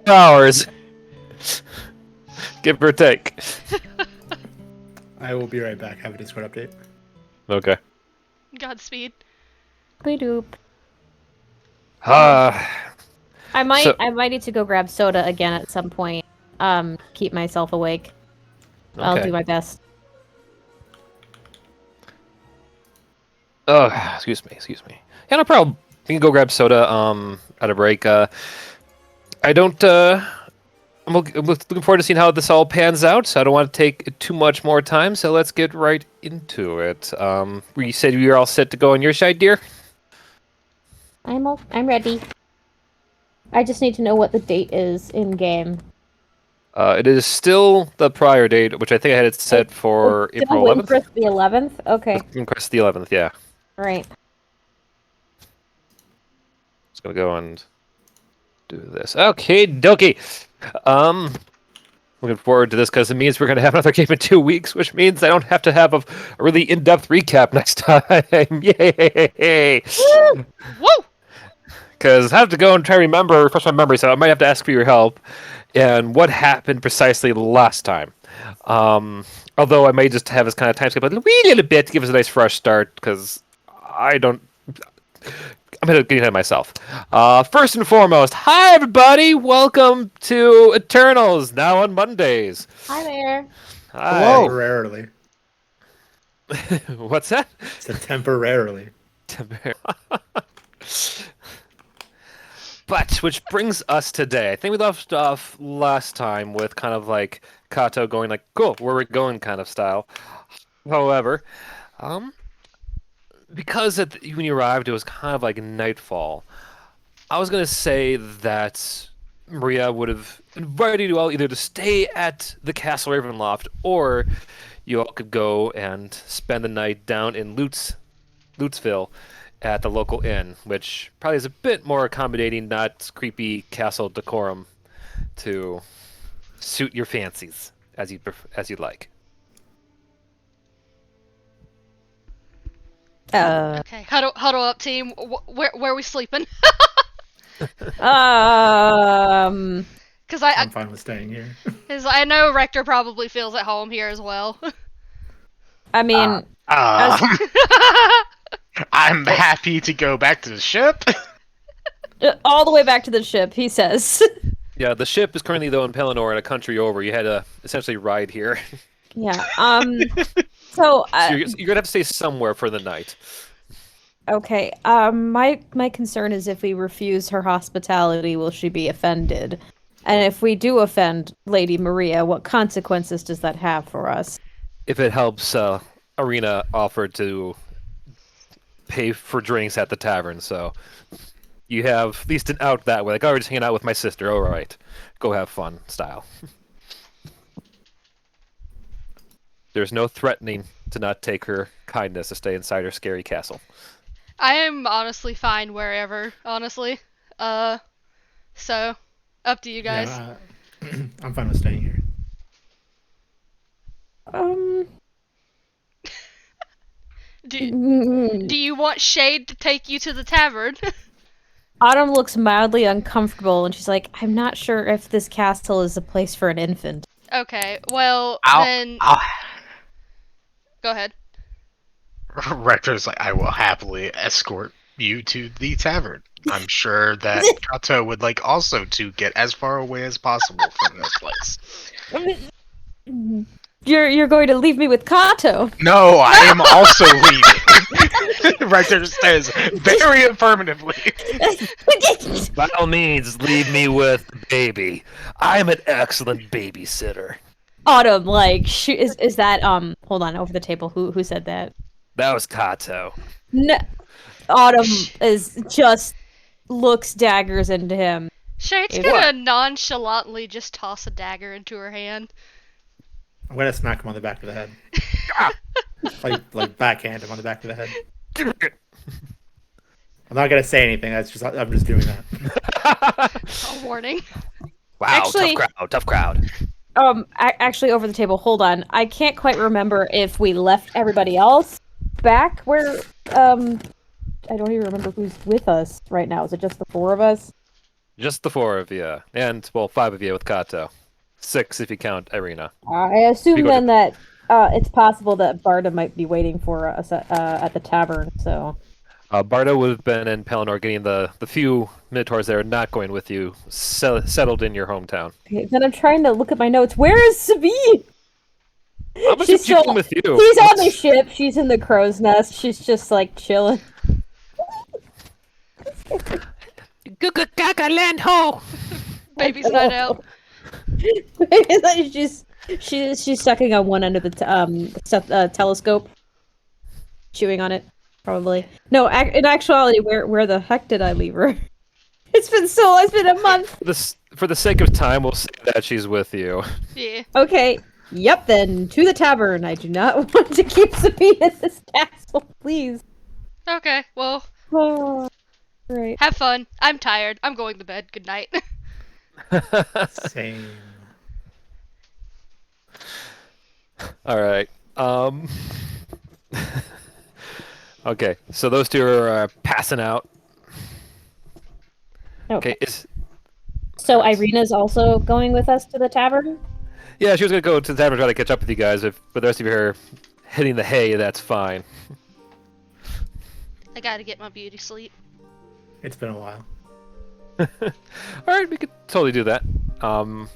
hours. Give or take. I will be right back. Have a Discord update. Okay. Godspeed. We doop. Ah. I might need to go grab soda again at some point. Keep myself awake. I'll do my best. Oh, excuse me. Yeah, no problem. You can go grab soda. At a break. I don't. I'm looking forward to seeing how this all pans out. So I don't want to take too much more time. So let's get right into it. You said you were all set to go on your side, dear. I'm ready. I just need to know what the date is in game. It is still the prior date, which I think I had it set for April 11th. Windcrest the 11th? Okay. Windcrest the 11th, yeah. Alright. Just gonna go and do this. Okay, dokie. Looking forward to this because it means we're gonna have another game in 2 weeks, which means I don't have to have a really in-depth recap next time. Yay! Woo! Because I have to go and try to refresh my memory, so I might have to ask for your help. And what happened precisely last time? Although I may just have this kind of time skip a wee little bit to give us a nice fresh start, because I'm going to get ahead of myself. First and foremost, hi everybody! Welcome to Eternals, now on Mondays. Hi there. Hi. Temporarily. What's that? It's a temporarily. But, which brings us today. I think we left off last time with kind of like Cato going like, cool, where we're going kind of style. However, because when you arrived, it was kind of like nightfall. I was going to say that Maria would have invited you all either to stay at the Castle Ravenloft, or you all could go and spend the night down in Lutzville at the local inn, which probably is a bit more accommodating, not creepy castle decorum, to suit your fancies as you'd like. Okay, huddle up, team. Where are we sleeping? Because I'm fine with staying here. Because I know Rector probably feels at home here as well. I mean, I'm happy to go back to the ship. all the way back to the ship, he says. Yeah, the ship is currently, though, in Pelennor, in a country over. You had to essentially ride here. Yeah, so you're going to have to stay somewhere for the night. Okay, my concern is if we refuse her hospitality, will she be offended? And if we do offend Lady Maria, what consequences does that have for us? If it helps, Arena offered to pay for drinks at the tavern, so you have at least an out that way. Like, oh, we're just hanging out with my sister. All right, go have fun style. There's no threatening to not take her kindness to stay inside her scary castle. I am honestly fine wherever, honestly. So, up to you guys. Yeah, I'm fine with staying here. Do you want Shade to take you to the tavern? Autumn looks mildly uncomfortable, and she's like, I'm not sure if this castle is a place for an infant. Okay, well, then... Go ahead. Rector's like, I will happily escort you to the tavern. I'm sure that Cato would like also to get as far away as possible from this place. You're going to leave me with Cato? No, I am also leaving. Rector says very affirmatively. By all means, leave me with baby. I'm an excellent babysitter. Autumn, like, is that, hold on, over the table, who said that? That was Cato. No, Autumn looks daggers into him. Shade's gonna nonchalantly just toss a dagger into her hand. I'm gonna smack him on the back of the head. like backhand him on the back of the head. I'm not gonna say anything. I'm just doing that. A warning. Wow, Actually, tough crowd. Actually, over the table, hold on. I can't quite remember if we left everybody else back where, I don't even remember who's with us right now. Is it just the four of us? Just the four of you, and well, five of you with Cato. Six if you count Irina. I You assume go then to- that it's possible that Barda might be waiting for us at the tavern. So Bardo would have been in Pelennor getting the few Minotaurs that are not going with you settled in your hometown. okay, then I'm trying to look at my notes. Where is Sabine? I'm She's assuming still. with you. She's on the ship. She's in the crow's nest. She's just like chilling. Land ho! Baby's night out. she's sucking on one end of the telescope, chewing on it, probably. No, in actuality, where the heck did I leave her? It's been a month. For the sake of time, we'll say that she's with you. Yeah. Okay, yep. Then to the tavern. I do not want to keep Sabine in this castle, please. Okay. Well, Oh, right. have fun. I'm tired. I'm going to bed. Good night. Same. All right. Okay, so those two are passing out. Okay, So Irina's also going with us to the tavern? yeah, she was gonna go to the tavern and try to catch up with you guys. If but the rest of you are hitting the hay, that's fine. I gotta get my beauty sleep. It's been a while. All right, we could totally do that. Autumn,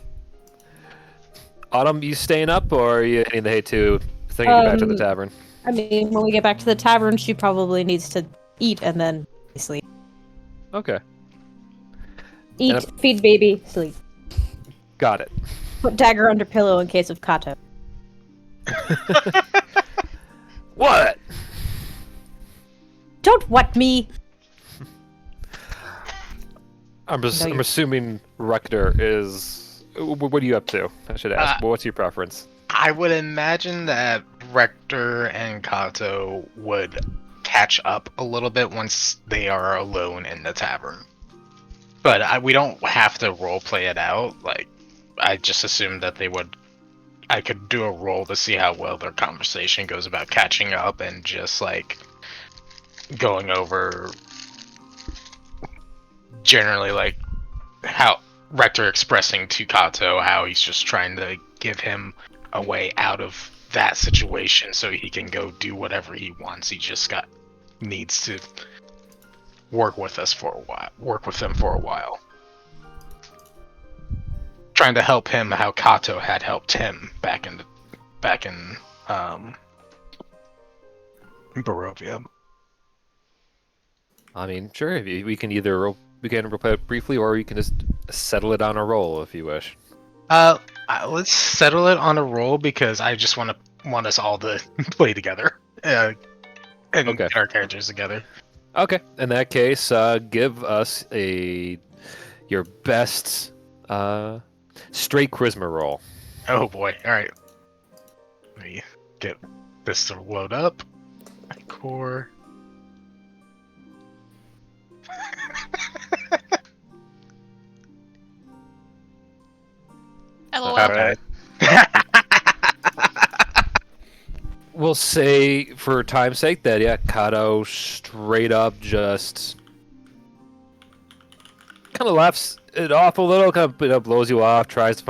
you staying up or are you hitting the hay too? Thinking back to the tavern. I mean, when we get back to the tavern, she probably needs to eat and then sleep. Okay, Eat, And feed baby, sleep. got it. Put dagger under pillow in case of Cato. What? Don't what me! I'm No, you- assuming Rector is. What are you up to? I should ask. What's your preference? I would imagine that Rector and Cato would catch up a little bit once they are alone in the tavern. But we don't have to roleplay it out. Like, I just assumed that they would. I could do a roll to see how well their conversation goes about catching up and just like going over generally like how Rector expressing to Cato how he's just trying to give him a way out of that situation so he can go do whatever he wants. He just needs to work with us for a while. Work with them for a while. Trying to help him how Cato had helped him back in Barovia. I mean, sure. We can either we can roleplay it briefly, or we can just settle it on a roll if you wish. Let's settle it on a roll because I just want us all to play together and Okay. get our characters together. Okay. In that case, give us your best straight charisma roll. Oh boy! All right, let me get this to load up. Core. LOL. All right. We'll say, for time's sake, that yeah, Cato straight up just kind of laughs it off a little, kind of blows you off, tries to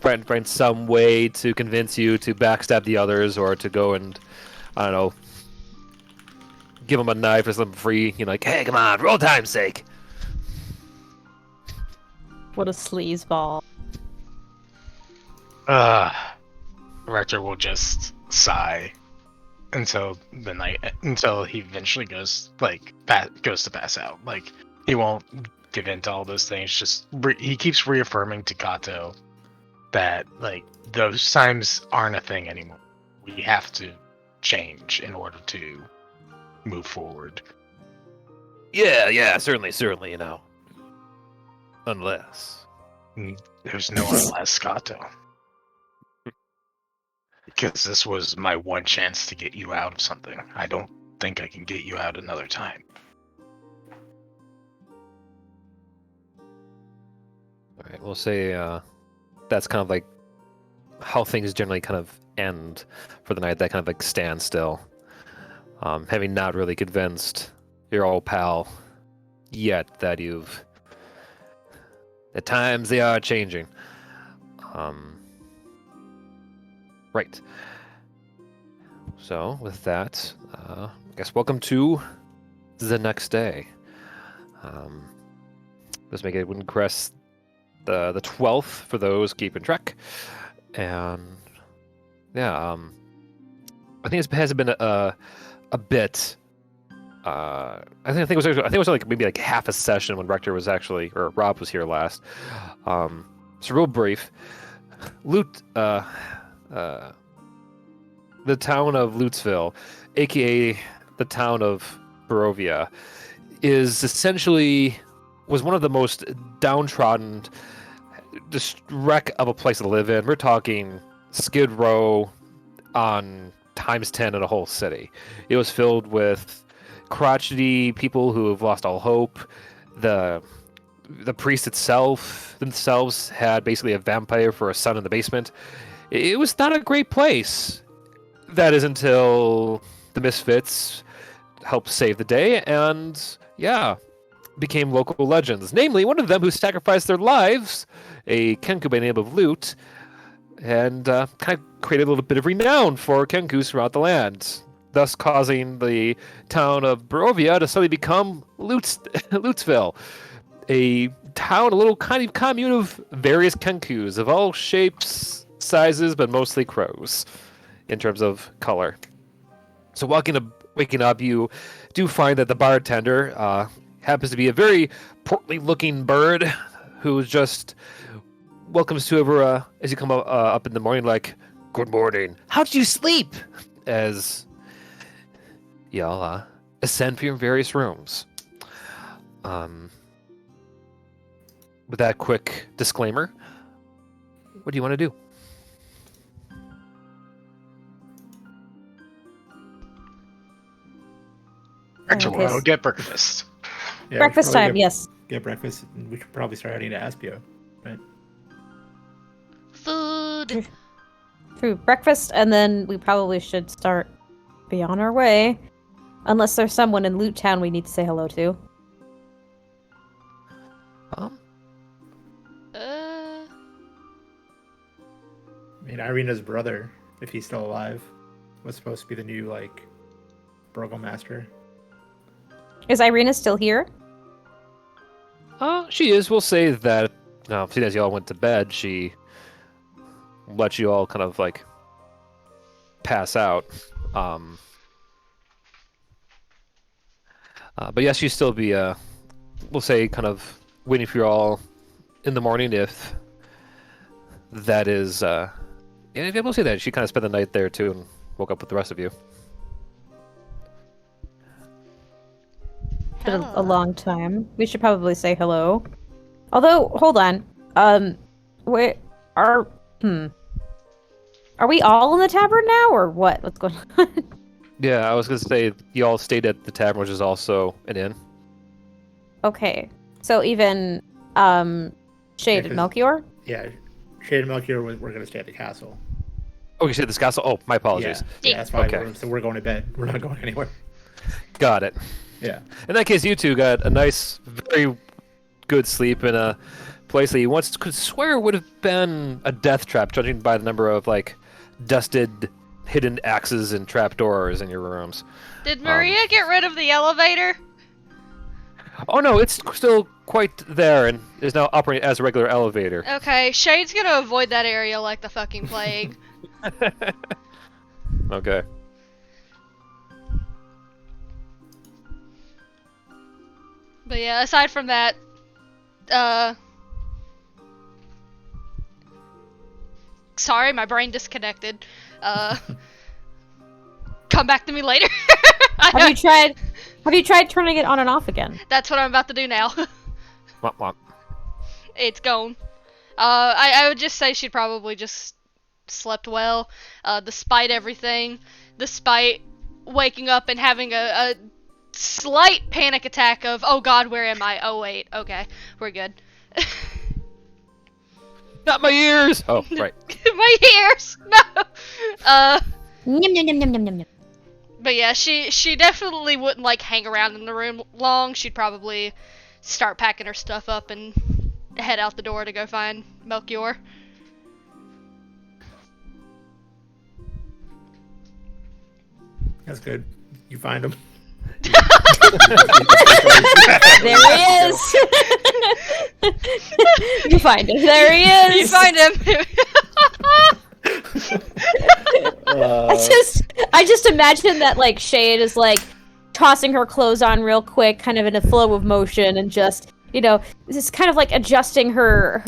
find some way to convince you to backstab the others or to go and I don't know, give him a knife or something free. You're like, hey, come on, for old time's sake. What a sleazeball. Rector will just sigh until he eventually goes to pass out. Like he won't give in to all those things. Just he keeps reaffirming to Cato that like those times aren't a thing anymore. We have to change in order to move forward. Yeah, certainly, you know. Unless. There's no unless, Cato. Because this was my one chance to get you out of something. I don't think I can get you out another time. Alright, we'll say that's kind of like how things generally kind of end for the night, that kind of like standstill. Having not really convinced your old pal yet that you've The times they are changing. Right. So with that, I guess welcome to the next day. Let's make it Wind Crest the 12th for those keeping track. And yeah, I think it has been a bit. I think it was like maybe like half a session when Rector was actually, or Rob was here last. So real brief. The town of Lutzville, aka the town of Barovia, was one of the most downtrodden, just wreck of a place to live in. We're talking Skid Row on times 10 in a whole city. It was filled with crotchety people who have lost all hope. The priest themselves had basically a vampire for a son in the basement. It was not a great place. That is until the Misfits helped save the day and, yeah, became local legends. Namely, one of them who sacrificed their lives, a Kenku by the name of Lute, and kind of created a little bit of renown for Kenkus throughout the land, thus causing the town of Barovia to suddenly become Lutesville, a town, a little kind of commune of various Kenkus of all shapes, sizes, but mostly crows in terms of color. So waking up, you do find that the bartender happens to be a very portly-looking bird who just welcomes whoever as you come up in the morning, like, "Good morning. How'd you sleep?" As y'all ascend for your various rooms. With that quick disclaimer, what do you want to do? Rector Okay. will get breakfast. Yeah, Breakfast we should probably time, yes. Get breakfast, and we should probably start heading to Aspio. Right? Food. Through breakfast, and then we probably should start be on our way. Unless there's someone in Loot Town we need to say hello to. I mean, Irina's brother, if he's still alive, was supposed to be the new, like, burgomaster. Is Irina still here? She is. We'll say that, seeing as y'all went to bed, she let you all kind of, like, pass out. But yes, she'd still be, we'll say, kind of waiting for you all in the morning if that is, yeah, we'll say that. She kind of spent the night there, too, and woke up with the rest of you. Been a long time. We should probably say hello. Although, hold on. Are we all in the tavern now, or what? What's going on? Yeah, I was going to say, you all stayed at the tavern, which is also an inn. Okay. So even, Shade and Melchior? Yeah, Shade and Melchior, we're going to stay at the castle. Oh, you said this castle? Oh, my apologies. Yeah, that's why Okay. we're going to bed. We're not going anywhere. Got it. Yeah. In that case, you two got a nice, very good sleep in a place that you once could swear would have been a death trap, judging by the number of, like, dusted, hidden axes and trapdoors in your rooms. Did Maria get rid of the elevator? Oh no, it's still quite there and is now operating as a regular elevator. Okay, Shade's gonna avoid that area like the fucking plague. Okay. But yeah, aside from that, sorry, my brain disconnected. Come back to me later. Have you tried turning it on and off again? That's what I'm about to do now. Womp womp. It's gone. I would just say she probably just slept well, despite everything, despite waking up and having a slight panic attack of, oh god, where am I? Oh wait, okay, we're good. Not my ears! Oh, right. My ears! No! Yum, yum, yum, yum, yum, yum, yum. But yeah, she definitely wouldn't, like, hang around in the room long. She'd probably start packing her stuff up and head out the door to go find Melchior. That's good. You find him. There he is. You find him. There he is. You find him. I just imagine that like Shade is like tossing her clothes on real quick, kind of in a flow of motion, and just just kind of like adjusting her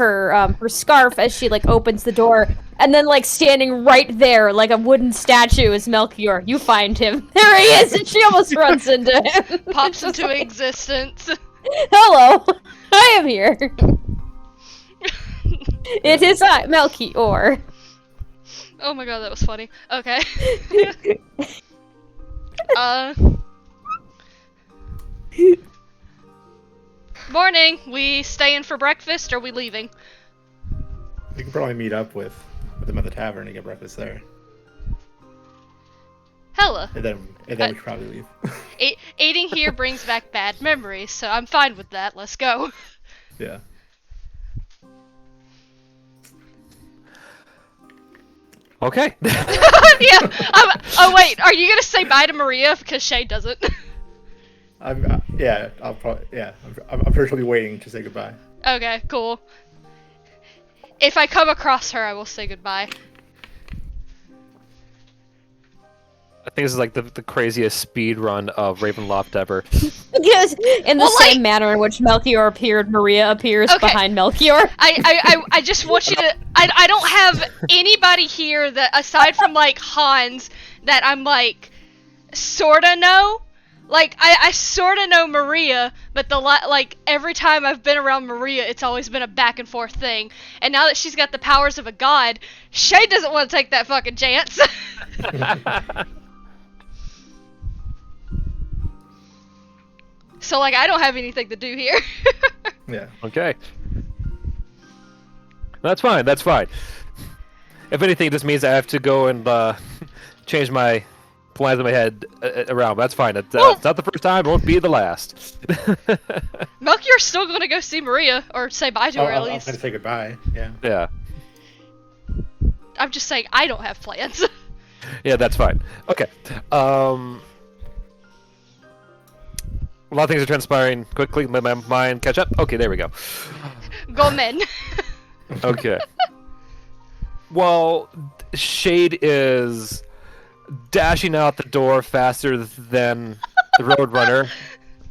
scarf as she like opens the door, and then like standing right there like a wooden statue is Melchior. You find him. There he is, and she almost runs into him. Pops into existence. Hello, I am here. It is I, Melchior. Oh my god, that was funny. Okay. Morning. We staying for breakfast or we leaving? We can probably meet up with them at the tavern and get breakfast there. Hella. And then we should probably leave. Eating here brings back bad memories, so I'm fine with that. Let's go. Yeah. Okay. Yeah. Oh wait, are you gonna say bye to Maria because Shay doesn't? I'm sure she'll be waiting to say goodbye. Okay, cool. If I come across her, I will say goodbye. I think this is like the craziest speed run of Ravenloft ever. Yes, in the Well, same like- manner in which Melchior appeared, Maria appears Okay. behind Melchior. I just want you to. I don't have anybody here that aside from like Hans that I'm like sorta know. Like I sorta know Maria, but like every time I've been around Maria, it's always been a back and forth thing. And now that she's got the powers of a god, Shay doesn't want to take that fucking chance. So like I don't have anything to do here. Yeah. Okay. That's fine. That's fine. If anything, it just means I have to go and change my plans in my head around. But that's fine. It's not the first time. It won't be the last. Melchior's still gonna go see Maria or say bye to her at I'm least. gonna say goodbye. Yeah. Yeah. I'm just saying I don't have plans. Yeah, that's fine. Okay. A lot of things are transpiring quickly. Let my mind catch up. Okay, there we go. Go men. Okay. Well, Shade is dashing out the door faster than the Roadrunner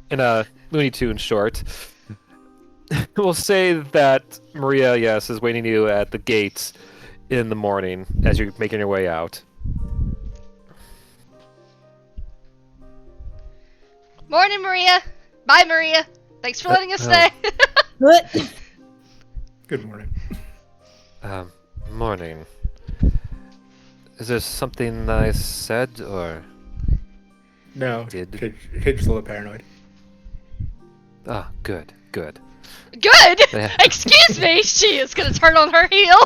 in a Looney Tunes short. We'll say that Maria, yes, is waiting you at the gates in the morning as you're making your way out. Morning, Maria. Bye, Maria. Thanks for letting us stay. What? Good morning. Morning. Is there something I said, or...? No. Did. Shade's a little paranoid. Ah, good, good. Good. Yeah. Excuse me. She is gonna turn on her heel.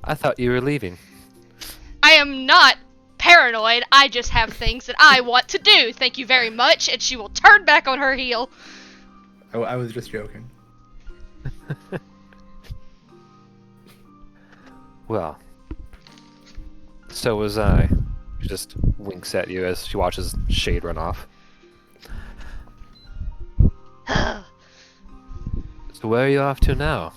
I thought you were leaving. I am not paranoid. I just have things that I want to do. Thank you very much. And she will turn back on her heel. I was just joking. Well, so was I. She just winks at you as she watches Shade run off. So where are you off to now?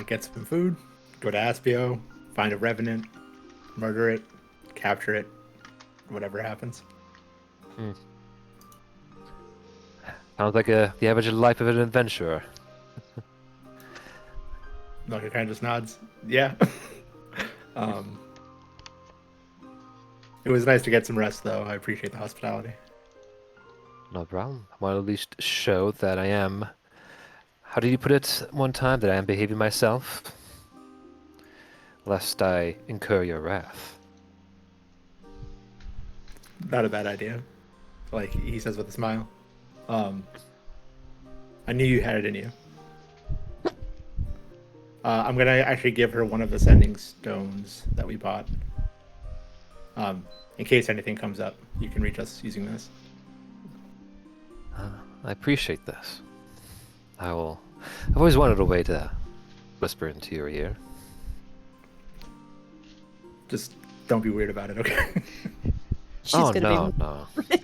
Get some food, go to Aspio, find a revenant, murder it, capture it, whatever happens. Sounds like the average life of an adventurer. Like it kind of just nods. Yeah. It was nice to get some rest, though. I appreciate the hospitality. No problem. I want to at least show that I am... How did you put it one time? That I am behaving myself? Lest I incur your wrath. Not a bad idea. Like he says with a smile. I knew you had it in you. I'm gonna actually give her one of the sending stones that we bought. In case anything comes up, you can reach us using this. I appreciate this. I've always wanted a way to whisper into your ear. Just don't be weird about it, okay? She's Oh, gonna no. be.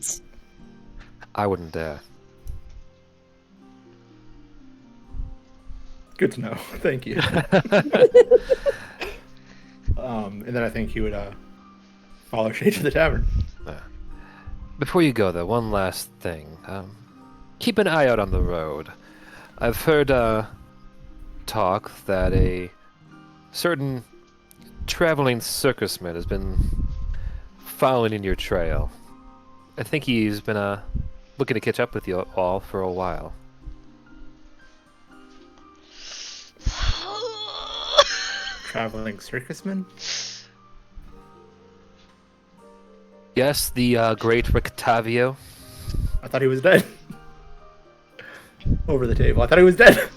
I wouldn't dare. Good to know. Thank you. And then I think he would follow Shay to the tavern. Before you go, though, one last thing. Keep an eye out on the road. I've heard talk that a certain traveling circusman has been following in your trail. I think he's been looking to catch up with you all for a while. Traveling circusman? Yes, the great Rictavio. I thought he was dead. Over the table. I thought he was dead.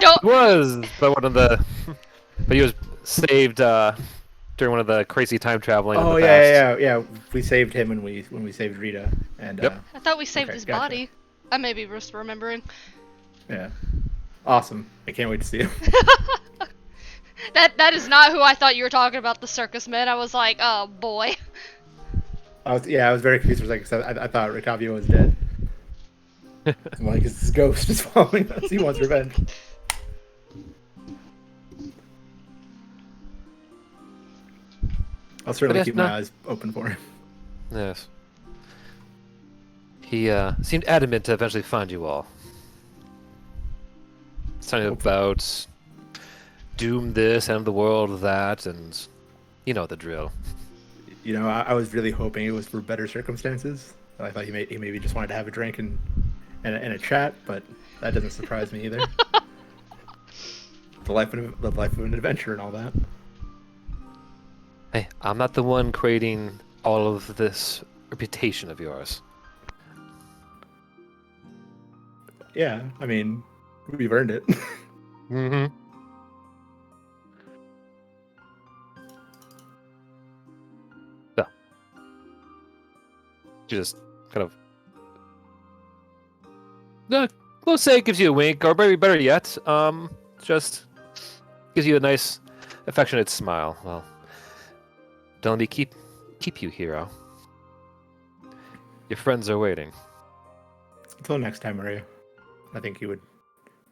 Don't. Was but one of the, but he was saved during one of the crazy time traveling. Oh in the past. yeah. We saved him when we saved Rita. And Yep. I thought we saved Okay, his gotcha. body. I may be just remembering. yeah. Awesome. I can't wait to see him. That is not who I thought you were talking about, the circus man. I was like, oh boy. I was very confused for a second. I thought Rictavio was dead. I'm like, his ghost is following us. He wants revenge. I'll certainly it's keep not- my eyes open for him. Yes. He seemed adamant to eventually find you all. It's talking about doom this, end the world that, and you know the drill. You know, I was really hoping it was for better circumstances. I thought he maybe just wanted to have a drink and a chat, but that doesn't surprise me either. the life of an adventure and all that. Hey, I'm not the one creating all of this reputation of yours. Yeah, I mean, we've earned it. Mm-hmm. So, just kind of, we'll say it gives you a wink, or maybe better yet, just gives you a nice, affectionate smile. Well, don't let me keep you, hero. Your friends are waiting. Until next time, Maria. I think he would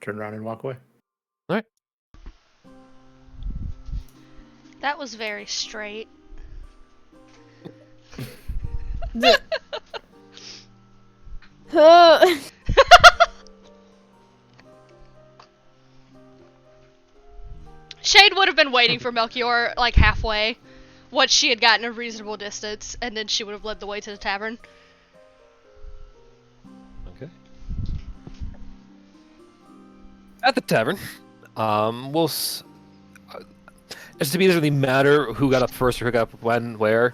turn around and walk away. All right. That was very straight. Shade would have been waiting for Melchior like halfway, once she had gotten a reasonable distance, and then she would have led the way to the tavern. Okay. At the tavern, as to be doesn't really matter who got up first or who got up when, where.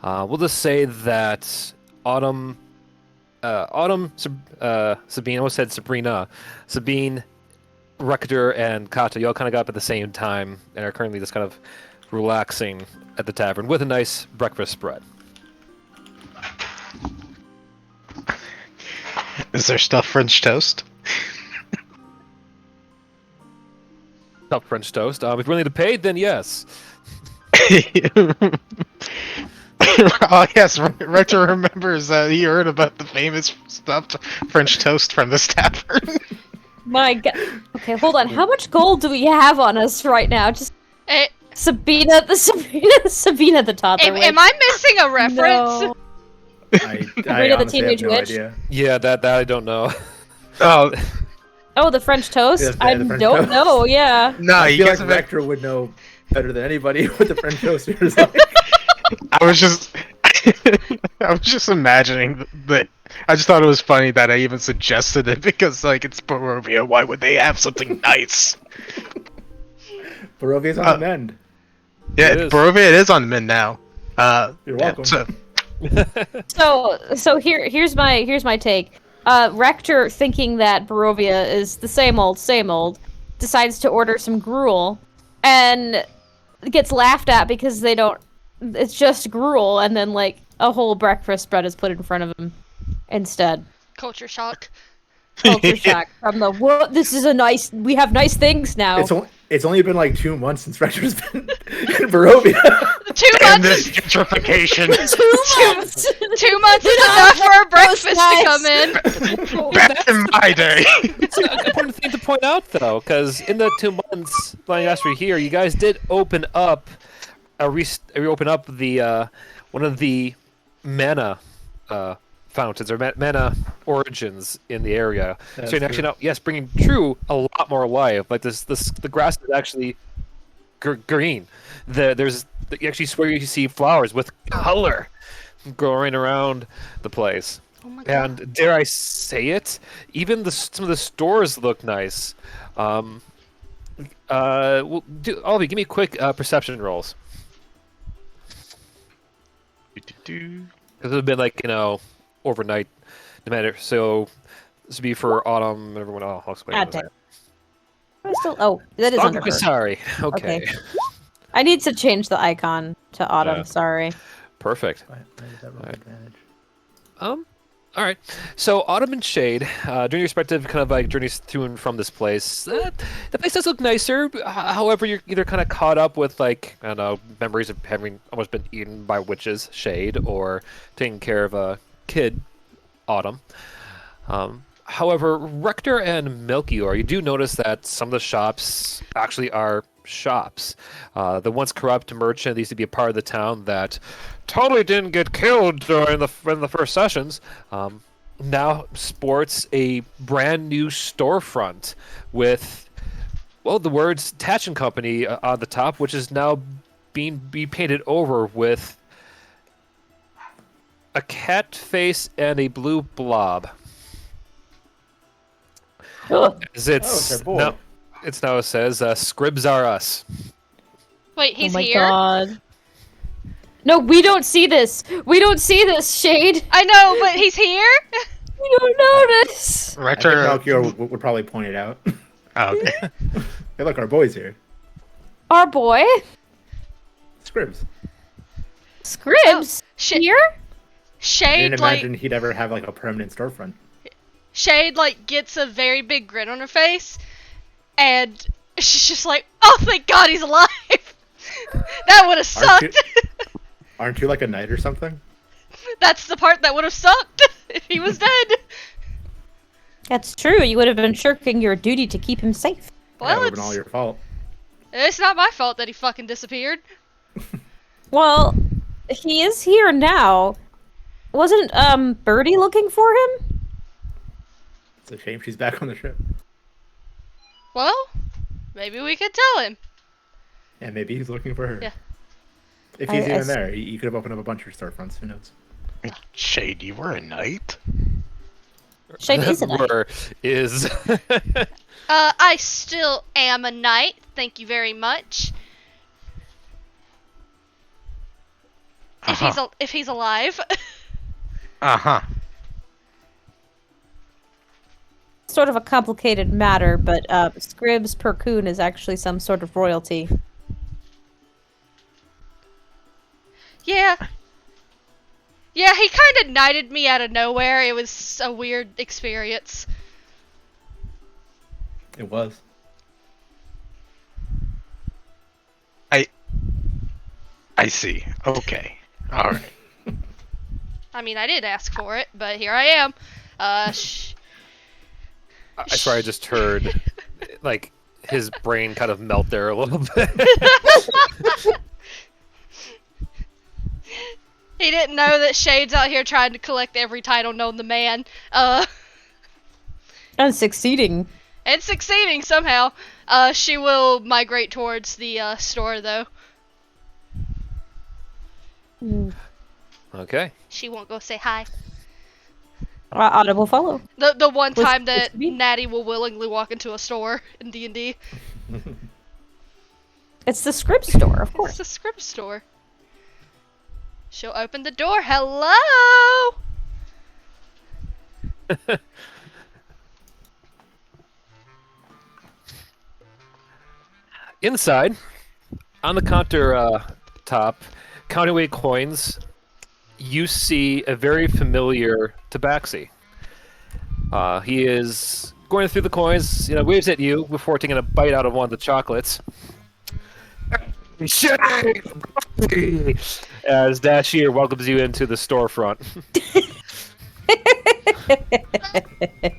We'll just say that Sabine, I almost said Sabrina, Sabine, Rector, and Cato, you all kind of got up at the same time and are currently just kind of relaxing at the tavern with a nice breakfast spread. Is there stuffed French toast? Top French toast. If you're willing to pay, then yes. Oh yes, Rector remembers that he heard about the famous stuffed French toast from this tavern. My God. Okay, hold on. How much gold do we have on us right now? Just Sabina the toddler. Am I missing a reference? No. I Rita the honestly have Teenage no Witch? idea. Yeah, that I don't know. Oh Oh, the French toast? Yes, I the French don't toast. know, yeah. no, I you feel guys like have Rector would know better than anybody what the French toast is like. I was just imagining that. I just thought it was funny that I even suggested it because, like, it's Barovia. Why would they have something nice? Barovia's on the mend. Yeah, It is. Barovia it is on the mend now. You're welcome. So here's my take. Rector, thinking that Barovia is the same old, decides to order some gruel, and gets laughed at because they don't. It's just gruel, and then like a whole breakfast spread is put in front of him instead. Culture shock. Culture shock from the what? This is a nice. We have nice things now. It's only been like 2 months since Rector's been in Barovia. 2 And months. this gentrification. 2 months. 2 months is enough for a breakfast to come in. Back in my day. It's an important thing to point out, though, because in the 2 months playing Aspio here, you guys did open up the one of the mana fountains or mana origins in the area. That's so you're actually true. now, yes, bringing True a lot more life. Like the grass is actually green. You actually swear you see flowers with color growing around the place. Oh my god. And dare I say it, even some of the stores look nice. All of you, give me quick perception rolls. Because it's been like, overnight, no matter. So this would be for autumn and everyone else. I'll explain. God damn. Oh, that is under her. Sorry. Okay. I need to change the icon to autumn. Yeah. Sorry. Perfect. Why does that roll advantage? All right. So Autumn and Shade, during your respective kind of like journeys to and from this place, the place does look nicer. However, you're either kind of caught up with like, I don't know, memories of having almost been eaten by witches, Shade, or taking care of a kid, Autumn. However, Rector and Melchior, you do notice that some of the shops actually are shops. The once corrupt merchant that used to be a part of the town that totally didn't get killed during the first sessions, now sports a brand new storefront with, well, the words Tatch and Company on the top, which is now being painted over with a cat face and a blue blob. Ugh. As it's their boy. now it says Scribs are us. Wait, he's oh my here? god. No, we don't see this. We don't see this, Shade. I know, but he's here? We don't notice. I think Rector. Melchior would probably point it out. Oh, okay. Hey, look, our boy's here. Our boy, Scribs. Scribs, Shit. here. I Shade, didn't like, imagine he'd ever have like a permanent storefront. Shade, like, gets a very big grin on her face, and she's just like, oh, thank God he's alive! That would have Aren't sucked! Aren't you like a knight or something? That's the part that would have sucked if he was dead! That's true. You would have been shirking your duty to keep him safe. That Well, would have been all your fault. it's not my fault that he fucking disappeared. Well, he is here now. Wasn't Birdie looking for him? It's a shame she's back on the ship. Well, maybe we could tell him. Yeah, maybe he's looking for her. Yeah. If he's I even there, he could have opened up a bunch of storefronts. Who knows? Shade, you were a knight? Shade is a knight. Were is I still am a knight. Thank you very much. If he's alive. Uh-huh. Sort of a complicated matter, but Scribs Percoon is actually some sort of royalty. Yeah. Yeah, he kind of knighted me out of nowhere. It was a weird experience. It was. I see. Okay. Alright. I mean, I did ask for it, but here I am. I swear I just heard like his brain kind of melt there a little bit. He didn't know that Shade's out here trying to collect every title known to man. And succeeding. And succeeding somehow. She will migrate towards the store, though. Okay. She won't go say hi. Autumn will follow. The one Was- time that was me? Natty will willingly walk into a store in D&D. It's the Scribs store, of It's course. the script store. She'll open the door. Hello! Inside, On the counter top, counting away coins, you see a very familiar Tabaxi. He is going through the coins, waves at you before taking a bite out of one of the chocolates. Shit! As Dashir welcomes you into the storefront.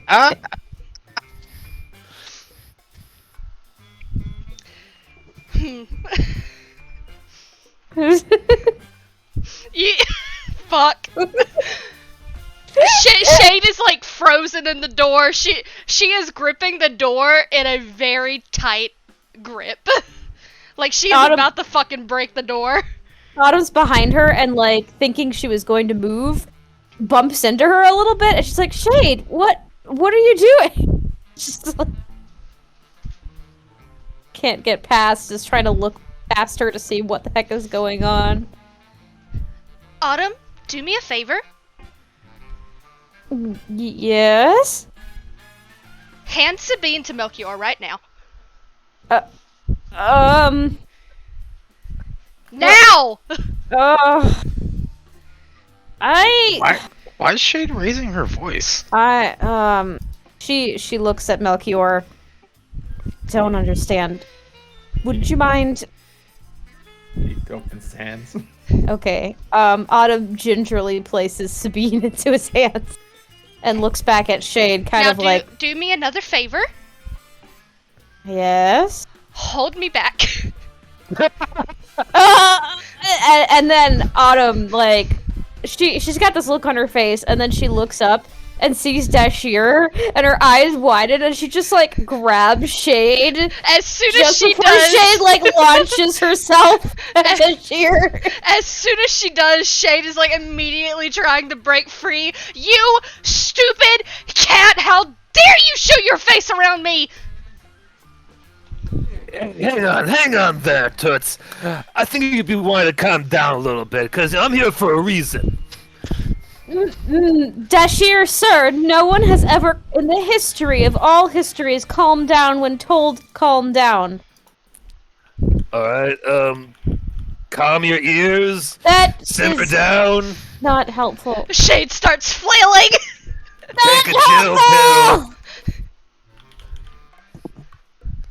Ah, You, fuck. Shade is like frozen in the door. She is gripping the door in a very tight grip. Like she is about to fucking break the door. Autumn's behind her and, like, thinking she was going to move, bumps into her a little bit, and she's like, Shade, what are you doing? Just like, can't get past, just trying to look past her to see what the heck is going on. Autumn, do me a favor. Yes? Hand Sabine to Melchior right now. Now! why is Shade raising her voice? She looks at Melchior. Don't understand. Would you mind? He opens his hands. Okay. Autumn gingerly places Sabine into his hands and looks back at Shade, now do me another favor. Yes? Hold me back. And then Autumn, like, she's got this look on her face, and then she looks up and sees Dashir, and her eyes widen, and she just, like, grabs Shade. As soon as just she before does, Shade, like, launches herself at Dashir. As soon as she does, Shade is, like, immediately trying to break free. You stupid cat! How dare you show your face around me! Hang on there, Toots. I think you'd be wanting to calm down a little bit, because I'm here for a reason. Dashir, sir, no one has ever, in the history of all histories, calmed down when told calm down. Alright, calm your ears. That Simper is down. not helpful. Shade starts flailing! Take a chill pill.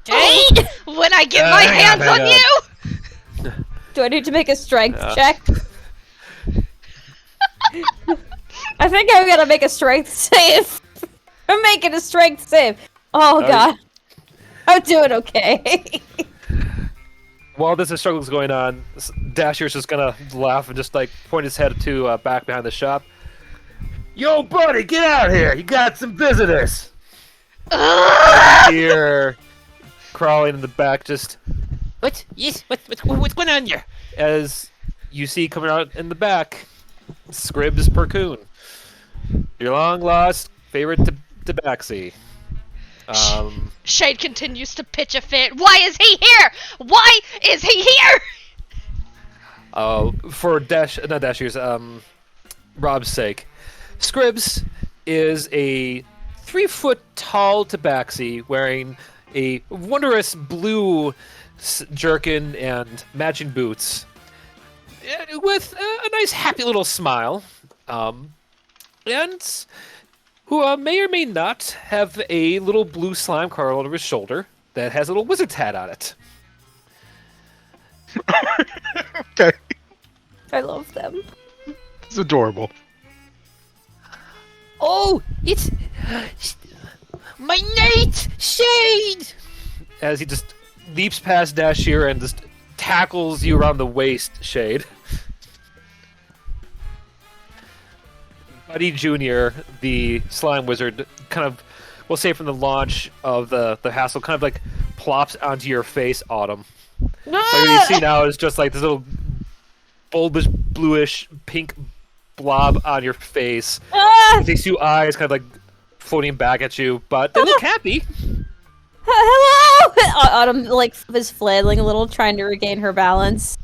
Shade! When I get my hands on you! Do I need to make a strength check? I think I'm gonna make a strength save. I'm making a strength save. Oh god. I'm doing okay. While this struggle is going on, Dashier's just gonna laugh and just like point his head to back behind the shop. Yo, buddy, get out here! You got some visitors. Here, crawling in the back, just what? Yes, what's going on here? As you see coming out in the back, Scribs Percoon, your long lost favorite Tabaxi. Shade continues to pitch a fit. Why is he here? Why is he here? For Rob's sake, Scribs is a 3-foot tall Tabaxi wearing a wondrous blue jerkin and matching boots, with a nice happy little smile, and who may or may not have a little blue slime curl over his shoulder that has a little wizard's hat on it. Okay. I love them. It's adorable. Oh, it's my knight, Shade! As he just leaps past Dashir and just tackles you around the waist, Shade. Buddy Jr., the slime wizard, kind of, we'll say from the launch of the hassle, kind of like plops onto your face, Autumn. No! So what you see now is just like this little bulbous, bluish, pink blob on your face. These two eyes kind of like floating back at you, but they look happy. Hello! Autumn, like, is flailing a little, trying to regain her balance.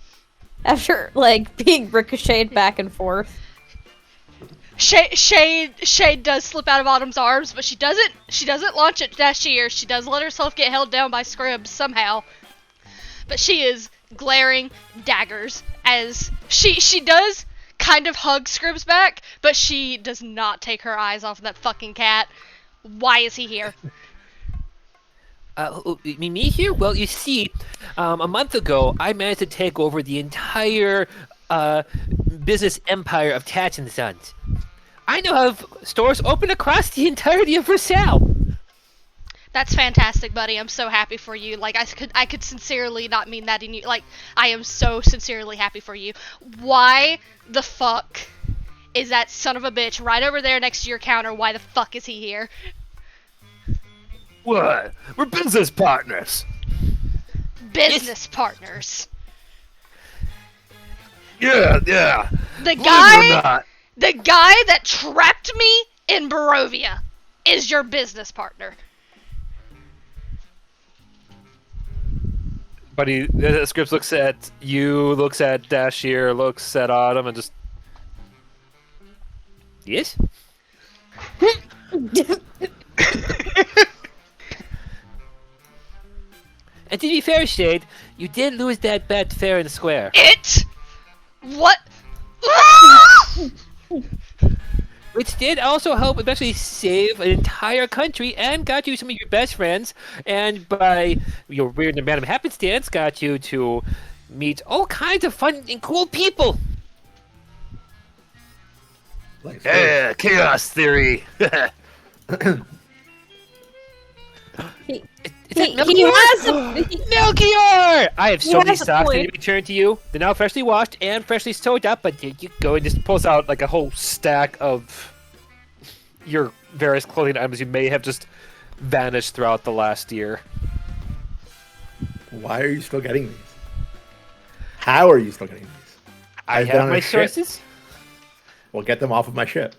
After, like, being ricocheted back and forth. Shade does slip out of Autumn's arms, but she doesn't launch at Dashir. She does let herself get held down by Scribs somehow. But she is glaring daggers as she does kind of hug Scribs back, but she does not take her eyes off of that fucking cat. Why is he here? Me here? Well, you see, a month ago, I managed to take over the entire business empire of Tats and Sons. I now have stores open across the entirety of Versailles. That's fantastic, buddy. I'm so happy for you. Like, I could sincerely not mean that in you. Like, I am so sincerely happy for you. Why the fuck is that son of a bitch right over there next to your counter? Why the fuck is he here? What? We're business partners. Business partners. Yeah. The Believe it or guy, not. the guy that trapped me in Barovia is your business partner. Buddy, Scripps looks at you, looks at Dashir, looks at Autumn, and just... Yes? And to be fair, Shade, you did lose that bet fair and square. What? Which did also help eventually save an entire country and got you some of your best friends, and by your weird and random happenstance, got you to meet all kinds of fun and cool people. Like, Yeah, chaos theory. He has Melchior! I have so He many has a socks that point. return to you. They're now freshly washed and freshly sewed up, but you go and just pulls out like a whole stack of your various clothing items you may have just vanished throughout the last year. why are you still getting these? How are you still getting these? I I've been have on my a ship. sources. Well, get them off of my ship.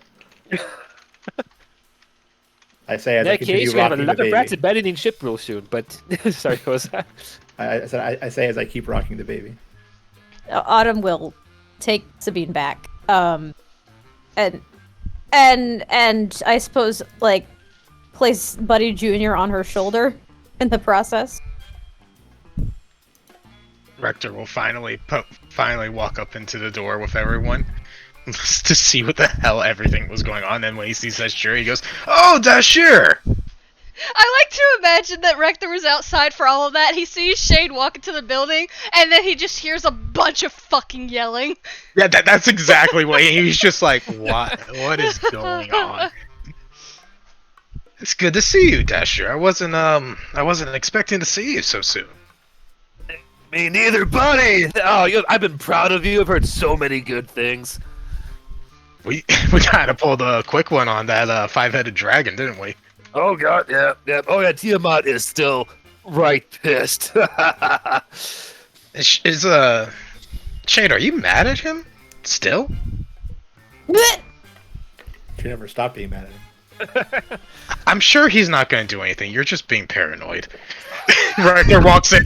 I say In as I that continue case, we have a rocking the lot of rats baby. abandoning ship real soon, but sorry, what was that? I say as I keep rocking the baby. Autumn will take Sabine back. And I suppose like place Buddy Jr. on her shoulder in the process. Rector will finally walk up into the door with everyone to see what the hell everything was going on. And when he sees Dashir, he goes, "Oh, Dashir!" I like to imagine that Rector was outside for all of that. He sees Shade walk into the building, and then he just hears a bunch of fucking yelling. Yeah, that's exactly what he's just like. What is going on? It's good to see you, Dashir. I wasn't expecting to see you so soon. Me neither, buddy. Oh, I've been proud of you. I've heard so many good things. We kind of pulled a quick one on that five-headed dragon, didn't we? Oh god, yeah. Oh yeah, Tiamat is still right pissed. Is Shade, are you mad at him? Still? She never stopped being mad at him. I'm sure he's not going to do anything. You're just being paranoid. Rector walks in.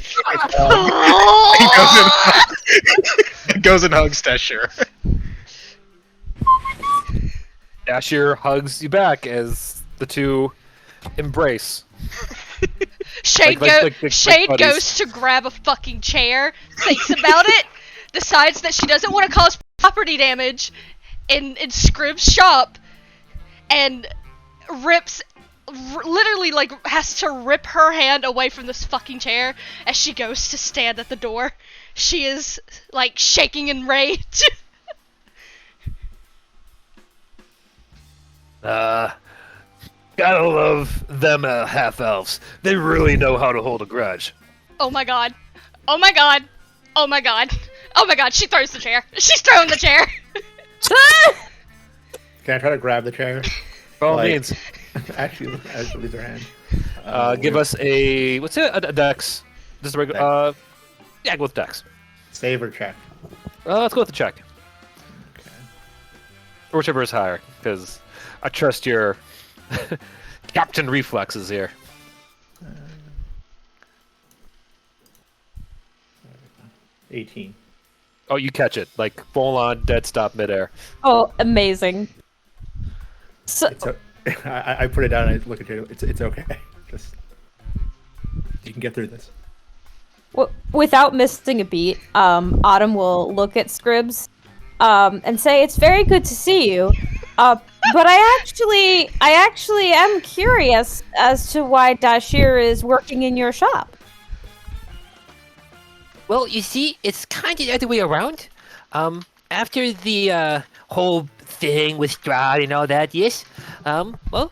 He goes and hugs Dashir. Ashir hugs you back as the two embrace. Shade like buddies. goes to grab a fucking chair, thinks about it, decides that she doesn't want to cause property damage in Scrib's shop, and literally like has to rip her hand away from this fucking chair as she goes to stand at the door. She is like shaking in rage. Gotta love them half-elves. They really know how to hold a grudge. Oh my god. Oh my god. Oh my god. Oh my god, she throws the chair. She's throwing the chair. Can I try to grab the chair? By all Like- means, Actually, leave her hand. give us a what's it? A dex. Just a regular. Yeah, go with dex. Save or check. Let's go with the check, Okay. or whichever is higher, because I trust your captain reflexes here. 18. Oh, you catch it like full on dead stop midair. Oh, amazing. So, I put it down and I look at you. It's okay. Just you can get through this. Without missing a beat, Autumn will look at Scribs, and say, "It's very good to see you. But I actually am curious as to why Dashir is working in your shop." Well, you see, it's kind of the other way around. After the whole thing with Strahd and all that, yes. Well,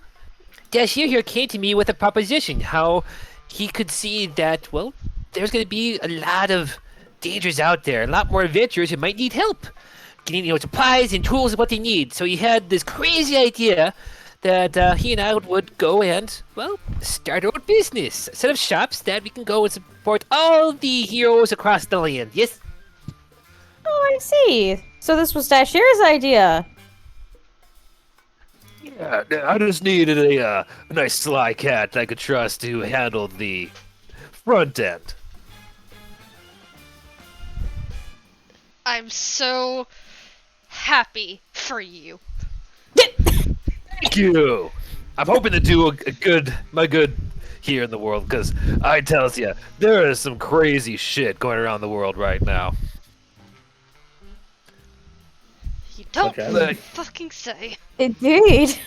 Dashir here came to me with a proposition. How he could see that, well, there's going to be a lot of dangers out there, a lot more adventurers who might need help. Getting, supplies and tools is what they need. So he had this crazy idea that he and I would go and, well, start our own business. A set of shops that we can go and support all the heroes across the land. Yes? Oh, I see. So this was Dashir's idea. Yeah, I just needed a nice sly cat I could trust to handle the front end. I'm so happy for you. Thank you. I'm hoping to do my good here in the world, because I tells you, there is some crazy shit going around the world right now. You don't Okay. fucking say. Indeed.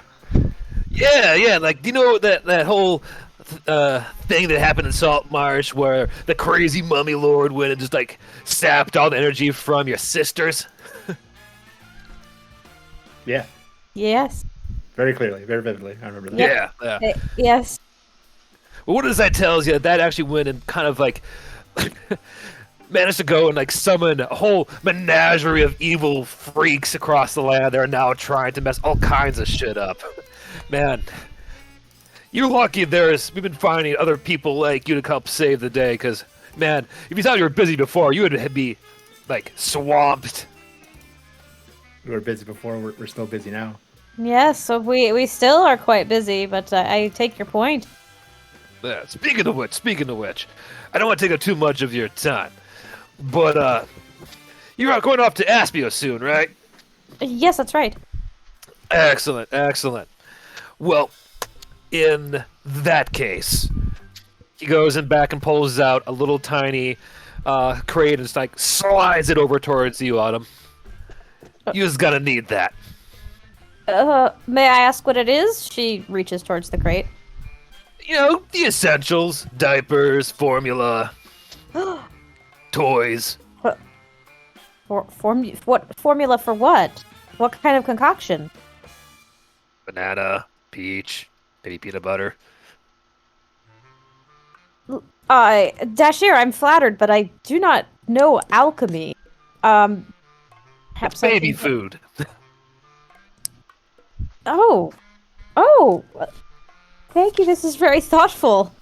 Yeah, like, do you know that whole thing that happened in Salt Marsh where the crazy mummy lord went and just, like, sapped all the energy from your sisters? Yeah, Yes. very clearly, very vividly. I remember that. Yeah. Yes. Well, what does that tells you? That actually went and kind of, like, managed to go and, like, summon a whole menagerie of evil freaks across the land. They're now trying to mess all kinds of shit up. Man, you're lucky we've been finding other people like you to help save the day, because, man, if you thought you were busy before, you would be, like, swamped. We were busy before. We're still busy now. Yes, so we still are quite busy, but I take your point. Yeah, speaking of which, I don't want to take up too much of your time, but, you're going off to Aspio soon, right? Yes, that's right. Excellent. Well, in that case, he goes in back and pulls out a little tiny crate and just, like, slides it over towards you, Autumn. You just gonna need that. May I ask what it is? She reaches towards the crate. The essentials: diapers, formula, toys. What formula for what? What kind of concoction? Banana, peach, maybe peanut butter. Dashir, I'm flattered, but I do not know alchemy. Perhaps It's baby I can... food. Oh, thank you. This is very thoughtful.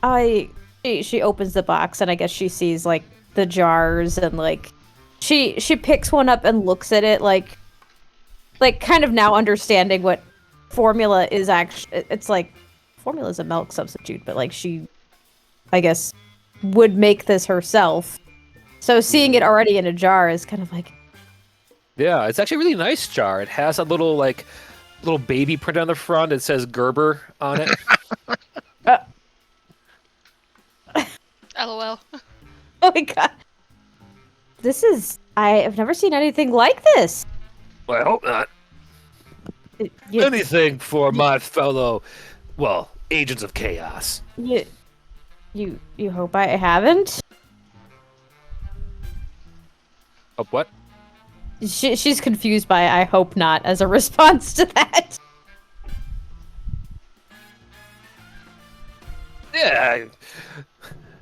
She opens the box, and I guess she sees, like, the jars, and, like, she picks one up and looks at it, like kind of now understanding what formula is actually. It's like formula is a milk substitute, but, like, she, I guess, would make this herself. So seeing it already in a jar is kind of like, Yeah, it's actually a really nice jar. It has a little baby print on the front. It says Gerber on it. LOL. oh my god, I have never seen anything like this. Well, I hope not. You, Anything for my fellow, well, agents of chaos. you hope I haven't? Oh, what? She's confused by "I hope not" as a response to that. Yeah,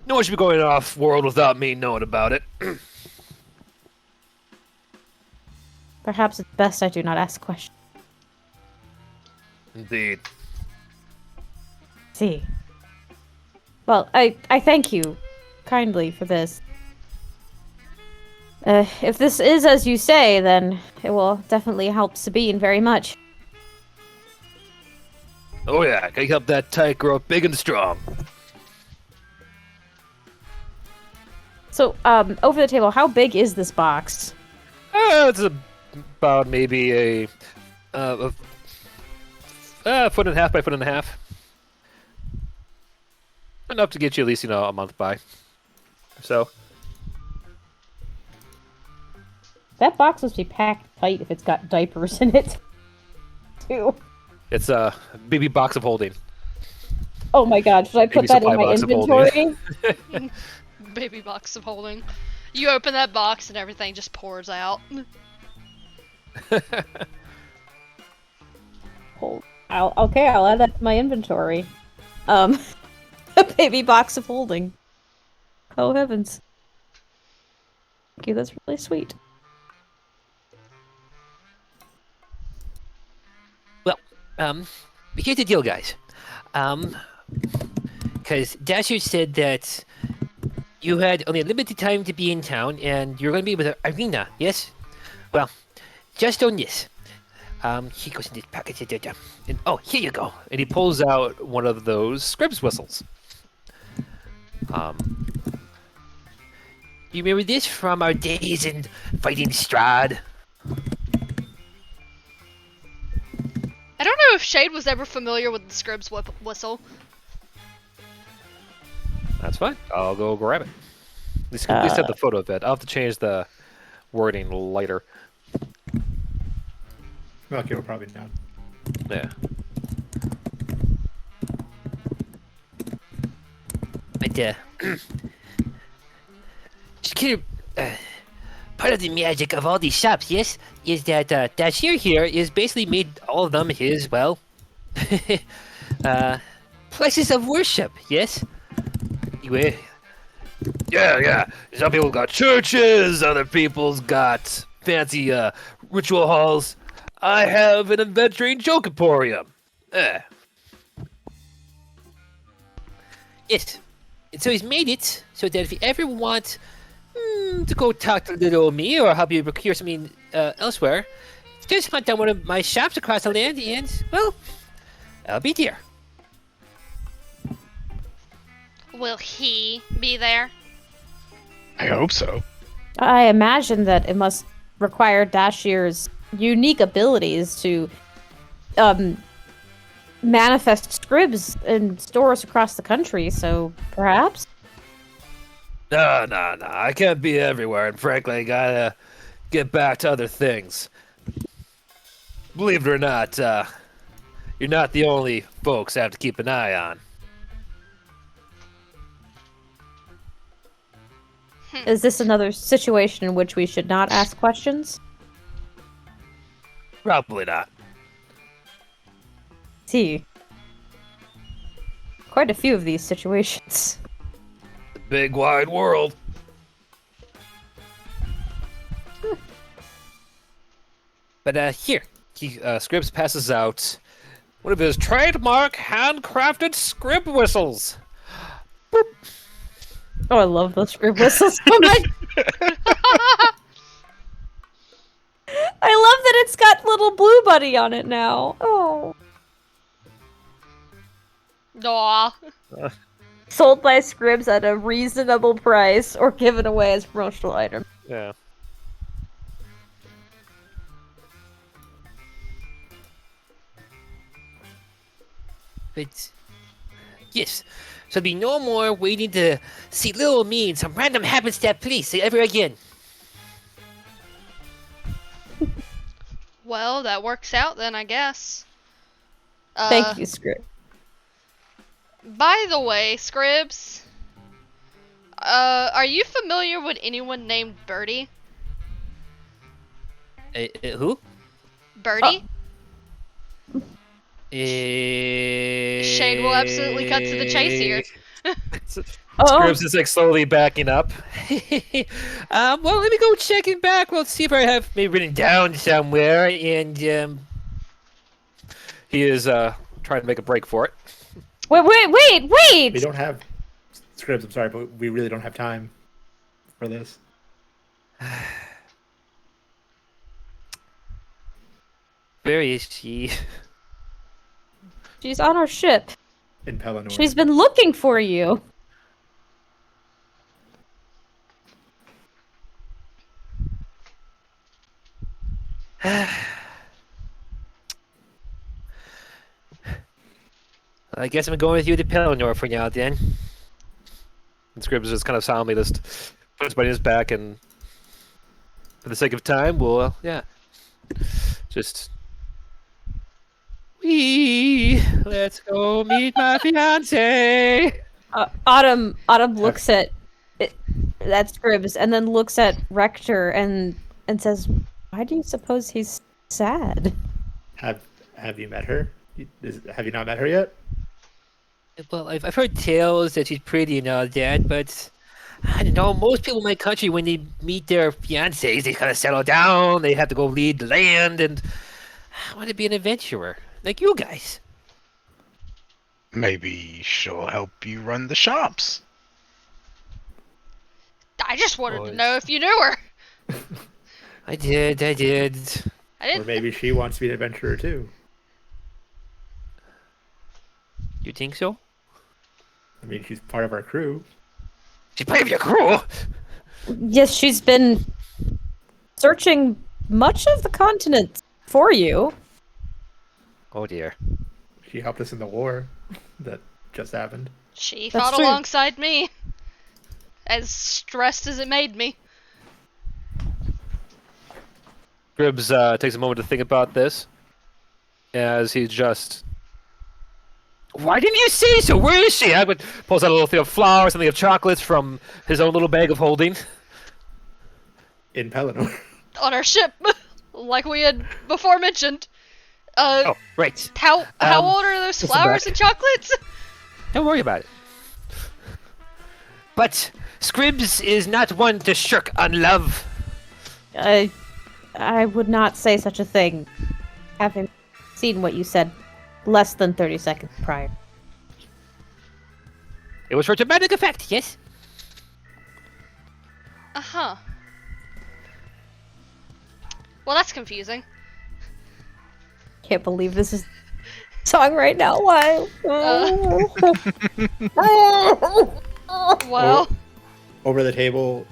no one should be going off world without me knowing about it. Perhaps it's best I do not ask questions. Indeed. See. Well, I thank you kindly for this. If this is as you say, then it will definitely help Sabine very much. Oh yeah, gotta help that tyke grow up big and strong. So, over the table, how big is this box? It's about maybe a foot and a half by foot and a half. Enough to get you at least, a month by. So That box must be packed tight if it's got diapers in it, too. it's a baby box of holding. Oh my god, should I Baby put that in supply my box of holding. inventory? Baby box of holding. You open that box and everything just pours out. I'll add that to my inventory. A baby box of holding. Oh heavens. Thank you, that's really sweet. Well, here's the deal, guys. Because Dasher said that you had only a limited time to be in town, and you're going to be with Irina, yes? Well, just on this. He goes in this package, and oh, here you go. And he pulls out one of those Scribs whistles. You remember this from our days in fighting Strahd? I don't know if Shade was ever familiar with the Scribs whistle. That's fine. I'll go grab it. At least have the photo of it. I'll have to change the wording later. Okay, we're probably not. Yeah. But, just kind of, part of the magic of all these shops, yes, is that Dashir here is basically made all of them his, well, places of worship, yes? Anyway, Yeah. Some people got churches, other people's got fancy ritual halls. I have an adventuring joke emporium. yes. And so he's made it so that if you ever want to go talk to little me or help you procure something elsewhere, just hunt down one of my shops across the land and, well, I'll be there. Will he be there? I hope so. I imagine that it must require Dashir's unique abilities to manifest scribs in stores across the country, so perhaps? No. I can't be everywhere, and frankly, I gotta get back to other things. Believe it or not, you're not the only folks I have to keep an eye on. Is this another situation in which we should not ask questions? Probably not. See. Quite a few of these situations. The big wide world. But, here. Scribs passes out one of his trademark handcrafted scrib whistles. Boop. Oh, I love those scrib whistles so much. I love that it's got little blue buddy on it now. Oh. Aw. Sold by Scribs at a reasonable price or given away as promotional item. Yeah. But, yes. So there'll be no more waiting to see little me in some random happenstance place ever again. Well, that works out then, I guess. Thank you, Scrib. By the way, Scribs, are you familiar with anyone named Birdie? Who? Birdie? Shane will absolutely cut to the chase here. Scribs is like slowly backing up. Well, let me go check it back. We'll see if I have maybe written down somewhere. And He is trying to make a break for it. Wait! We don't have scripts. I'm sorry, but we really don't have time for this. Where is she? She's on our ship. In Pelennor. She's been looking for you. I guess I'm going with you to Pelennor for now, then. And Scribs just kind of solemnly just puts by his back, and for the sake of time, we'll just let's go meet my fiance. Autumn looks at that Scribs and then looks at Rector and says, "Why do you suppose he's sad?" Have you met her? Have you not met her yet? Well, I've heard tales that she's pretty and all that, but I don't know. Most people in my country, when they meet their fiancés, they kind of settle down. They have to go lead the land, and I want to be an adventurer like you guys. Maybe she'll help you run the shops. I just wanted to Boys. know if you knew her. I did. I Or didn't. maybe she wants to be an adventurer too. You think so? I mean, she's part of our crew. She's part of your crew. Yes, she's been searching much of the continent for you. Oh dear. She helped us in the war that just happened. She That's fought true. alongside me. As stressed as it made me. Scribs takes a moment to think about this, as he just. Why didn't you say so? Where is she? Hagrid pulls out a little thing of flowers, something of chocolates from his own little bag of holding. In Pelennor. On our ship. Like we had before mentioned. Oh, right. How old are those listen flowers back. and chocolates? Don't worry about it. But Scribs is not one to shirk on love. I would not say such a thing, having seen what you said less than 30 seconds prior. It was for dramatic effect, yes? Uh-huh. Well, that's confusing. Can't believe this is song right now. Why? Well, Over the table,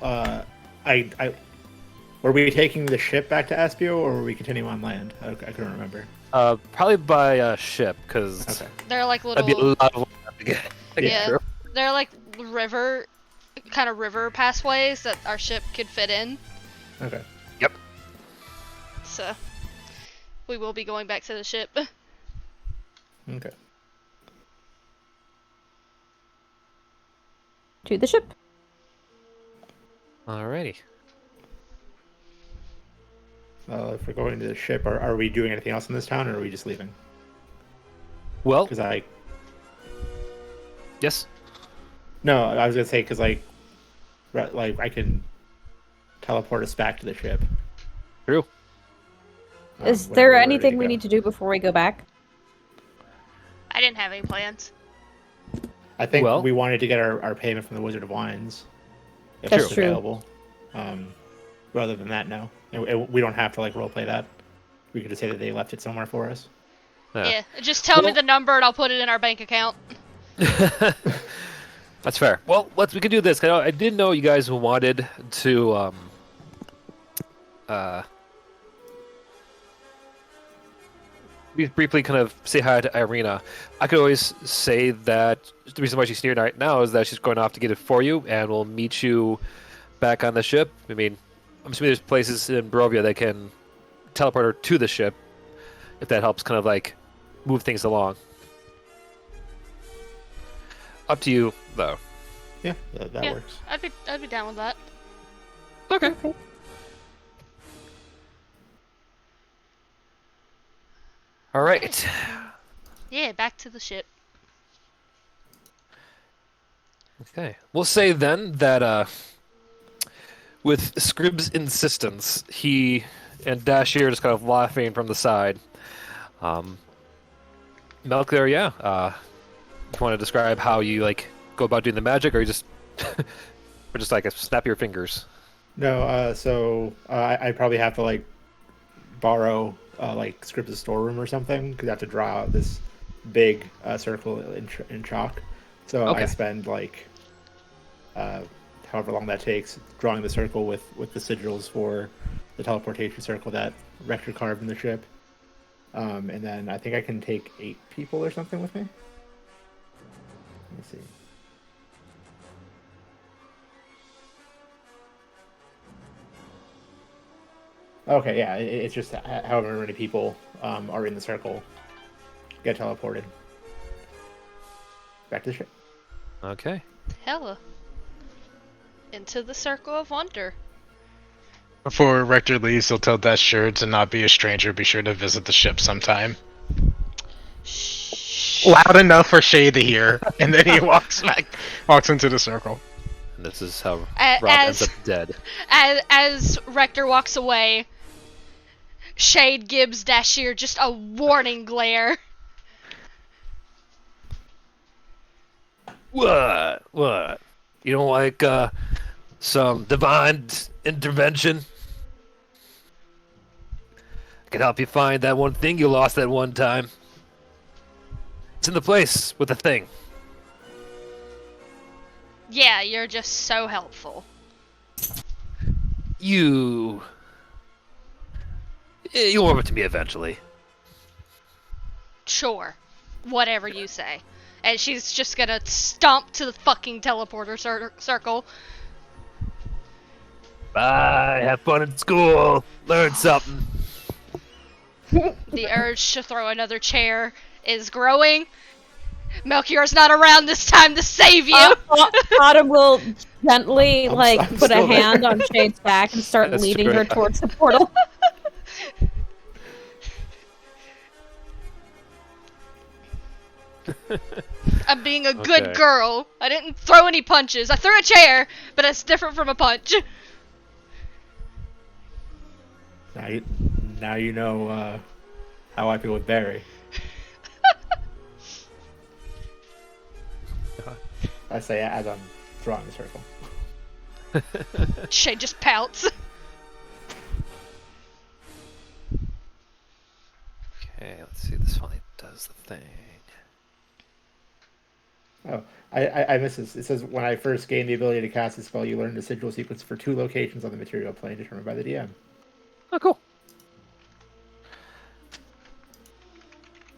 were we taking the ship back to Aspio, or were we continuing on land? I couldn't remember. Probably by ship, because Okay. they're like that'd be a little, lot of land to get. yeah, through. they're like river pathways that our ship could fit in. Okay. So, we will be going back to the ship. Okay. To the ship. Alrighty. If we're going to the ship, are we doing anything else in this town, or are we just leaving? Well, Because yes. no, I was gonna say because like I can teleport us back to the ship. True. Is whenever there we're ready anything to we go. need to do before we go back? I didn't have any plans. I think Well- we wanted to get our payment from the Wizard of Wines, if That's it's true. available. Rather than that, no, we don't have to like roleplay that. We can just say that they left it somewhere for us. Yeah, just tell me Well- the number and I'll put it in our bank account. That's fair. Well, we can do this. I did know you guys wanted to briefly kind of say hi to Irina. I could always say that the reason why she's here right now is that she's going off to get it for you, and we'll meet you back on the ship. I mean, I'm assuming there's places in Barovia that can teleport her to the ship, if that helps kind of like move things along. Up to you, though. Yeah, that Yeah. works. I'd be down with that. Okay. All right. Yeah, back to the ship. Okay. We'll say then that with Scrib's insistence, he and Dashir just kind of laughing from the side. Melkler, yeah. You want to describe how you like go about doing the magic, or you just or just like snap your fingers? No, so I probably have to like borrow like Scripps' storeroom or something because I have to draw out this big circle in chalk. So Okay. I spend like however long that takes drawing the circle with the sigils for the teleportation circle that Rector carved in the ship. And then I think I can take 8 people or something with me. Let me see. Okay, yeah, it's just however many people are in the circle get teleported back to the ship. Okay. Hella. Into the circle of wonder. Before Rector leaves, he'll tell Death Sure to not be a stranger. Be sure to visit the ship sometime. Shh. Loud enough for Shay to hear, and then he walks into the circle. And this is how A- Rob ends as- up dead. As Rector walks away, Shade gives Dashir just a warning glare. What? What? You don't like some divine intervention? I can help you find that one thing you lost that one time. It's in the place with the thing. Yeah, you're just so helpful. You'll warm up to me eventually. Sure. Whatever you say. And she's just gonna stomp to the fucking teleporter circle. Bye. Have fun at school. Learn something. The urge to throw another chair is growing. Melchior's not around this time to save you. Autumn will gently, I'm put a still there. hand on Shade's back and start That's leading true. her towards the portal. I'm being a good Okay. girl. I didn't throw any punches. I threw a chair, but it's different from a punch. Now you know how I feel with Barry. I say as I'm drawing the circle. Shay just pouts. Okay, let's see. This finally does the thing. Oh, I missed this. It says when I first gained the ability to cast a spell, you learn the sigil sequence for 2 locations on the material plane determined by the DM. Oh, cool.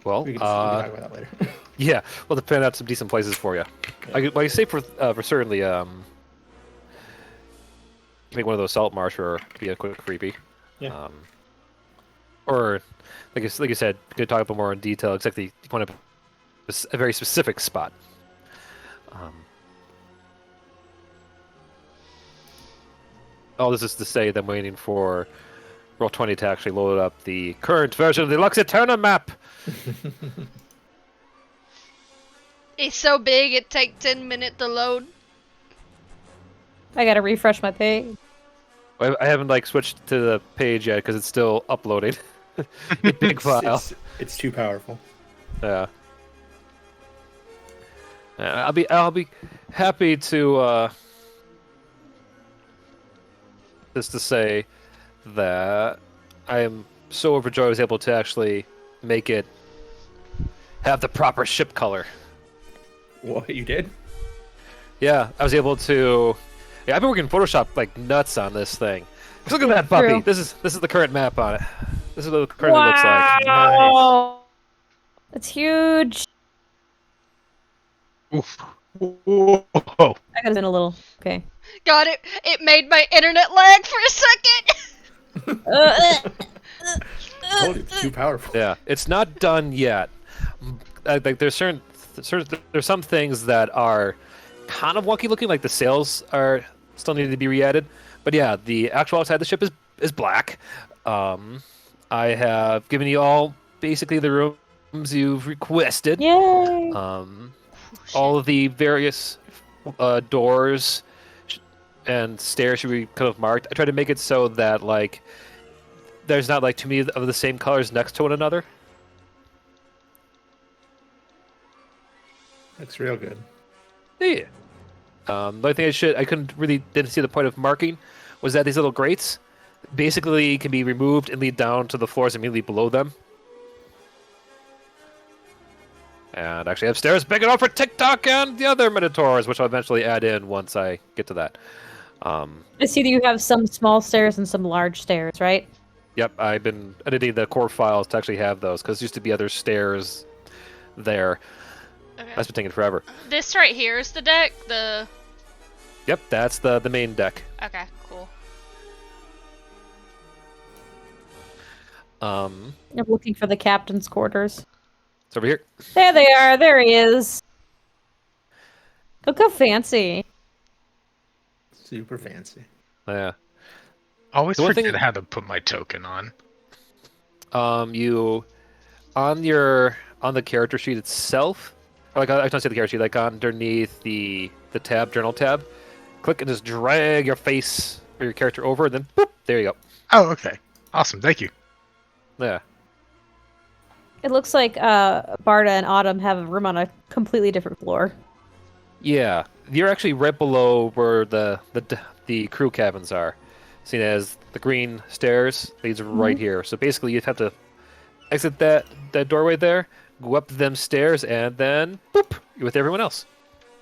Well, We can talk about that later. yeah, we'll have to plan out some decent places for you. Yeah. I say for certainly, make one of those salt marsh or be a quick creepy. Yeah. Or, like you said, could talk about more in detail. Exactly, you want a very specific spot. All this is to say that I'm waiting for Roll20 to actually load up the current version of the Lux Eterna map. It's so big it takes 10 minutes to load. I gotta refresh my page. I haven't switched to the page yet because it's still uploading. Big file. It's too powerful. Yeah. I'll be happy to just to say that I am so overjoyed I was able to actually make it have the proper ship color. What, you did? Yeah, I was able to. Yeah, I've been working Photoshop like nuts on this thing. Look at that puppy. True. This is the current map on it. This is what it currently looks like. Wow! It's huge. Oof. Whoa. I gotta spin a little. Okay. God, it made my internet lag for a second. Told you, it's too powerful. Yeah, it's not done yet. Like there's there's some things that are kind of wonky looking, like the sails are still needed to be re-added. But yeah, the actual outside the ship is black. I have given you all basically the rooms you've requested. Yay! All of the various doors and stairs should be kind of marked. I tried to make it so that there's not too many of the same colors next to one another. Looks real good. Yeah. The only thing didn't see the point of marking was that these little grates basically can be removed and lead down to the floors immediately below them. And actually have stairs big enough for TikTok and the other Minotaurs, which I'll eventually add in once I get to that. I see that you have some small stairs and some large stairs, right? Yep, I've been editing the core files to actually have those, because there used to be other stairs there. Okay. That's been taking forever. This right here is the deck. Yep, that's the main deck. Okay, cool. Um, I'm looking for the captain's quarters. it's over here. There they are. There he is. Look how fancy. Super fancy. Yeah. Always The one forget thing- how to put my token on. You on the character sheet itself, or like I don't say the character sheet, like underneath the tab, journal tab, click and just drag your face or your character over, and then boop, there you go. Oh, okay. Awesome. Thank you. Yeah. It looks like Barda and Autumn have a room on a completely different floor. Yeah, you're actually right below where the crew cabins are. Seen as the green stairs leads right here. So basically, you'd have to exit that doorway there, go up them stairs, and then boop, you're with everyone else.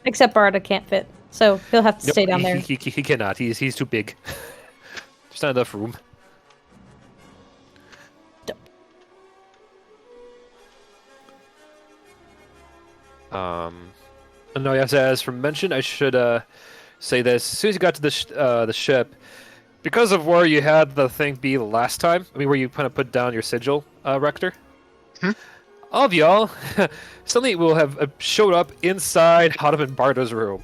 Except Barda can't fit, so he'll have to Nope, stay down there. He cannot. He's too big. There's not enough room. No, yes, as from mentioned, I should say this. As soon as you got to the ship, because of where you had the thing be last time, I mean, where you kind of put down your sigil, Rector, all of y'all suddenly will have showed up inside Autumn and Barda's room.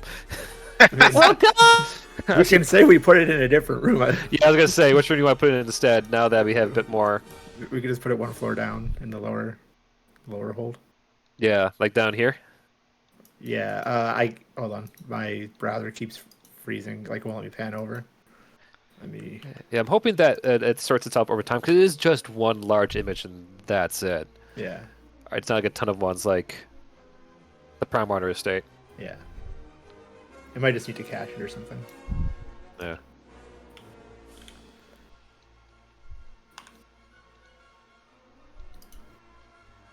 Oh god! We can say we put it in a different room. Yeah, I was gonna say, which one do you want to put in instead? Now that we have a bit more, We could just put it one floor down in the lower hold. yeah, like down here. Yeah. Hold on. My browser keeps freezing. Like, won't let me pan over. Let me. Yeah, I'm hoping that it sorts itself over time because it is just one large image and that's it. Yeah. It's not like a ton of ones like the Prime Water Estate. Yeah. It might just need to cache it or something. Yeah.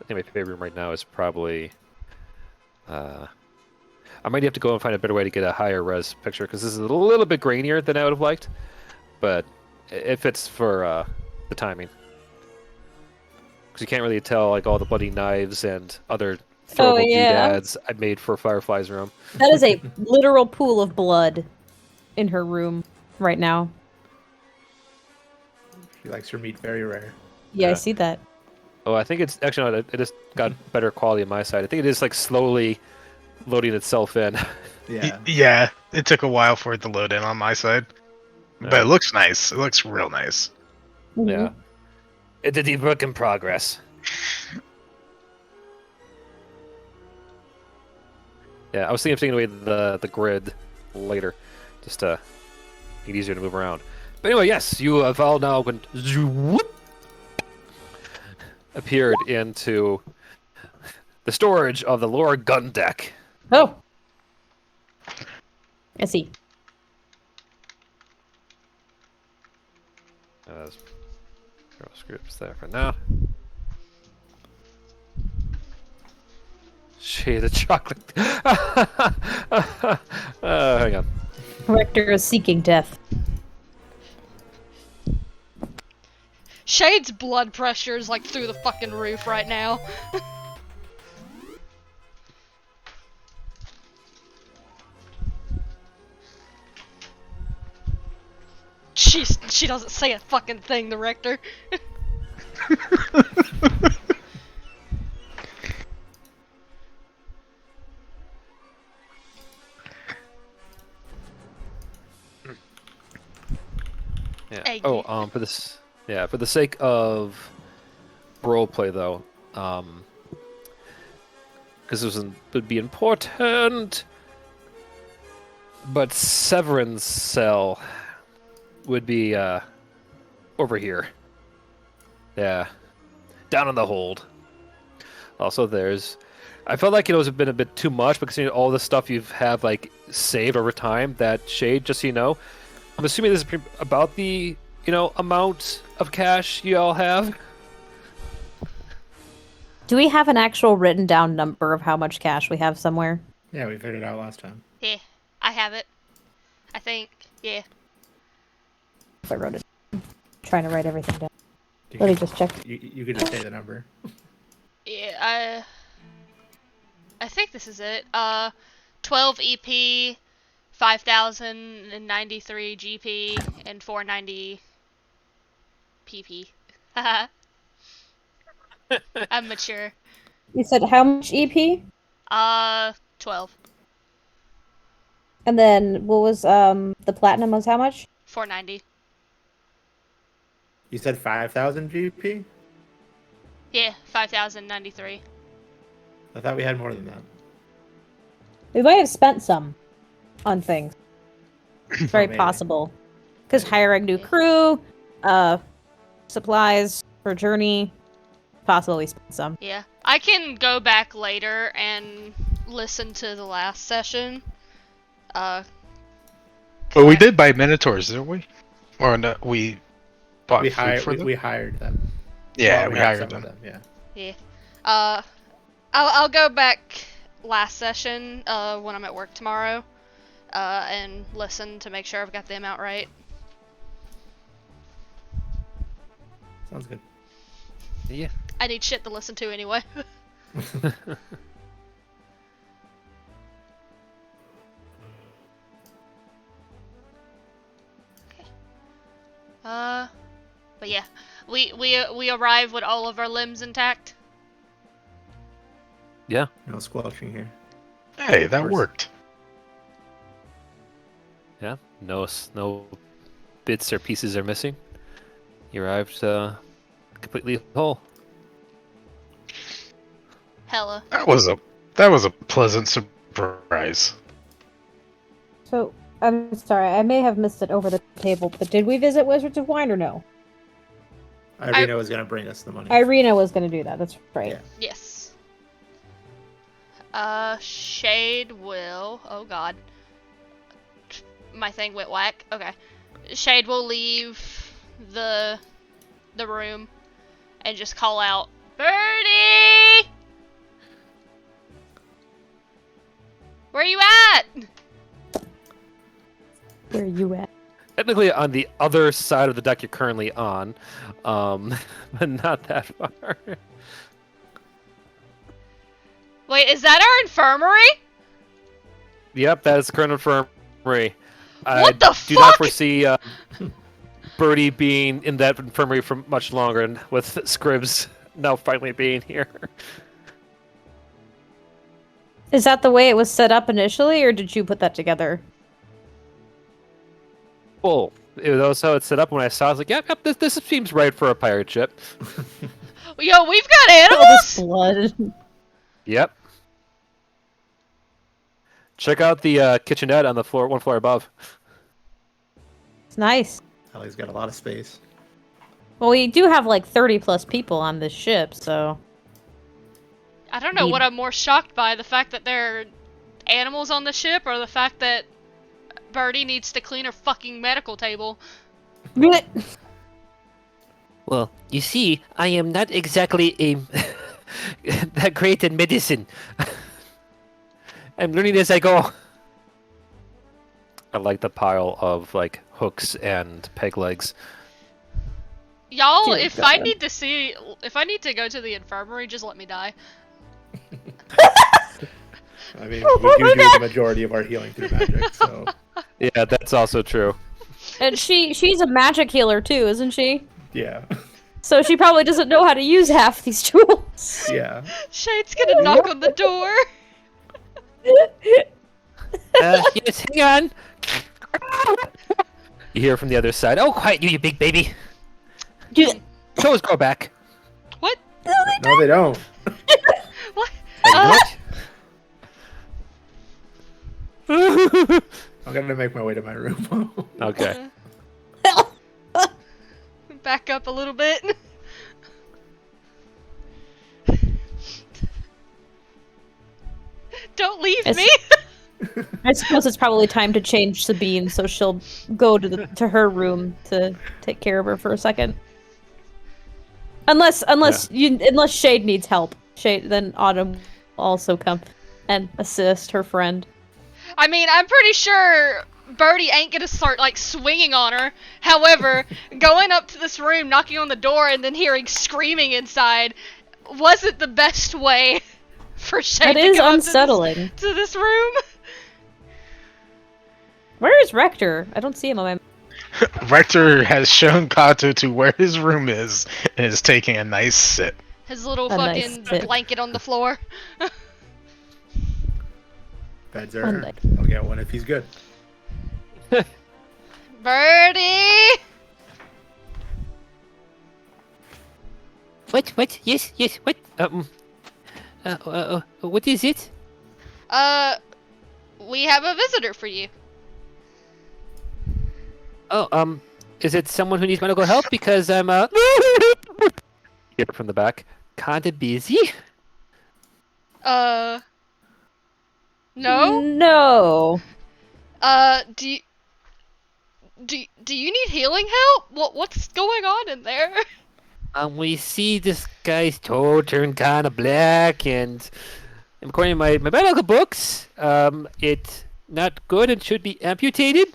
I think my favorite room right now is probably. I might have to go and find a better way to get a higher res picture because this is a little bit grainier than I would have liked, but it fits for the timing. Because you can't really tell like all the bloody knives and other throwable doodads I made for Firefly's room. That is a literal pool of blood in her room right now. She likes her meat very rare. Yeah, I Yeah. see that. Oh, I think it's actually not. It just got better quality on my side. I think it is like slowly loading itself in. Yeah. Yeah, it took a while for it to load in on my side. But Yeah. it looks nice. It looks real nice. Yeah. It's a deep work in progress. Yeah, I was thinking of taking away the grid later, just to make it easier to move around. But anyway, yes, you have all now been appeared into the storage of the lower gun deck. Oh. I see. Scripts there for now. Shade of chocolate. Hang on. Rector is seeking death. Shade's blood pressure is like through the fucking roof right now. She doesn't say a fucking thing, the rector. Yeah. Hey, Oh, for this, yeah, for the sake of roleplay, though, because this would be important. But Severin's cell would be over here. Yeah, down in the hold. Also, I felt like it was been a bit too much because all the stuff you have like saved over time. That Shade, just so you know. I'm assuming this is about the, amount of cash you all have. Do we have an actual written down number of how much cash we have somewhere? Yeah, we figured it out last time. Yeah, I have it. I think, yeah. If I wrote it. I'm trying to write everything down. You Let me could- just check. You could just say the number. Yeah, I think this is it. 12 EP, 5,093 GP, and 490 PP. Haha. I'm mature. You said how much EP? 12. And then what was the platinum was how much? 490. You said 5,000 GP? Yeah, 5,093. I thought we had more than that. We might have spent some on things. It's very Maybe. possible. Because hiring new crew, supplies for journey, possible we spent some. Yeah. I can go back later and listen to the last session. But we did buy Minotaurs, didn't we? Or no, we bought We food hired for them? we hired them. Yeah, Well, we had hired some them. of Yeah. Yeah. I'll go back last session, when I'm at work tomorrow, and listen to make sure I've got the amount right. Sounds good. Yeah. I need shit to listen to anyway. But yeah, we arrive with all of our limbs intact. Yeah. No squelching here. Hey, that course. worked. Yeah. No bits or pieces are missing. You arrived completely whole. Hella. That was a pleasant surprise. So, I'm sorry, I may have missed it over the table, but did we visit Wizards of Wine or no? Irina was gonna bring us the money. Irina was going to do that, that's right. Yeah. Yes. Shade will. Oh god. My thing went whack. Okay. Shade will leave the room and just call out, Birdie! Where you at? Where are you at? Technically on the other side of the deck you're currently on, but not that far. Wait, is that our infirmary? Yep, that is the current infirmary. What the do not fuck? foresee Birdie being in that infirmary for much longer, and with Scribs now finally being here. Is that the way it was set up initially, or did you put that together? Well, it was how it's set up when I saw it. I was like, yep, this seems right for a pirate ship. Yo, we've got All this animals? blood. Yep. Check out the kitchenette on the floor, one floor above. It's nice. Ellie's got a lot of space. Well, we do have like 30 plus people on this ship, so... I don't know what I'm more shocked by, the fact that there are animals on the ship, or the fact that Birdie needs to clean her fucking medical table. Well, you see, I am not exactly a that great in medicine. I'm learning as I go. I like the pile of like hooks and peg legs. Y'all, Dear if God. I need to go to the infirmary, just let me die. I mean, we do the majority of our healing through magic, so Yeah, that's also true. And she's a magic healer too, isn't she? yeah, So she probably doesn't know how to use half these tools. yeah. Shade's gonna knock on the door. Yes, hang on. You hear from the other side. Oh, quiet, you big baby. Dude, Toes grow back. What? No, they don't. What? What? I'm gonna make my way to my room. Okay. Back up a little bit. Don't leave As- me. I suppose it's probably time to change Sabine, so she'll go to her room to take care of her for a second. Unless Shade needs help, then Autumn will also come and assist her friend. I mean, I'm pretty sure Birdie ain't gonna start like swinging on her. However, going up to this room, knocking on the door, and then hearing screaming inside wasn't the best way for Shade That to is come unsettling. to this room. Where is Rector? I don't see him on my. Rector has shown Cato to where his room is and is taking a nice sit. His little A nice fucking tip. blanket on the floor. Beds are Oh, earned. nice. I'll get one if he's good. Birdie! What? Yes, what? What is it? We have a visitor for you. Oh, is it someone who needs medical help? Because I'm, Hear it from the back. Kinda busy. No? No. Do you, do you need healing help? What's going on in there? We see this guy's toe turn kinda black, and according to my medical books, it's not good and should be amputated.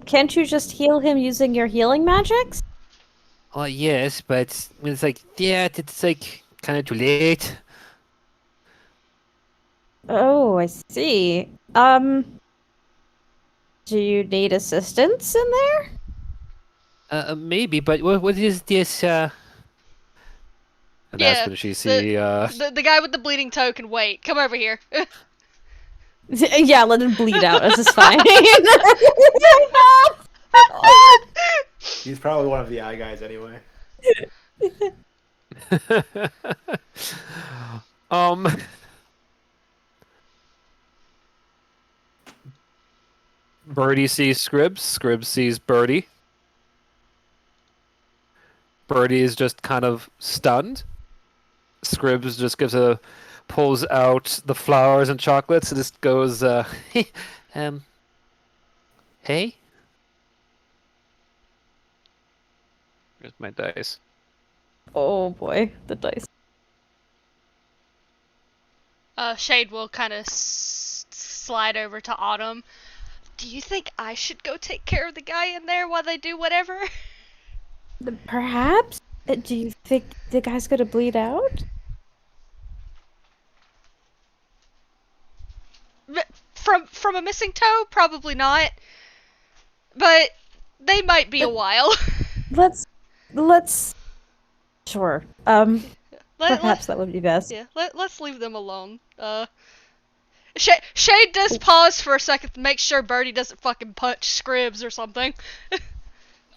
Can't you just heal him using your healing magics? Oh, yes, but when it's like that, it's like kinda too late. Oh, I see. Do you need assistance in there? Maybe, but what is this, And that's Yeah, when she see, the guy with the bleeding toe can wait. Come over here. Yeah, let him bleed out. This is fine. He's probably one of the eye guys anyway. Um, Birdie sees Scribbs. Scribbs sees Birdie. Birdie is just kind of stunned. Scribbs just pulls out the flowers and chocolates and just goes, Hey? Here's my dice. Oh boy, the dice. Shade will kind of slide over to Autumn. Do you think I should go take care of the guy in there while they do whatever? Perhaps? Do you think the guy's gonna bleed out? From a missing toe? Probably not. But they might be a while. Let's. Sure. Perhaps that would be best. Yeah, let's leave them alone. Shade does pause for a second to make sure Birdie doesn't fucking punch Scribbs or something.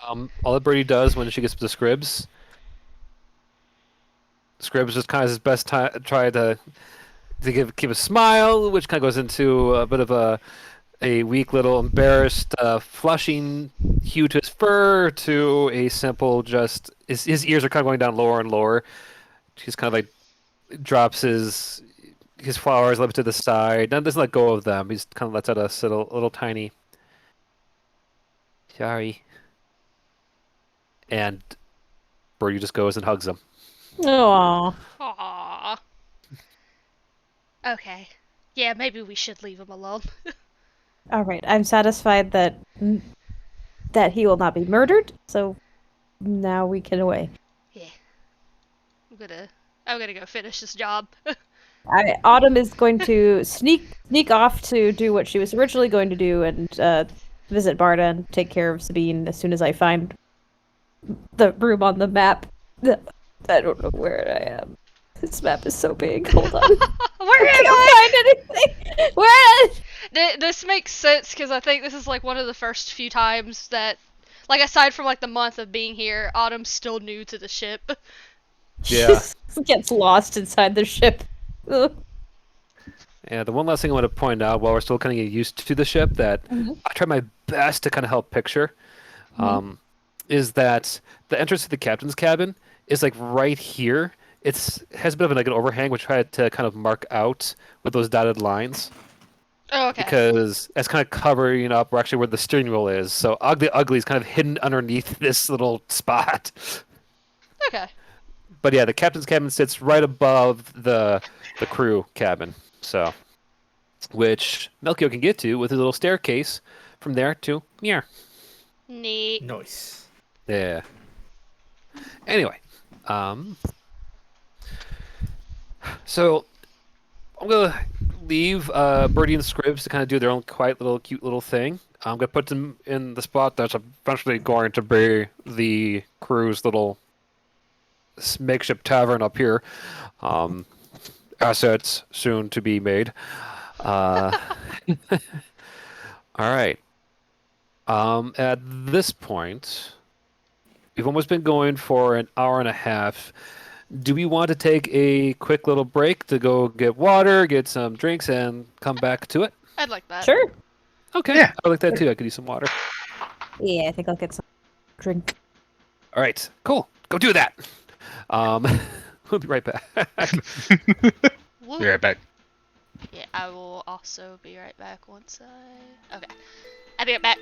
All that Birdie does when she gets to Scribbs, Scribbs just kind of his best try to keep a smile, which kind of goes into a bit of a weak little embarrassed flushing hue to his fur, to a simple just his ears are kind of going down lower and lower. He's kind of like drops his flowers a little bit to the side, and doesn't let go of them. He just kind of lets out a little tiny sorry, and Birdie just goes and hugs him. Aww. Aww. Okay. Yeah, maybe we should leave him alone. All right. I'm satisfied that he will not be murdered. So now we can away. Yeah. I'm gonna go finish this job. Autumn is going to sneak off to do what she was originally going to do and visit Barda and take care of Sabine as soon as I find the room on the map. I don't know where I am. This map is so big. Hold on. Where am I can't find anything. Where? This makes sense because I think this is like one of the first few times that, like, aside from like the month of being here, Autumn's still new to the ship. Yeah. She gets lost inside the ship. Ugh. Yeah, the one last thing I want to point out while we're still kind of getting used to the ship that I try my best to kind of help picture is that the entrance to the captain's cabin is like right here. Has a bit of like an overhang, which I had to kind of mark out with those dotted lines. Oh, okay. Because it's kind of covering up where the steering wheel is. So Ugly is kind of hidden underneath this little spot. Okay. But yeah, the captain's cabin sits right above the crew cabin. So, which Melchior can get to with his little staircase from there to here. Neat. Nice. Yeah. Anyway, so I'm gonna leave Birdie and Scribbs to kind of do their own quiet little, cute little thing. I'm gonna put them in the spot that's eventually going to be the crew's little makeshift tavern up here. Assets soon to be made. Uh, all right. At this point, we've almost been going for an hour and a half. Do we want to take a quick little break to go get water, get some drinks, and come back to it? I'd like that. Sure. Okay, Yeah. I like that too. I could use some water. Yeah, I think I'll get some drink. All right, cool. Go do that. Um, we'll be right back. Woo. Be right back. Yeah, I will also be right back once I... Okay. I'll be right back.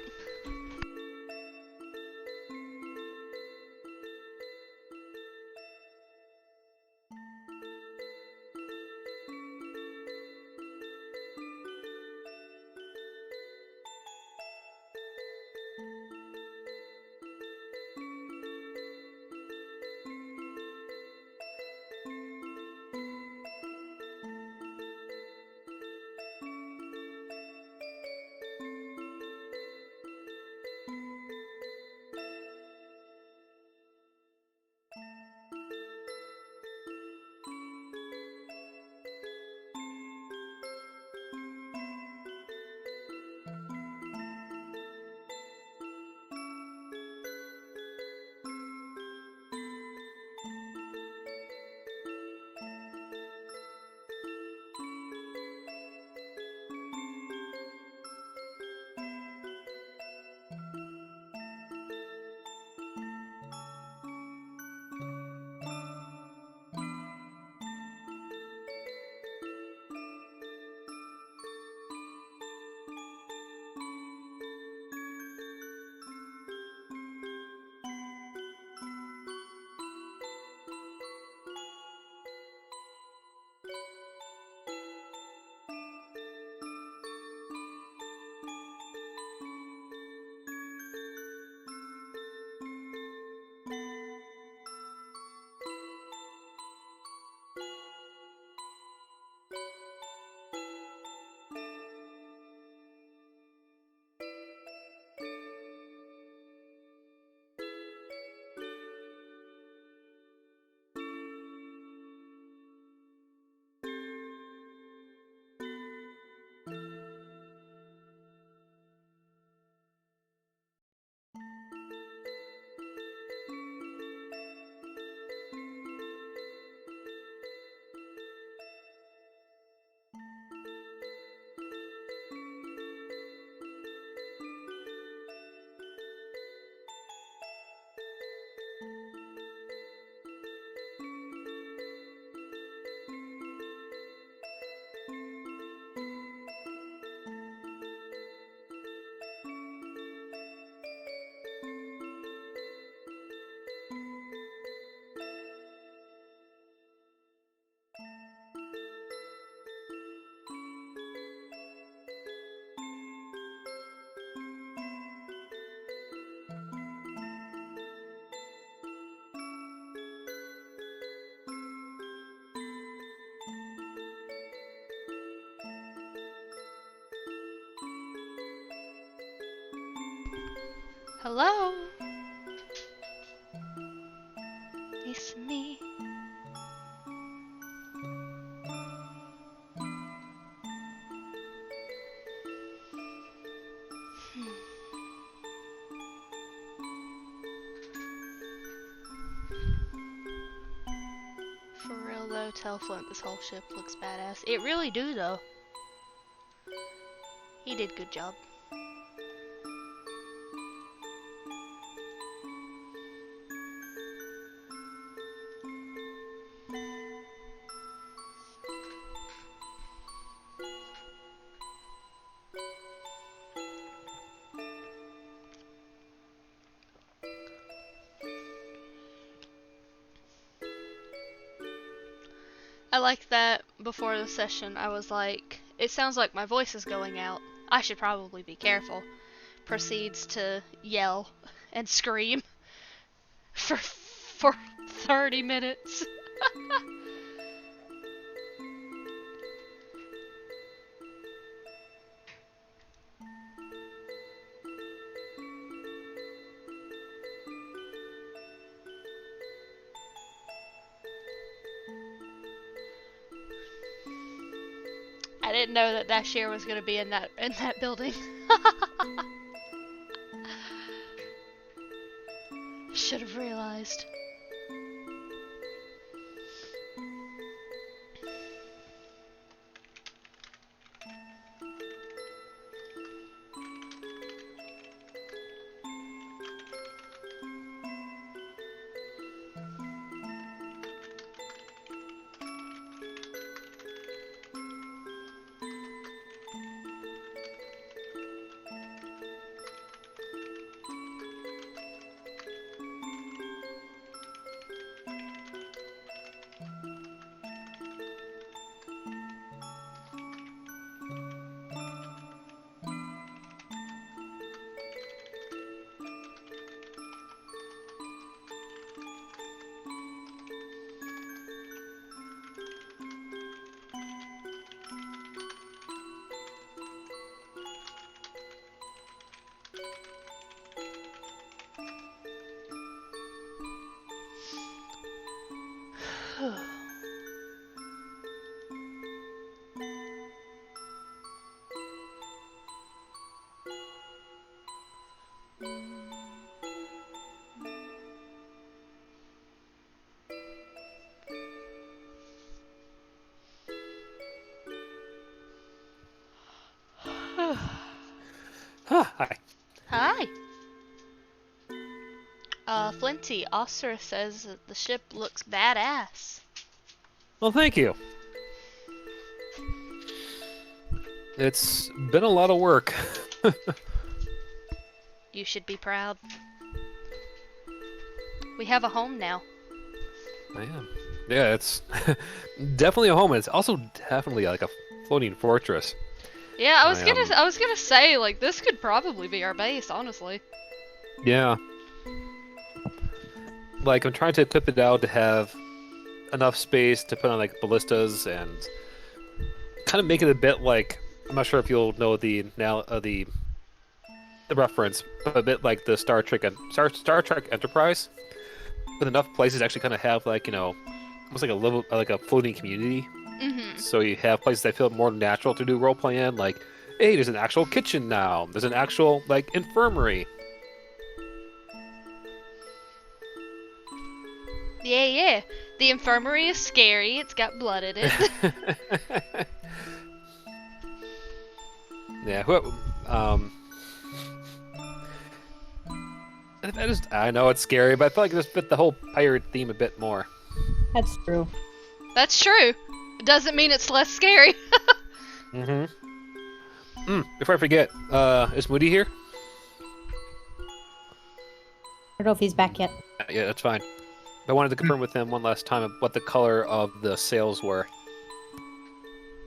Hello? It's me. For real though, tell Flint this whole ship looks badass. It really do though. He did good job. I like that before the session I was like, it sounds like my voice is going out. I should probably be careful. Proceeds to yell and scream for 30 minutes. I didn't know that Dashier was gonna be in that building. Should have realized. Hi. Hi. Flinty, Osir says that the ship looks badass. Well, thank you. It's been a lot of work. You should be proud. We have a home now. I am. Yeah, it's definitely a home, and it's also definitely like a floating fortress. Yeah, I was I, gonna say, like, this could probably be our base, honestly. Yeah. Like, I'm trying to equip it out to have enough space to put on, like, ballistas and kind of make it a bit like, I'm not sure if you'll know the reference, but a bit like the Star Trek Enterprise, with enough places to actually kind of have, like, you know, almost like a floating community. Mm-hmm. So you have places that feel more natural to do roleplay in, like, hey, there's an actual kitchen now. There's an actual, like, infirmary. Yeah. The infirmary is scary. It's got blood in it. Yeah, I know it's scary, but I feel like it just fit the whole pirate theme a bit more. That's true. That's true. It doesn't mean it's less scary. Before I forget, is Moody here? I don't know if he's back yet. Yeah, that's fine. I wanted to confirm with him one last time what the color of the sails were.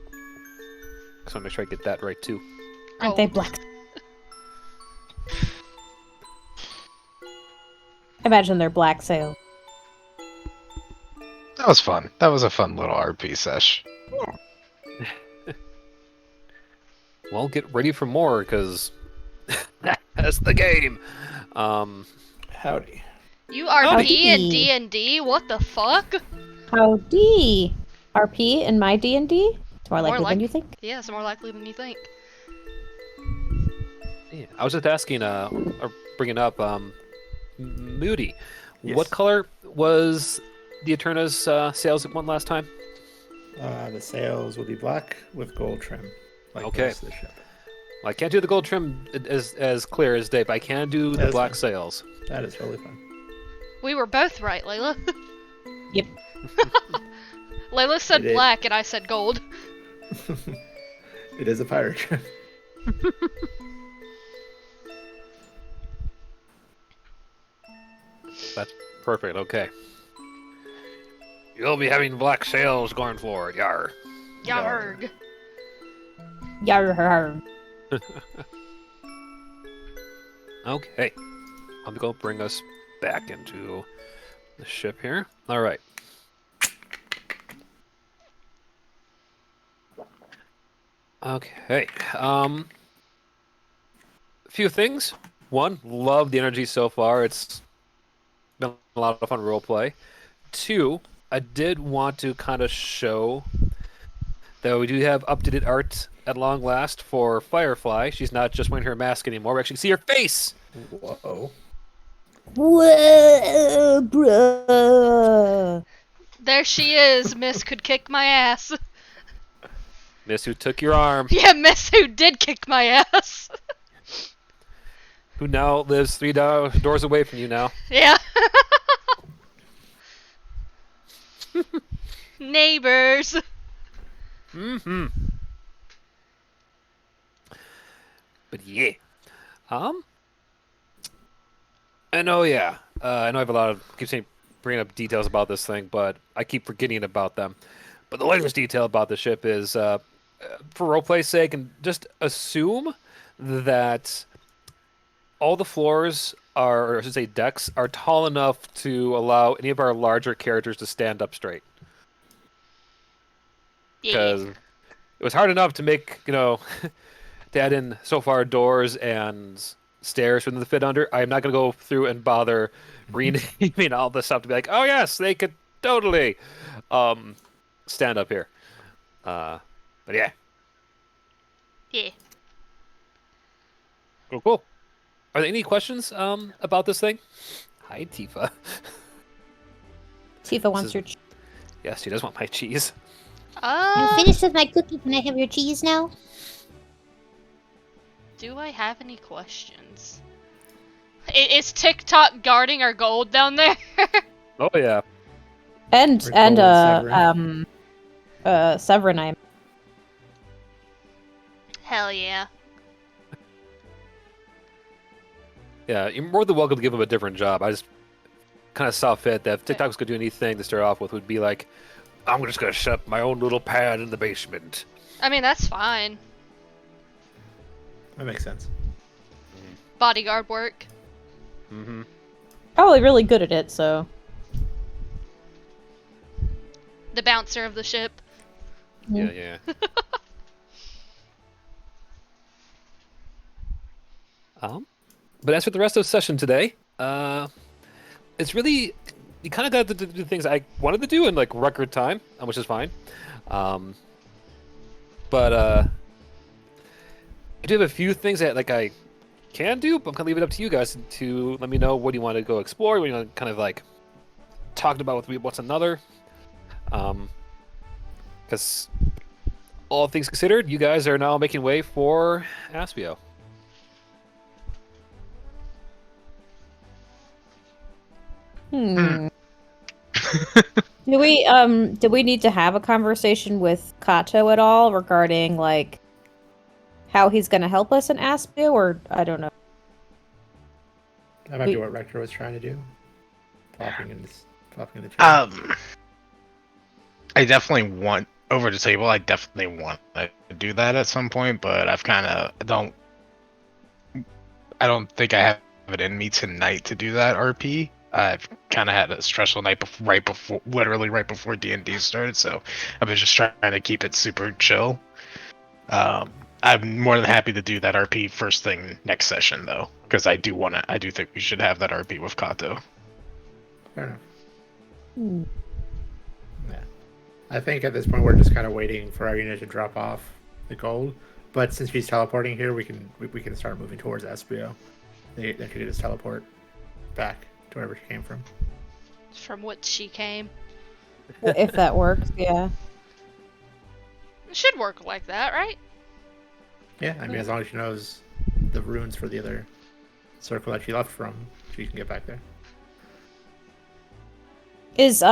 So I want to make sure I get that right too. Aren't they black? I imagine they're black sails. That was fun. That was a fun little RP sesh. Well, get ready for more, because that's the game. Howdy. You RP Howdy. in D&D? What the fuck? Howdy! RP in my D&D? It's more likely than you think. Yeah, it's more likely than you think. Yeah, I was just asking, or bringing up, Moody. Yes. What color was the Eterna's sails one last time? The sails will be black with gold trim. Like Okay. the rest of the ship. Well, I can't do the gold trim as clear as day, but I can do the That's black fine. sails. That is totally fine. We were both right, Layla. Yep. Layla said It is. black and I said gold. It is a pirate ship. That's perfect. Okay. You'll be having black sails going forward. Yar. Yarg. Yarr. Okay. I'm going to bring us back into the ship here. All right. Okay. A few things. One, love the energy so far. It's been a lot of fun roleplay. Two, I did want to kind of show Though we do have updated art at long last for Firefly. She's not just wearing her mask anymore. We actually see her face. Whoa. Whoa, bruh. There she is. Miss could kick my ass. Miss who took your arm, Yeah, Miss who did kick my ass. who now lives doors away from you now. Yeah. Neighbors. Mm-hmm. But yeah. I know, yeah. I know I have a lot of keep saying bringing up details about this thing, but I keep forgetting about them. But the latest detail about the ship is, for roleplay's sake, and just assume that all the floors are, or I should say decks, are tall enough to allow any of our larger characters to stand up straight. Yeah. Because it was hard enough to make, to add in so far doors and stairs for them to fit under. I'm not going to go through and bother renaming all this stuff to be like, oh yes, they could totally stand up here. But yeah. Yeah. Cool. Are there any questions about this thing? Hi, Tifa. Tifa wants is- your. Yes, she does want my cheese. I'm finished with my cookie. Can I have your cheese now? Do I have any questions? Is TikTok guarding our gold down there? Oh yeah. And Severin. Severin, I. Hell yeah. Yeah, you're more than welcome to give him a different job. I just kind of saw fit that if TikTok was going to do anything to start off with, would be like, I'm just going to set up my own little pad in the basement. I mean, that's fine. That makes sense. Bodyguard work. Mm-hmm. Probably really good at it, so. The bouncer of the ship. Yeah. But as for the rest of the session today, it's really you kind of got to do things I wanted to do in like record time, which is fine. But I do have a few things that like I can do, but I'm gonna leave it up to you guys to let me know what you want to go explore, what you want to kind of like talk about with what's another. Because all things considered, you guys are now making way for Aspio. Do we need to have a conversation with Cato at all regarding like how he's gonna help us in Aspio, or I don't know. That might We- be what Rector was trying to do. Popping in the chat. I definitely want over the table. I definitely want to do that at some point, but I don't think I have it in me tonight to do that RP. I've kind of had a stressful night literally right before D&D started, so I've been just trying to keep it super chill. I'm more than happy to do that RP first thing next session though, because I do think we should have that RP with Cato. Fair enough. Hmm. Yeah. I think at this point we're just kind of waiting for Irina to drop off the gold. But since she's teleporting here, we can start moving towards Aspio. They could just teleport back to wherever she came from. From which she came. If that works, yeah. It should work like that, right? Yeah, I mean, as long as she knows the runes for the other circle that she left from, she can get back there. Is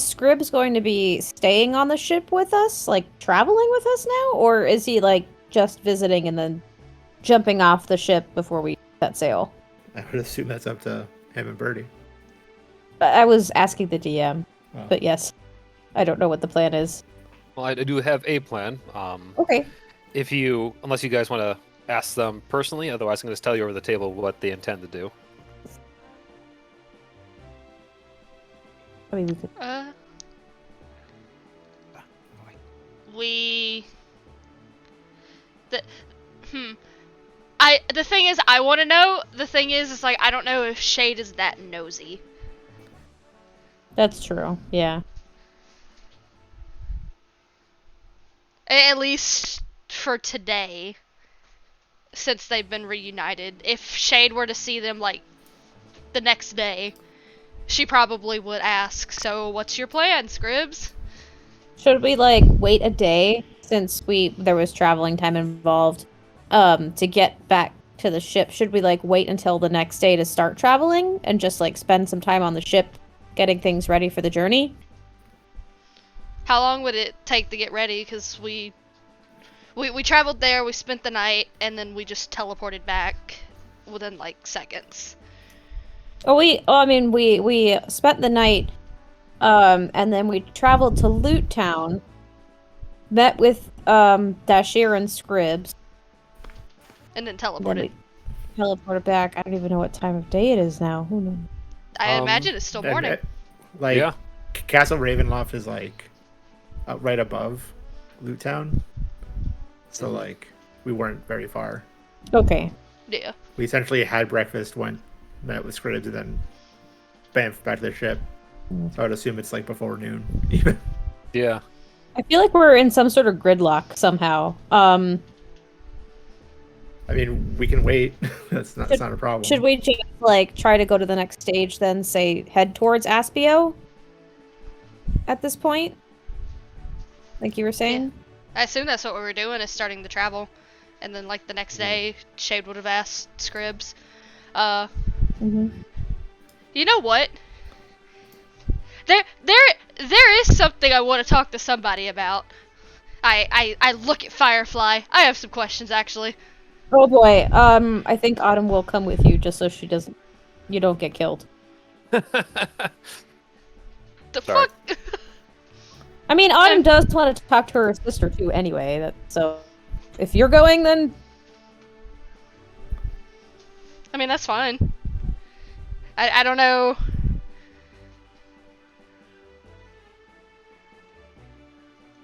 Scribbs going to be staying on the ship with us, like traveling with us now, or is he like just visiting and then jumping off the ship before we set sail? I would assume that's up to him and Birdie. I was asking the DM, Oh. but yes, I don't know what the plan is. Well, I do have a plan. Okay. Unless you guys want to ask them personally, otherwise I'm going to tell you over the table what they intend to do. I mean, we could. We. The thing is, I want to know. The thing is like I don't know if Shade is that nosy. That's true. Yeah. At least for today, since they've been reunited. If Shade were to see them, like, the next day, she probably would ask, so what's your plan, Scribs? Should we, like, wait a day, since there was traveling time involved, to get back to the ship? Should we, like, wait until the next day to start traveling, and just, like, spend some time on the ship getting things ready for the journey? How long would it take to get ready? Because we traveled there, we spent the night, and then we just teleported back within, like, seconds. We spent the night, and then we traveled to Loot Town, met with, Dashir and Scribs, And then and then teleported. we teleported back. I don't even know what time of day it is now. Who knows? I imagine it's still morning. And, like, Yeah. Castle Ravenloft is like right above Loot Town, so like we weren't very far. Okay. Yeah. We essentially had breakfast, met with Scribs, and then bam, back to the ship. So I would assume it's like before noon, even. Yeah. I feel like we're in some sort of gridlock somehow. I mean, we can wait. That's not a problem. Should we just, like, try to go to the next stage, then, say, head towards Aspio? At this point? Like you were saying? I assume that's what we were doing, is starting the travel. And then, like, the next day, Shade would have asked Scribs. Mm-hmm. You know what? There is something I want to talk to somebody about. I look at Firefly. I have some questions, actually. Oh boy, I think Autumn will come with you just so you don't get killed. The Sorry. fuck? I mean, Autumn does want to talk to her sister too anyway, so if you're going, then... I mean, that's fine. I don't know.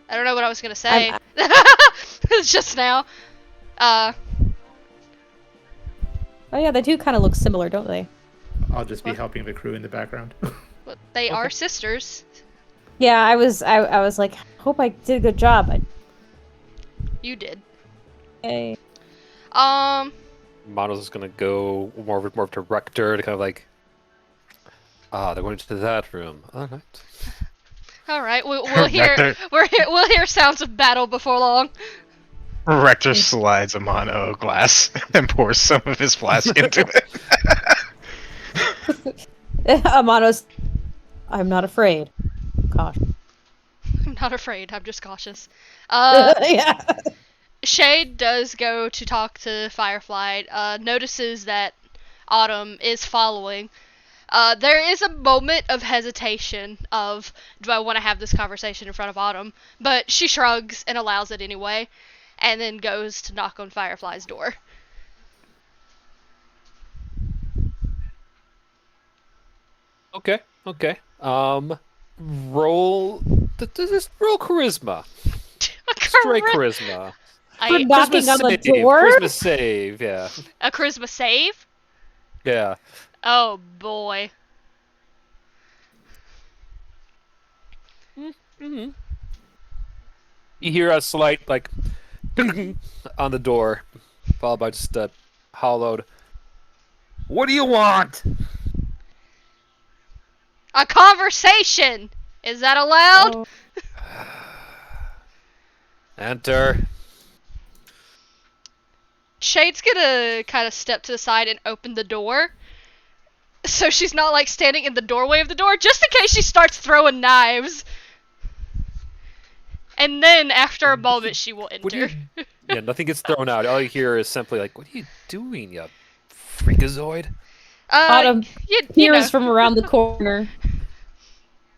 I don't know what I was gonna say. It's just now. Oh yeah, they do kind of look similar, don't they? I'll just be helping the crew in the background. But they are sisters. Yeah, I was like, hope I did a good job. You did. Okay. Um, Mono's gonna go more of director to kind of like, they're going to that room. All right. all right. We'll hear. We'll hear sounds of battle before long. Rector slides a mono glass and pours some of his flask into it. Amanos, I'm not afraid. Gosh. I'm not afraid. I'm just cautious. Yeah. Shade does go to talk to Firefly. Notices that Autumn is following. There is a moment of hesitation of, do I want to have this conversation in front of Autumn? But she shrugs and allows it anyway, and then goes to knock on Firefly's door. Okay. Roll. Just roll charisma. Straight charisma. For knocking on the save. door? Charisma save. Yeah. A charisma save? Yeah. Oh boy. Mm-hmm. You hear a slight like on the door, followed by just a hollowed. What do you want? A conversation! Is that allowed? Oh. Enter. Shade's gonna kind of step to the side and open the door. So she's not like standing in the doorway of the door, just in case she starts throwing knives. And then after a moment she will What do enter. you... Yeah, nothing gets thrown out. All you hear is simply like, "What are you doing, you freakazoid?" Autumn you peers know. from around the corner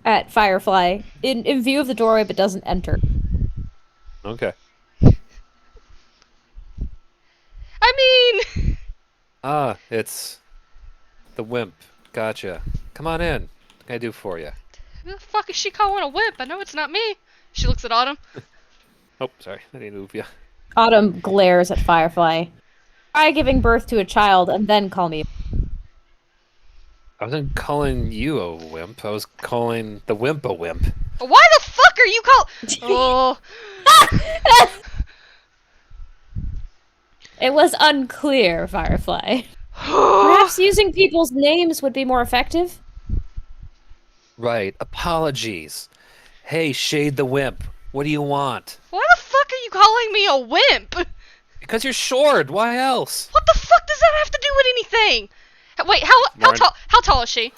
at Firefly, in view of the doorway, but doesn't enter. Okay. I mean, It's the wimp. Gotcha. Come on in. What can I do for you? who the fuck is she calling a whip? I know it's not me. She looks at Autumn. Oh, sorry. I didn't move you. Autumn glares at Firefly. Try giving birth to a child and then call me. I wasn't calling you a wimp. I was calling the wimp a wimp. Why the fuck are you call? It was unclear, Firefly. Oh. Perhaps using people's names would be more effective? Right. Apologies. Hey, Shade the Wimp. What do you want? Why the fuck are you calling me a wimp? Because you're short. Why else? What the fuck does that have to do with anything? Wait, how Lauren. tall is she?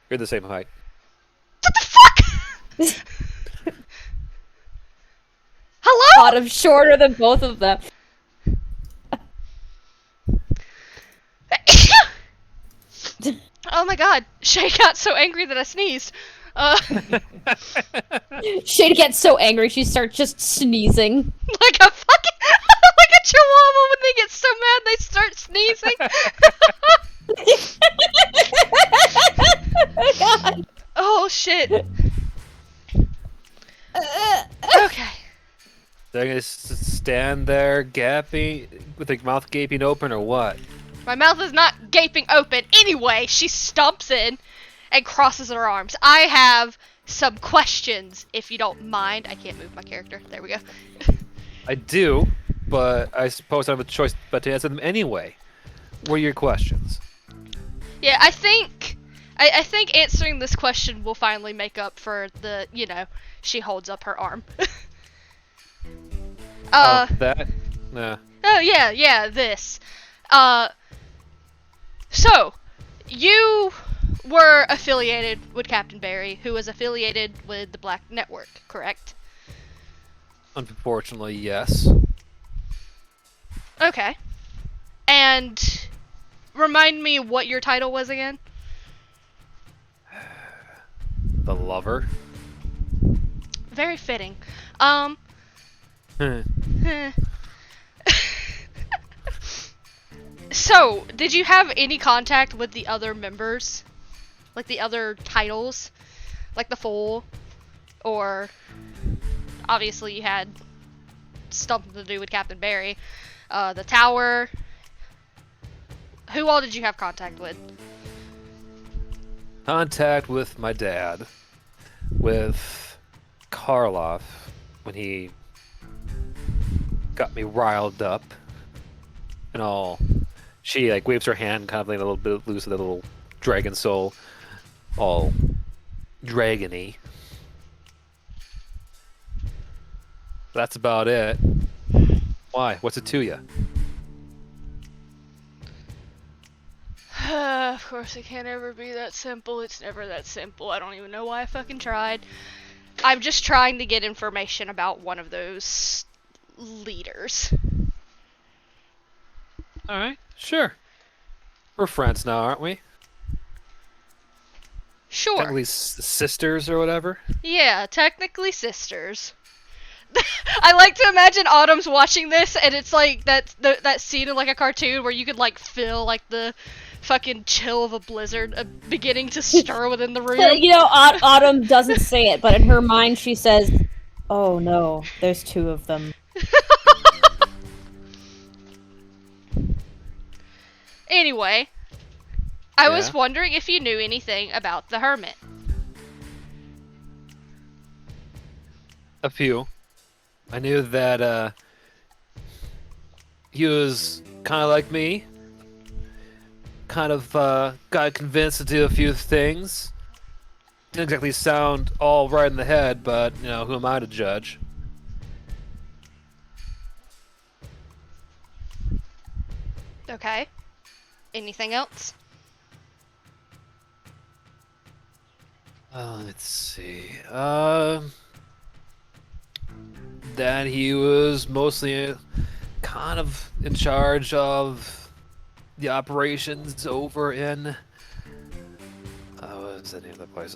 You're the same height. What the fuck? Hello? Autumn shorter than both of them. Oh my god, Shay got so angry that I sneezed. Shade gets so angry she starts just sneezing. Like a fucking like a chihuahua when they get so mad they start sneezing. Oh god. Oh shit. Okay. They're gonna stand there gaping with their mouth gaping open, or what? My mouth is not gaping open. Anyway, she stomps in and crosses her arms. I have some questions, if you don't mind. I can't move my character. There we go. I do, but I suppose I have a choice but to answer them anyway. What are your questions? Yeah, I think answering this question will finally make up for the, she holds up her arm. That? Nah. Oh yeah, this. So, you were affiliated with Captain Barry, who was affiliated with the Black Network, correct? Unfortunately, yes. Okay. And remind me what your title was again? The lover. Very fitting. Hmm. So, did you have any contact with the other members? Like the other titles? Like the Fool? Or, obviously you had something to do with Captain Barry. The Tower. Who all did you have contact with? Contact with my dad. With Karloff. When he got me riled up. And all. She waves her hand, kind of letting a little bit loose of the little dragon soul, all dragony. That's about it. Why? What's it to you? Of course, it can't ever be that simple. It's never that simple. I don't even know why I fucking tried. I'm just trying to get information about one of those leaders. All right, sure. We're friends now, aren't we? Sure. Technically sisters or whatever. Yeah, technically sisters. I like to imagine Autumn's watching this, and it's like that scene in a cartoon where you could feel the fucking chill of a blizzard beginning to stir within the room. Autumn doesn't say it, but in her mind she says, "Oh no, there's two of them." Anyway, I was wondering if you knew anything about the Hermit. A few. I knew that he was kind of like me. Kind of got convinced to do a few things. Didn't exactly sound all right in the head, but who am I to judge? Okay. Anything else? Let's see. That he was mostly kind of in charge of the operations over in. What is the name of the place?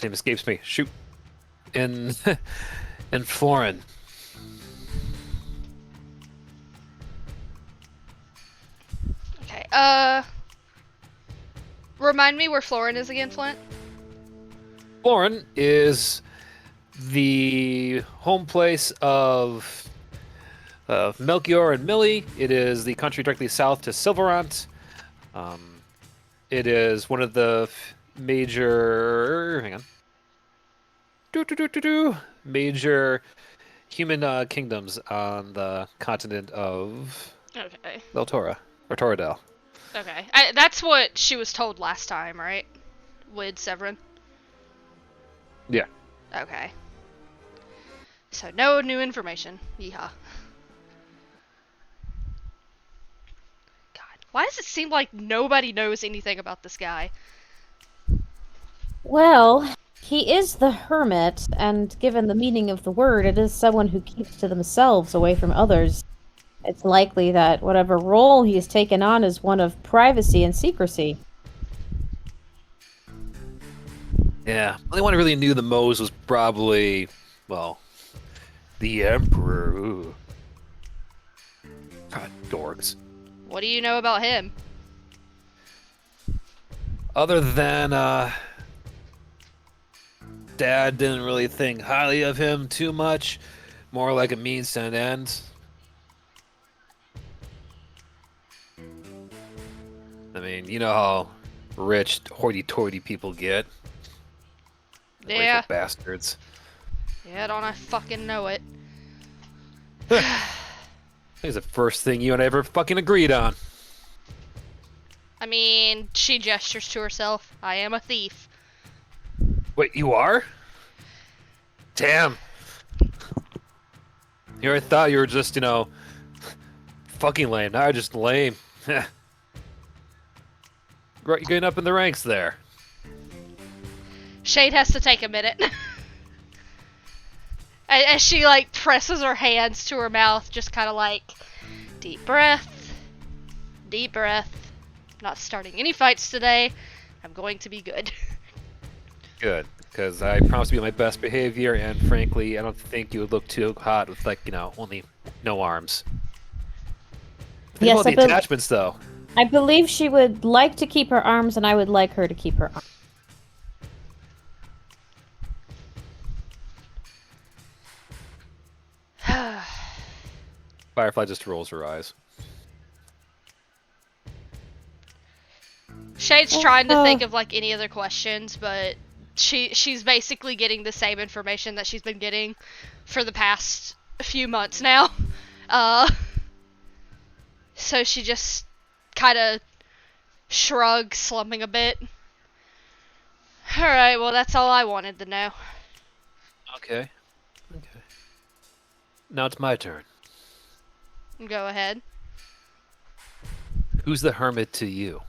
Name escapes me. Shoot. In in Florin. Okay. Remind me where Florin is again, Flint? Florin is the home place of Melchior and Millie. It is the country directly south to Silverant. It is one of the major. Hang on. Major human kingdoms on the continent of Okay. Tora or Toradel. Okay. That's what she was told last time, right? With Severin. Yeah. Okay. So no new information. Yeehaw. God, why does it seem like nobody knows anything about this guy? Well, he is the hermit, and given the meaning of the word, it is someone who keeps to themselves away from others. It's likely that whatever role he has taken on is one of privacy and secrecy. Yeah. The only one who really knew the most was probably, well, the Emperor. Ooh. God, dorks. What do you know about him? Other than, Dad didn't really think highly of him too much. More like a means to an end. I mean, you know how rich, hoity-toity people get. Yeah. Ungrateful bastards. Yeah, don't I fucking know it. It's the first thing you and I ever fucking agreed on. I mean, she gestures to herself. I am a thief. Wait, you are? Damn. You ever thought you were just, fucking lame. Now you're just lame. Right, you're getting up in the ranks there. Shade has to take a minute. As she, presses her hands to her mouth, just kind of deep breath. Deep breath. Not starting any fights today. I'm going to be good. Good, because I promised to be on my best behavior, and frankly, I don't think you would look too hot with, only no arms. Think Yes, about the attachments, though. I believe she would like to keep her arms, and I would like her to keep her arms. Firefly just rolls her eyes. Shade's trying to think of any other questions, but she's basically getting the same information that she's been getting for the past few months now. So she just kind of shrugs, slumping a bit. Alright, well that's all I wanted to know. Okay. Now it's my turn. Go ahead. Who's the hermit to you?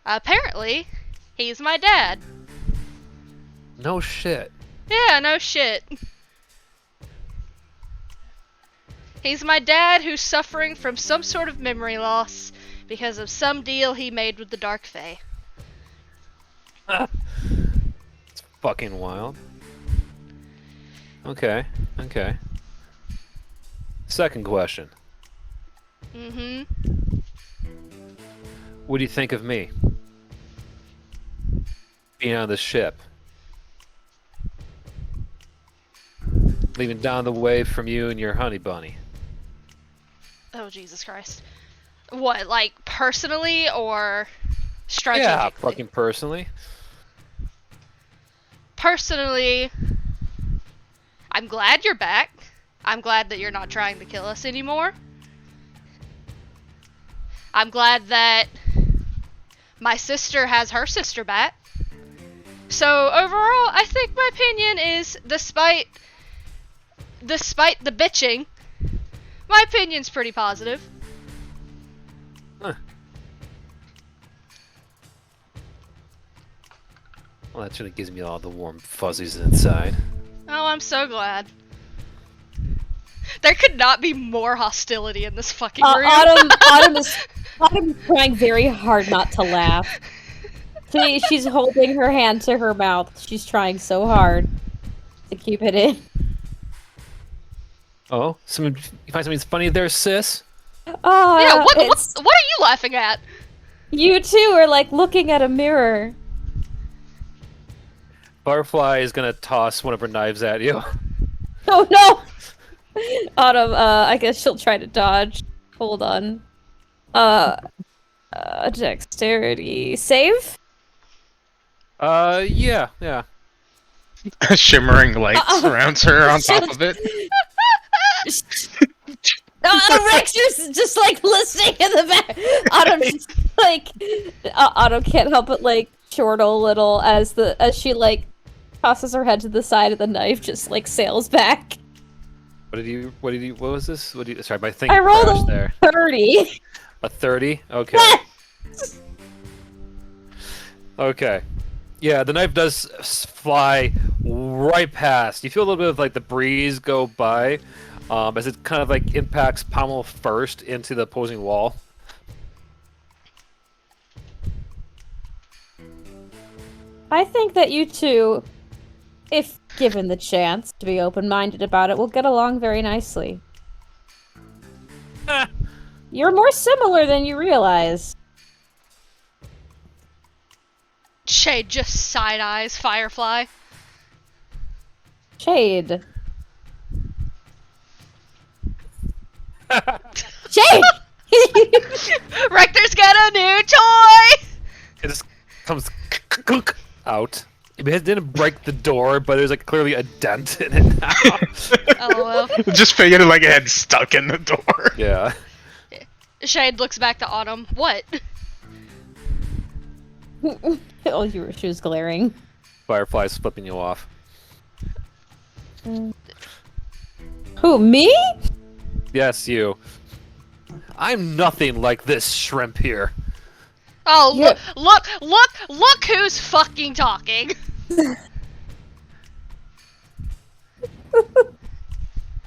Apparently, he's my dad. No shit. Yeah, no shit. He's my dad who's suffering from some sort of memory loss because of some deal he made with the Dark Fae. It's fucking wild. Okay. Second question. Mm-hmm. What do you think of me? Being on the ship. Leaving down the way from you and your honey bunny. Oh, Jesus Christ. What, personally or strategically? Yeah, fucking personally. Personally, I'm glad you're back. I'm glad that you're not trying to kill us anymore. I'm glad that my sister has her sister back. So overall, I think my opinion is, despite the bitching, my opinion's pretty positive. Huh. Well, that really gives me all the warm fuzzies inside. Oh, I'm so glad. There could not be more hostility in this fucking room. Autumn is trying very hard not to laugh. She's holding her hand to her mouth. She's trying so hard to keep it in. Oh, you find something funny there, sis? Yeah, what are you laughing at? You two are looking at a mirror. Firefly is gonna toss one of her knives at you. Oh no! Autumn, I guess she'll try to dodge. Hold on. Dexterity save? Yeah. Shimmering light surrounds her on top of it. Rexer's just like listening in the back. Autumn's just, like, Autumn can't help but like chortle a little as she like tosses her head to the side of the knife, just like sails back. What was this? Sorry, my thing I rolled crashed a there. 30. A 30? Okay. Okay. Yeah, the knife does fly right past. You feel a little bit of like the breeze go by, as it kind of like impacts pommel first into the opposing wall. I think that you two, if given the chance to be open-minded about it, will get along very nicely. You're more similar than you realize. Shade just side eyes Firefly. Shade. Shade! Rector's got a new toy! It just comes out. It didn't break the door, but there's like clearly a dent in it now. Oh well. Just figured like it had stuck in the door. Yeah. Shade looks back to Autumn. What? Oh, she was glaring. Firefly's flipping you off. Who, me? Yes, you. I'm nothing like this shrimp here. Oh, Yeah. look who's fucking talking.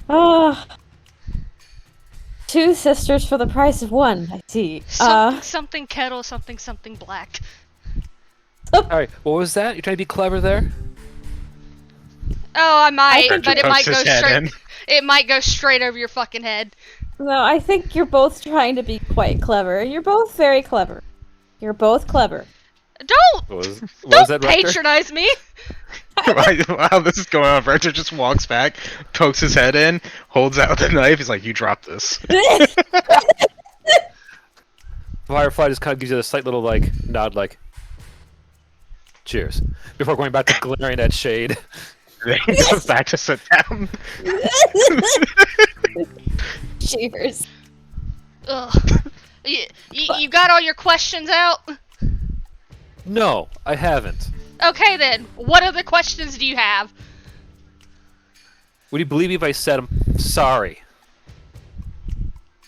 Ah. Two sisters for the price of one, I see. Something kettle, something black. Alright, what was that? You trying to be clever there? Oh, I might, think but he it might pokes go his head straight. in. It might go straight over your fucking head. No, I think you're both trying to be quite clever. You're both very clever. You're both clever. Don't What was don't that, Rector? patronize me. While this is going on, Rector just walks back, pokes his head in, holds out the knife. He's like, "You dropped this." Firefly just kind of gives you a slight little like nod, like, cheers, before going back to glaring at Shade. Then he goes back to sit down. Cheers. Ugh. You got all your questions out? No, I haven't. Okay then. What other questions do you have? Would you believe me if I said I'm sorry?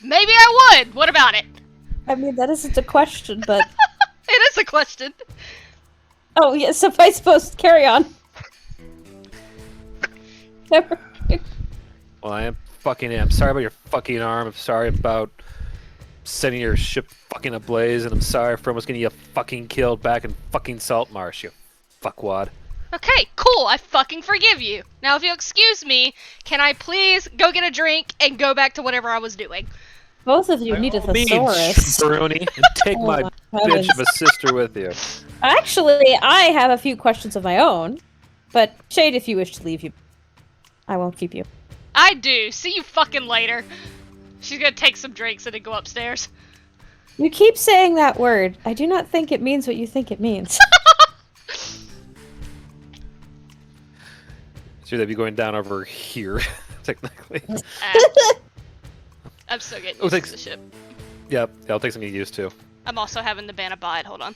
Maybe I would. What about it? I mean, that isn't a question, but... It is a question. Oh, yes, if I suppose to carry on. Never. Well, I'm sorry about your fucking arm. I'm sorry about setting your ship fucking ablaze, and I'm sorry for almost getting you fucking killed back in fucking Salt Marsh, you fuckwad. Okay, cool. I fucking forgive you. Now, if you'll excuse me, can I please go get a drink and go back to whatever I was doing? Both of you need a By all means, thesaurus. Bruni, and take Oh my my bitch heavens. of a sister with you. Actually, I have a few questions of my own. But, Shade, if you wish to leave, I won't keep you. I do. See you fucking later. She's gonna take some drinks and then go upstairs. You keep saying that word. I do not think it means what you think it means. So they'd be going down over here, technically. I'm still getting Oh, used thanks. to the ship. Yep, yeah, it'll take some getting used to. I'm also having the ban abide. Hold on.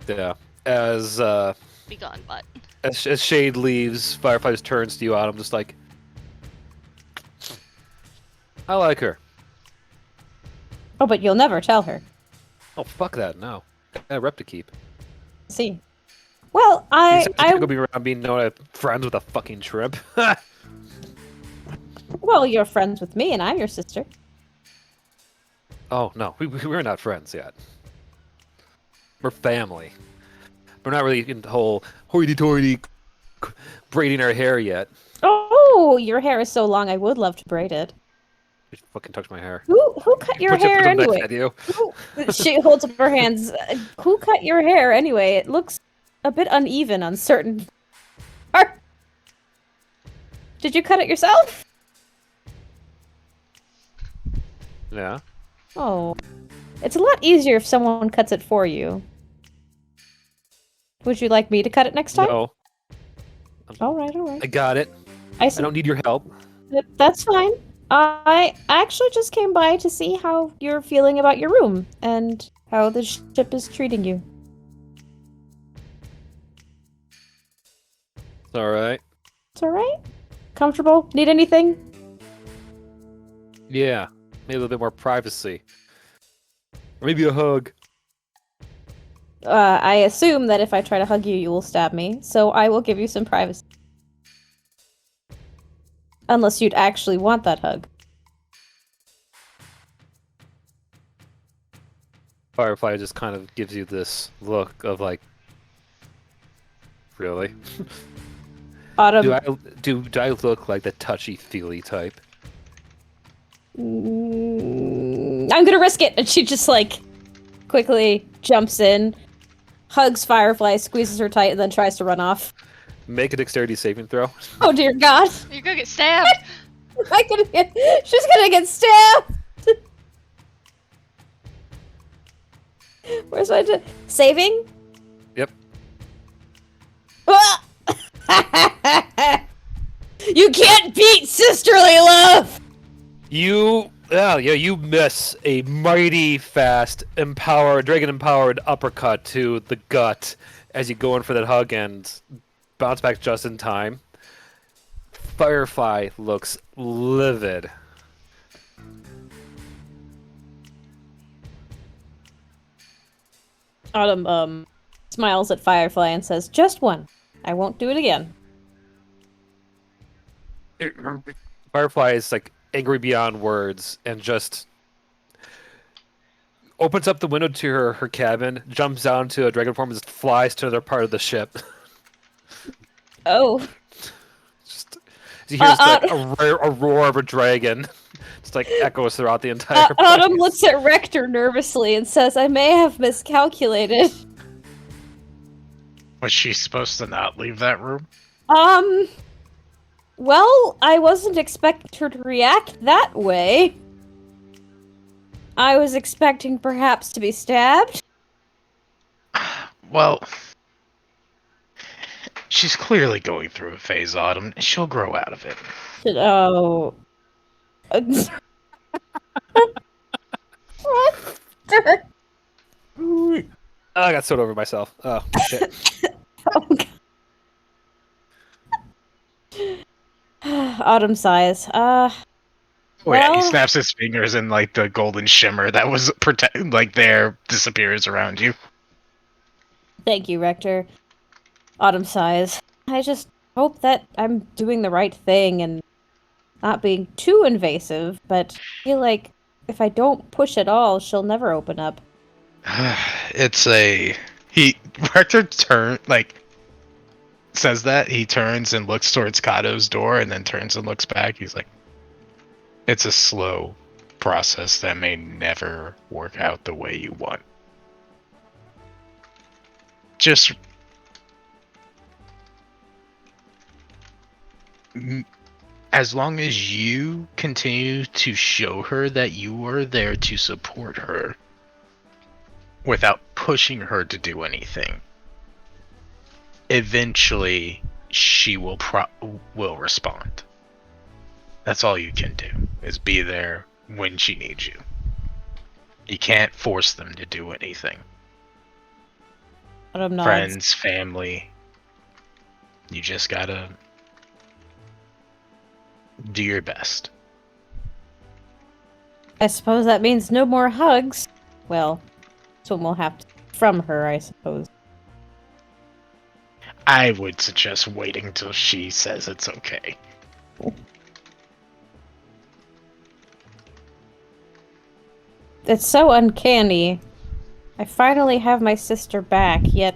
Yeah. As Be gone, but. as Shade leaves, Firefly just turns to you, Autumn, just like, I like her. Oh, but you'll never tell her. Oh, fuck that, no. I got a rep to keep. See. Well, He's not gonna be around being known as friends with a fucking shrimp. Well, you're friends with me, and I'm your sister. Oh, no, we're not friends yet. We're family. We're not really in the whole hoity-toity braiding our hair yet. Oh, your hair is so long. I would love to braid it. You fucking touch my hair. Who cut your Puts hair them back anyway? at you. She holds up her hands. Who cut your hair anyway? It looks a bit uneven on certain part. Did you cut it yourself? Yeah. Oh. It's a lot easier if someone cuts it for you. Would you like me to cut it next time? No, All right. I got it. I I see. don't need your help. That's fine. I actually just came by to see how you're feeling about your room and how the ship is treating you. It's all right. It's all right. Comfortable? Need anything? Yeah, maybe a little bit more privacy. Or maybe a hug. I assume that if I try to hug you, you will stab me, so I will give you some privacy. Unless you'd actually want that hug. Firefly just kind of gives you this look of like, really? Autumn. Do I look like the touchy-feely type? I'm gonna risk it, and she just like quickly jumps in, hugs Firefly, squeezes her tight, and then tries to run off. Make a dexterity saving throw. Oh dear God! You're gonna get stabbed. She's gonna get stabbed. Where's my saving? Yep. Ah! You can't beat sisterly love. You miss a mighty fast, dragon-empowered uppercut to the gut as you go in for that hug and bounce back just in time. Firefly looks livid. Autumn smiles at Firefly and says, "Just one. I won't do it again." Firefly is like angry beyond words and just opens up the window to her cabin, jumps down to a dragon form, and just flies to another part of the ship. Oh. Just you hear a roar of a dragon, just like echoes throughout the entire place. Autumn looks at Rector nervously and says, "I may have miscalculated." Was she supposed to not leave that room? Well, I wasn't expecting her to react that way. I was expecting perhaps to be stabbed. Well, she's clearly going through a phase, Autumn. She'll grow out of it. Oh. I got soda over myself. Oh, shit. Oh, God. Autumn sighs. Oh yeah, he Well- snaps his fingers and like the golden shimmer that was there disappears around you. Thank you, Rector. Autumn sighs. I just hope that I'm doing the right thing and not being too invasive, but I feel like if I don't push at all, she'll never open up. Rector says that, he turns and looks towards Cato's door and then turns and looks back. He's like, it's a slow process that may never work out the way you want. Just as long as you continue to show her that you are there to support her without pushing her to do anything, eventually she will respond. That's all you can do, is be there when she needs you. You can't force them to do anything. Autumn nods. Friends, family, you just gotta do your best. I suppose that means no more hugs. Well, that's what we'll have from her, I suppose. I would suggest waiting till she says it's okay. It's so uncanny. I finally have my sister back, yet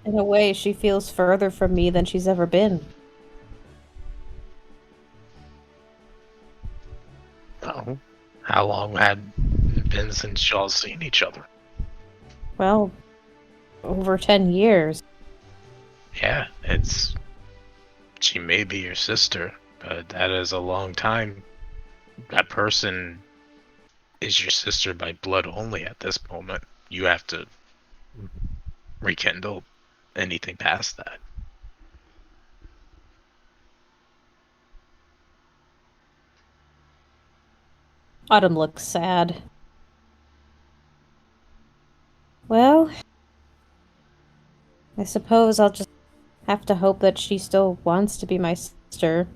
in a way she feels further from me than she's ever been. Oh, how long had it been since y'all seen each other? Well, over 10 years. Yeah, she may be your sister, but that is a long time. That person is your sister by blood only at this moment. You have to rekindle anything past that. Autumn looks sad. Well, I suppose I'll just have to hope that she still wants to be my sister.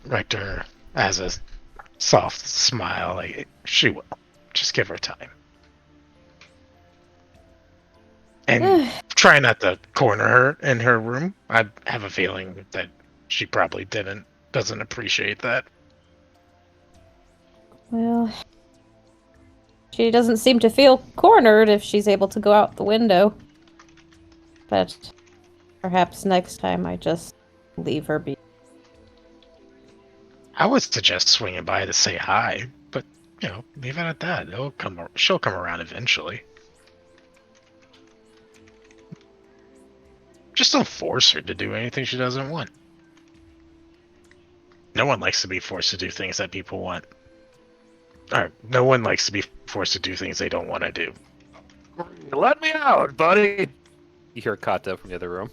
Rector has a soft smile, like, she will. Just give her time. And try not to corner her in her room. I have a feeling that she probably doesn't appreciate that. Well, she doesn't seem to feel cornered if she's able to go out the window. But perhaps next time I just leave her be. I would suggest swinging by to say hi, but, leave it at that. She'll come around eventually. Just don't force her to do anything she doesn't want. No one likes to be forced to do things that people want. Or, no one likes to be forced to do things they don't want to do. Let me out, buddy. You hear Cato from the other room.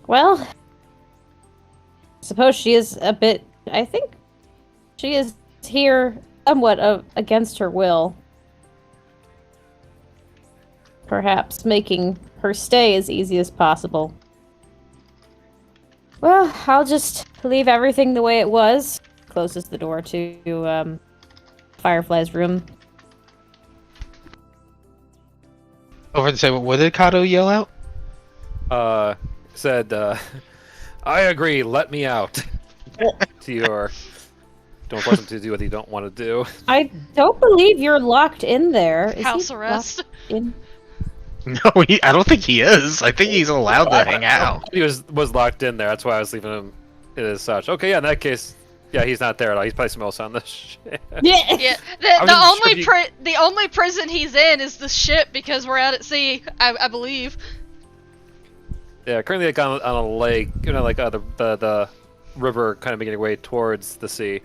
Well, I suppose she is a bit. I think she is here somewhat against her will. Perhaps making her stay as easy as possible. Well, I'll just leave everything the way it was. Closes the door to Firefly's room. Over the table, what did Cato yell out? Said, I agree, let me out. To your... Don't force him to do what you don't want to do. I don't believe you're locked in there. Is House he arrest. locked in? No, I don't think he is. I think he's allowed to hang out. He was locked in there, that's why I was leaving him as such. Okay, yeah, in that case, yeah, he's not there at all. He's probably somewhere else on this shit. Yeah. Yeah, I wasn't sure if the only prison he's in is the ship because we're out at sea. I believe. Yeah, currently like on a lake, like the river kind of making its way towards the sea.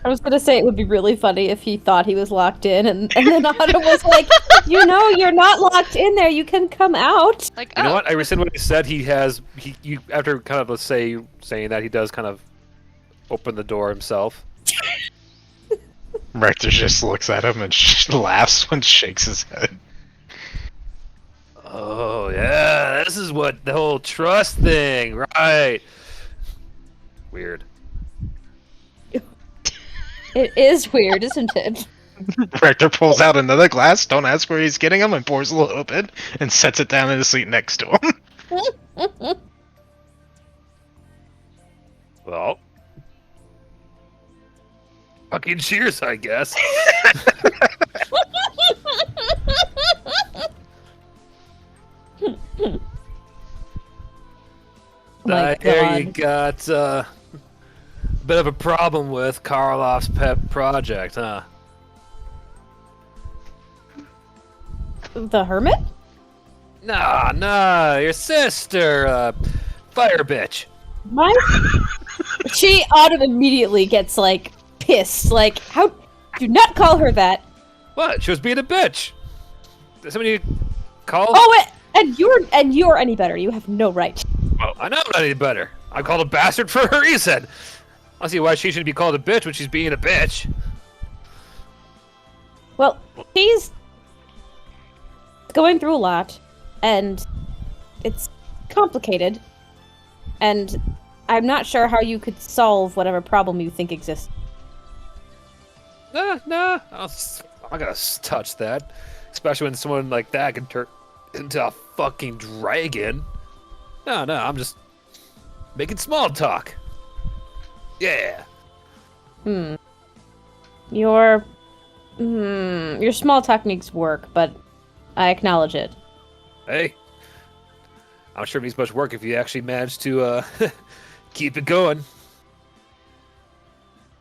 I was gonna say it would be really funny if he thought he was locked in, and then Otto was like, "You know, you're not locked in there. You can come out." Like, You know what? I rescind what he said. You after kind of saying that he does kind of open the door himself. Rector just looks at him and laughs and shakes his head. Oh yeah, this is what the whole trust thing, right? Weird. It is weird, isn't it? Rector pulls out another glass, don't ask where he's getting them, and pours a little bit, and sets it down in the seat next to him. Well, fucking cheers, I guess. My There you God. got a bit of a problem with Karloff's pet project, huh? The hermit? Nah, your sister, fire bitch. She Autumn immediately gets like pissed. Like, how? Do not call her that. What? She was being a bitch. Did somebody call? Oh, and you're any better. You have no right. Well, I know I'm not any better. I'm called a bastard for a reason. I don't see why she should be called a bitch when she's being a bitch. Well, she's going through a lot, and it's complicated, and I'm not sure how you could solve whatever problem you think exists. Nah, I'm not gonna touch that. Especially when someone like that can turn into a fucking dragon. No, I'm just making small talk. Yeah. Your small techniques work, but I acknowledge it. Hey. I'm sure it needs much work if you actually manage to keep it going.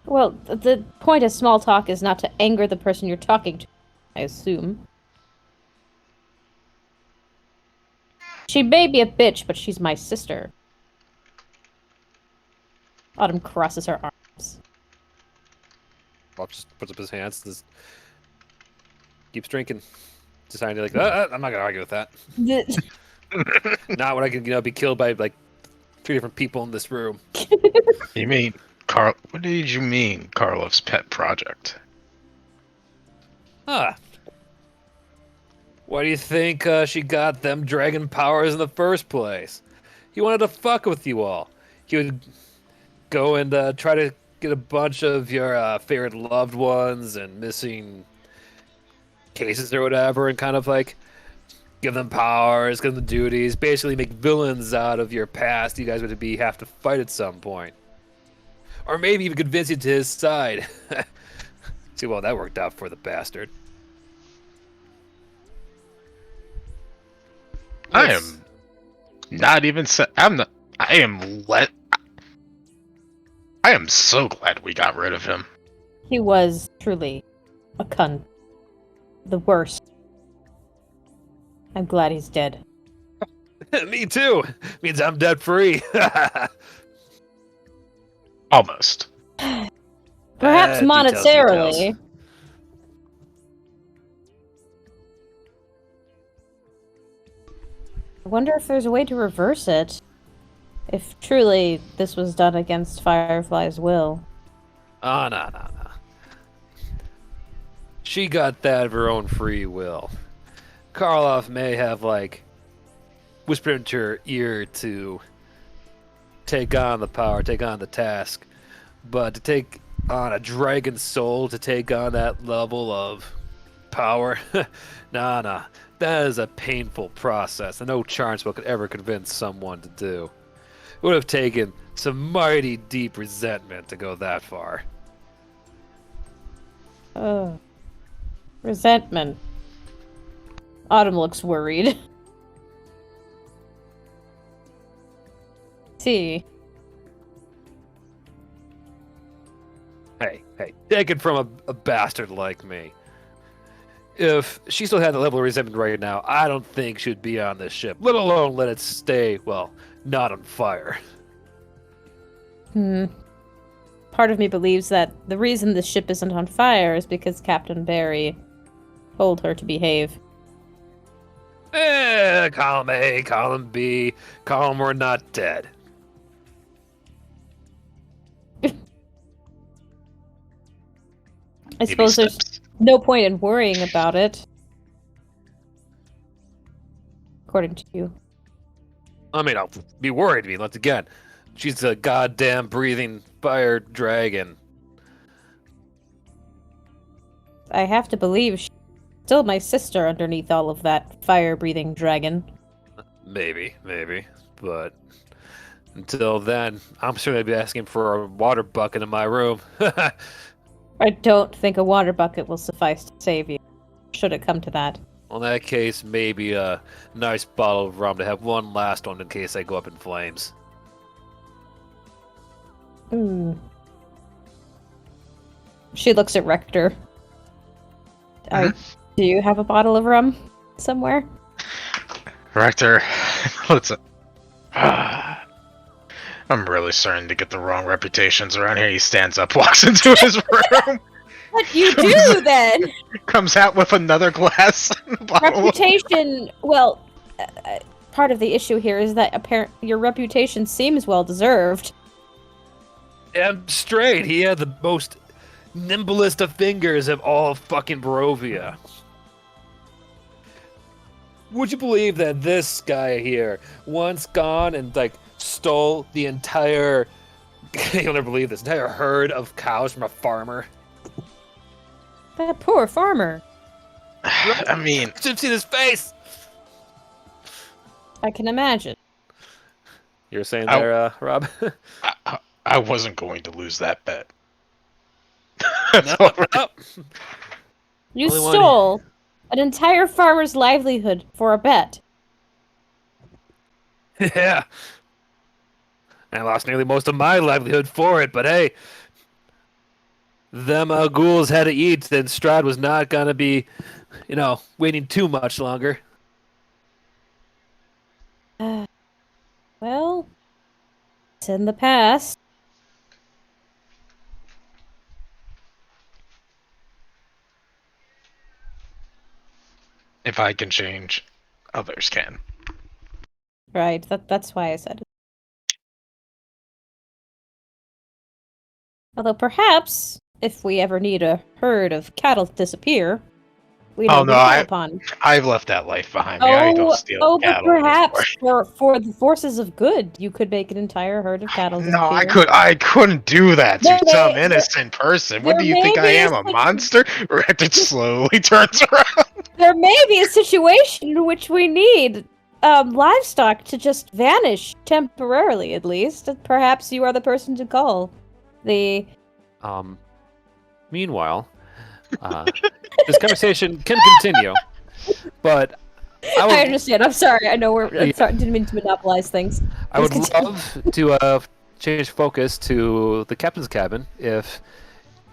Well, the point of small talk is not to anger the person you're talking to, I assume. She may be a bitch, but she's my sister. Autumn crosses her arms. Bob just puts up his hands and just keeps drinking. Deciding to like, I'm not gonna argue with that. Not when I can, be killed by like 3 different people in this room. You mean Carl? What did you mean, Karlov's pet project? Huh. Why do you think she got them dragon powers in the first place? He wanted to fuck with you all. He would go and try to get a bunch of your favorite loved ones and missing cases or whatever, and kind of like give them powers, give them duties, basically make villains out of your past you guys would have to fight at some point. Or maybe even convince you to his side. See, well, that worked out for the bastard. I am not even. I'm not. I am let. I am so glad we got rid of him. He was truly a cunt. The worst. I'm glad he's dead. Me too. Means I'm debt free. Almost. Perhaps Details, monetarily. details. I wonder if there's a way to reverse it. If truly this was done against Firefly's will. Oh, no. She got that of her own free will. Karloff may have, like, whispered into her ear to take on the power, take on the task. But to take on a dragon soul, to take on that level of power, nah. That is a painful process, and no charm spell could ever convince someone to do. It would have taken some mighty deep resentment to go that far. Ugh. Resentment. Autumn looks worried. See. Hey, take it from a bastard like me. If she still had the level of resentment right now, I don't think she'd be on this ship, let alone let it stay, well, not on fire. Part of me believes that the reason this ship isn't on fire is because Captain Barry told her to behave. Column A, column B, column we're not dead. I suppose there's no point in worrying about it. According to you. I mean, I'll be worried. I mean, once again, she's a goddamn breathing fire dragon. I have to believe she's still my sister underneath all of that fire-breathing dragon. Maybe. But until then, I'm sure they'd be asking for a water bucket in my room. I don't think a water bucket will suffice to save you, should it come to that. Well, in that case, maybe a nice bottle of rum to have one last one in case I go up in flames. She looks at Rector. Do you have a bottle of rum somewhere? Rector, I'm really starting to get the wrong reputations around here. He stands up, walks into his room. What you do then? Comes out with another glass. Reputation. Well, part of the issue here is that your reputation seems well deserved. I'm straight. He had the most nimblest of fingers of all of fucking Barovia. Would you believe that this guy here once gone and like stole the entire you'll never believe this entire herd of cows from a farmer? That poor farmer. I mean, Should have seen his face. I can imagine. You were saying there, Rob? I wasn't going to lose that bet. No. You Only one. stole an entire farmer's livelihood for a bet. Yeah. I lost nearly most of my livelihood for it, but hey, them ghouls had to eat, then Strahd was not going to be, waiting too much longer. Well, it's in the past. If I can change, others can. Right, that's why I said it. Although perhaps, if we ever need a herd of cattle to disappear, we know Oh who no, to call upon. I've left that life behind me. I don't steal But cattle anymore. perhaps for the forces of good, you could make an entire herd of cattle No, disappear. I couldn't do that to There some may- innocent person. What there do you may think I be a am, a monster? It slowly turns around. There may be a situation in which we need livestock to just vanish temporarily, at least. Perhaps you are the person to call. The Meanwhile, this conversation can continue, but I would, I understand. I'm sorry. I know I'm sorry. Didn't mean to monopolize things. I would Please continue. love to change focus to the captain's cabin if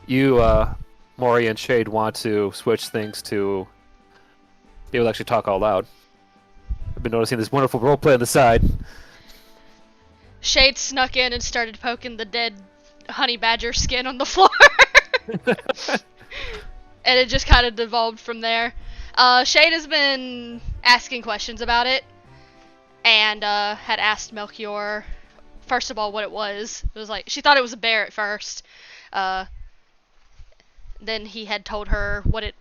you, Maury and Shade, want to switch things to be able to actually talk out loud. I've been noticing this wonderful roleplay on the side. Shade snuck in and started poking the dead honey badger skin on the floor. And it just kind of devolved from there. Shade has been asking questions about it, and had asked Melchior, first of all, what it was. It was like, she thought it was a bear at first. Then he had told her what it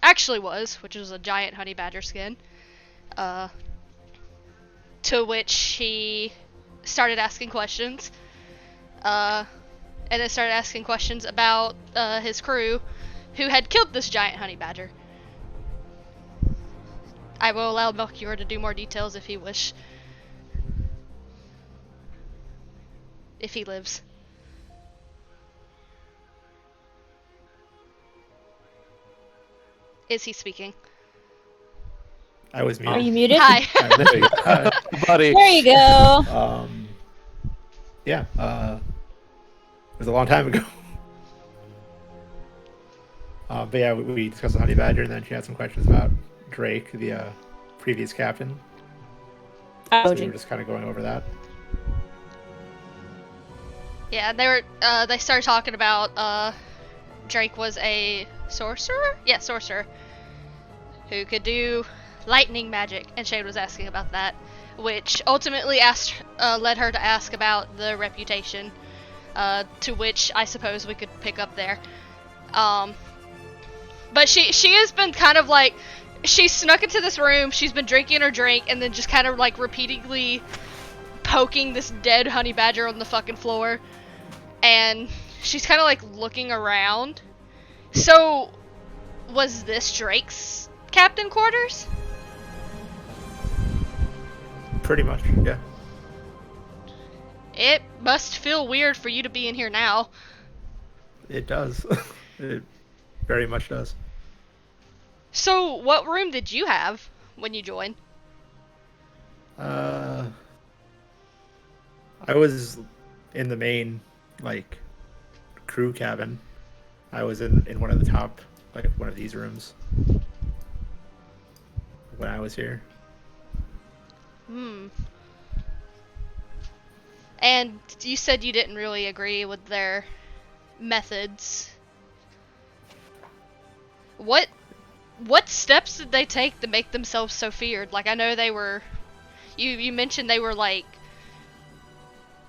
actually was, which was a giant honey badger skin. To which he started asking questions. And then started asking questions about his crew who had killed this giant honey badger. I will allow Melchior to do more details if he wish. If he lives. Is he speaking? I was Are muted. you muted? Hi. There you go, buddy. There you go. Yeah, it was a long time ago. But yeah, we discussed the honey badger, and then she had some questions about Drake, the previous captain. So we were just kind of going over that. Yeah, they started talking about Drake was a sorcerer? Yeah, sorcerer. Who could do lightning magic, and Shade was asking about that, which ultimately led her to ask about the reputation, to which I suppose we could pick up there. But she has been kind of like, she snuck into this room, she's been drinking her drink, and then just kind of like repeatedly poking this dead honey badger on the fucking floor, and she's kind of like looking around. So, was this Drake's captain quarters? Pretty much, yeah. It must feel weird for you to be in here now. It does. It very much does. So, what room did you have when you joined? I was in the main, like, crew cabin. I was in one of the top, like, one of these rooms when I was here. And you said you didn't really agree with their methods. What steps did they take to make themselves so feared? Like, I know they were, you mentioned they were like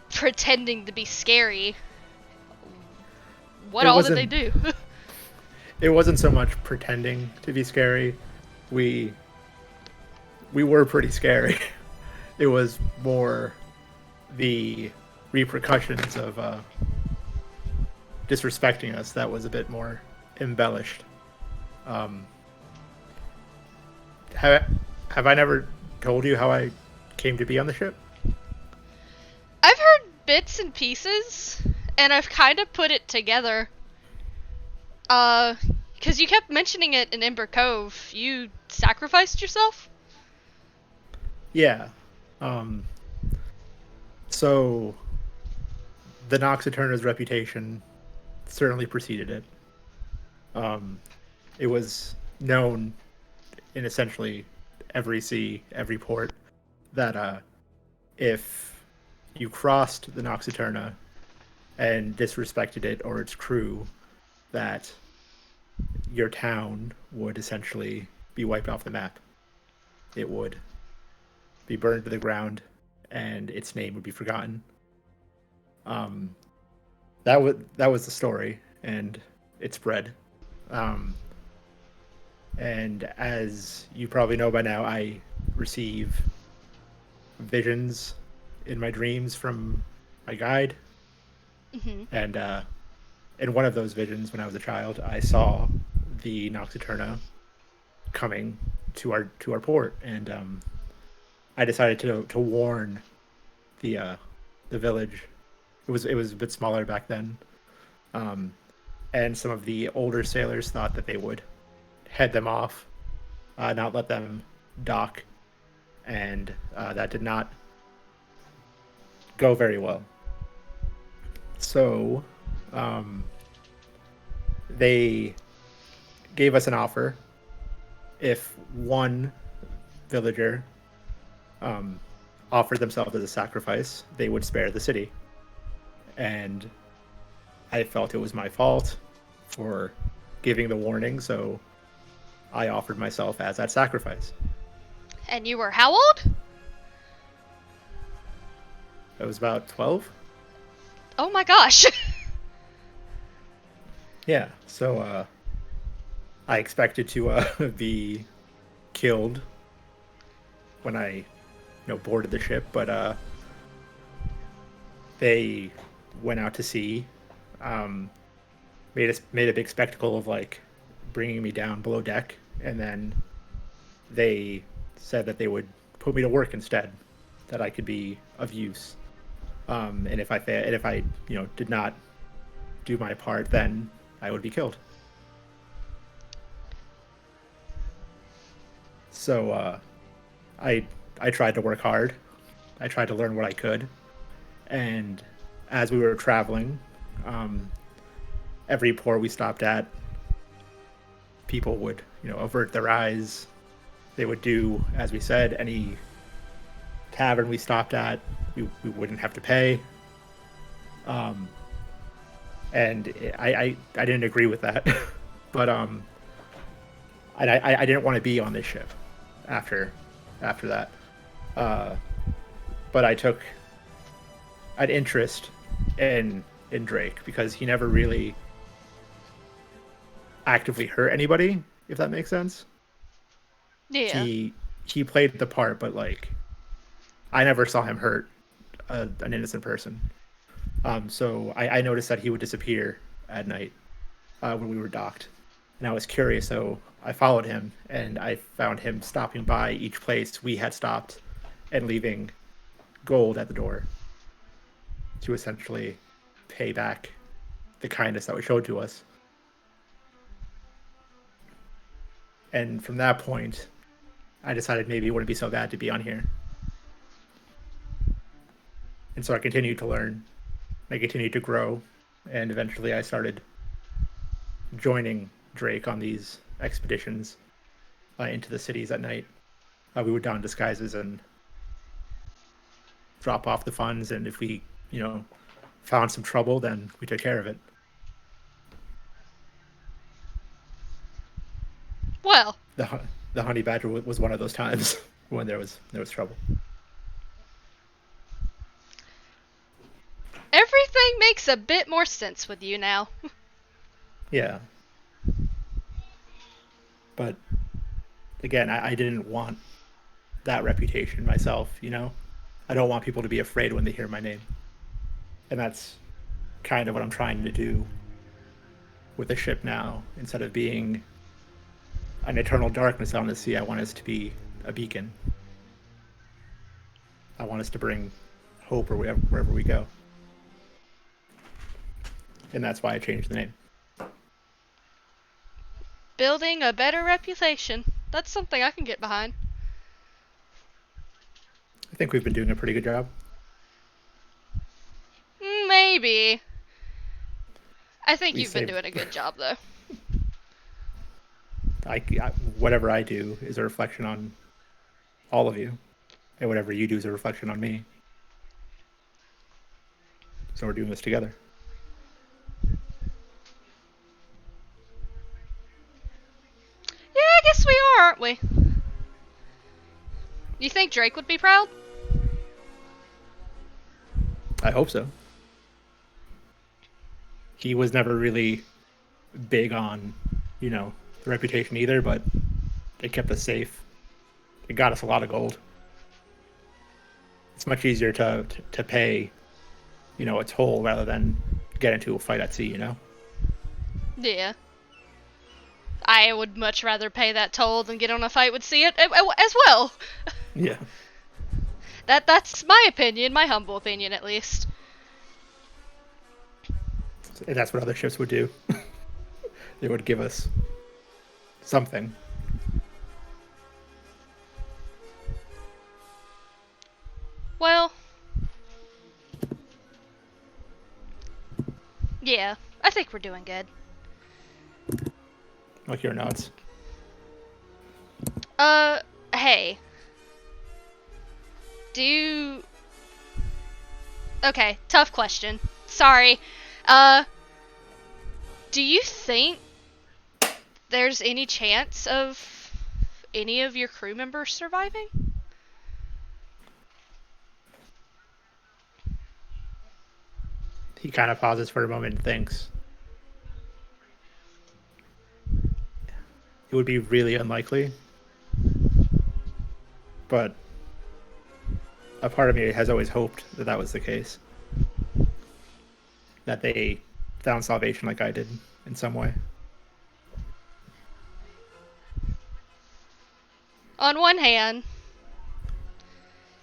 pretending to be scary. What all did they do? It wasn't so much pretending to be scary. We were pretty scary. It was more the repercussions of disrespecting us that was a bit more embellished. Have I never told you how I came to be on the ship? I've heard bits and pieces, and I've kind of put it together. Because you kept mentioning it in Ember Cove. You sacrificed yourself? Yeah. So, the Nox Eterna's reputation certainly preceded it. It was known in essentially every sea, every port, that if you crossed the Noxeterna and disrespected it or its crew, that your town would essentially be wiped off the map. It would be burned to the ground, and its name would be forgotten. That was the story, and it spread. And as you probably know by now, I receive visions in my dreams from my guide. Hmm. And in one of those visions, when I was a child, I saw the Noxeterna coming to our port, and I decided to warn the village. It was a bit smaller back then, and some of the older sailors thought that they would head them off, not let them dock, and that did not go very well. So they gave us an offer. If one villager offered themselves as a sacrifice, they would spare the city. And I felt it was my fault for giving the warning, so I offered myself as that sacrifice. And you were how old? I was about 12. Oh my gosh. Yeah, so I expected to be killed when I boarded the ship, but they went out to sea, made a big spectacle of like bringing me down below deck, and then they said that they would put me to work instead, that I could be of use. And if I did not do my part, then I would be killed. So I tried to work hard. I tried to learn what I could, and as we were traveling, every port we stopped at, people would avert their eyes. They would do as we said. Any tavern we stopped at, we wouldn't have to pay. And I didn't agree with that, but I didn't want to be on this ship after that. But I took an interest in Drake because he never really actively hurt anybody, if that makes sense. Yeah. He played the part, but like I never saw him hurt an innocent person. So I noticed that he would disappear at night when we were docked, and I was curious, so I followed him, and I found him stopping by each place we had stopped and leaving gold at the door to essentially pay back the kindness that was showed to us. And from that point, I decided maybe it wouldn't be so bad to be on here. And so I continued to learn. I continued to grow, and eventually I started joining Drake on these expeditions into the cities at night. We would don disguises and drop off the funds, and if we, found some trouble, then we took care of it. Well, The honey badger was one of those times when there was trouble. everything makes a bit more sense with you now. Yeah. But again, I didn't want that reputation myself, I don't want people to be afraid when they hear my name. And that's kind of what I'm trying to do with the ship now. Instead of being an eternal darkness on the sea, I want us to be a beacon. I want us to bring hope wherever we go. And that's why I changed the name. Building a better reputation. That's something I can get behind. I think we've been doing a pretty good job. Maybe. I think We you've been saved- doing a good job, though. Whatever I do is a reflection on all of you, and whatever you do is a reflection on me. So we're doing this together. Yeah, I guess we are, aren't we? You think Drake would be proud? I hope so. He was never really big on, the reputation either, but it kept us safe. It got us a lot of gold. It's much easier to pay, a toll rather than get into a fight at sea, Yeah. I would much rather pay that toll than get on a fight with sea as well. Yeah. That's my opinion, my humble opinion at least. And that's what other ships would do. They would give us something. Well, yeah, I think we're doing good. Like your nods. Hey. Okay, tough question. Sorry. Do you think there's any chance of any of your crew members surviving? He kind of pauses for a moment and thinks. It would be really unlikely. But a part of me has always hoped that that was the case. That they found salvation like I did in some way. On one hand,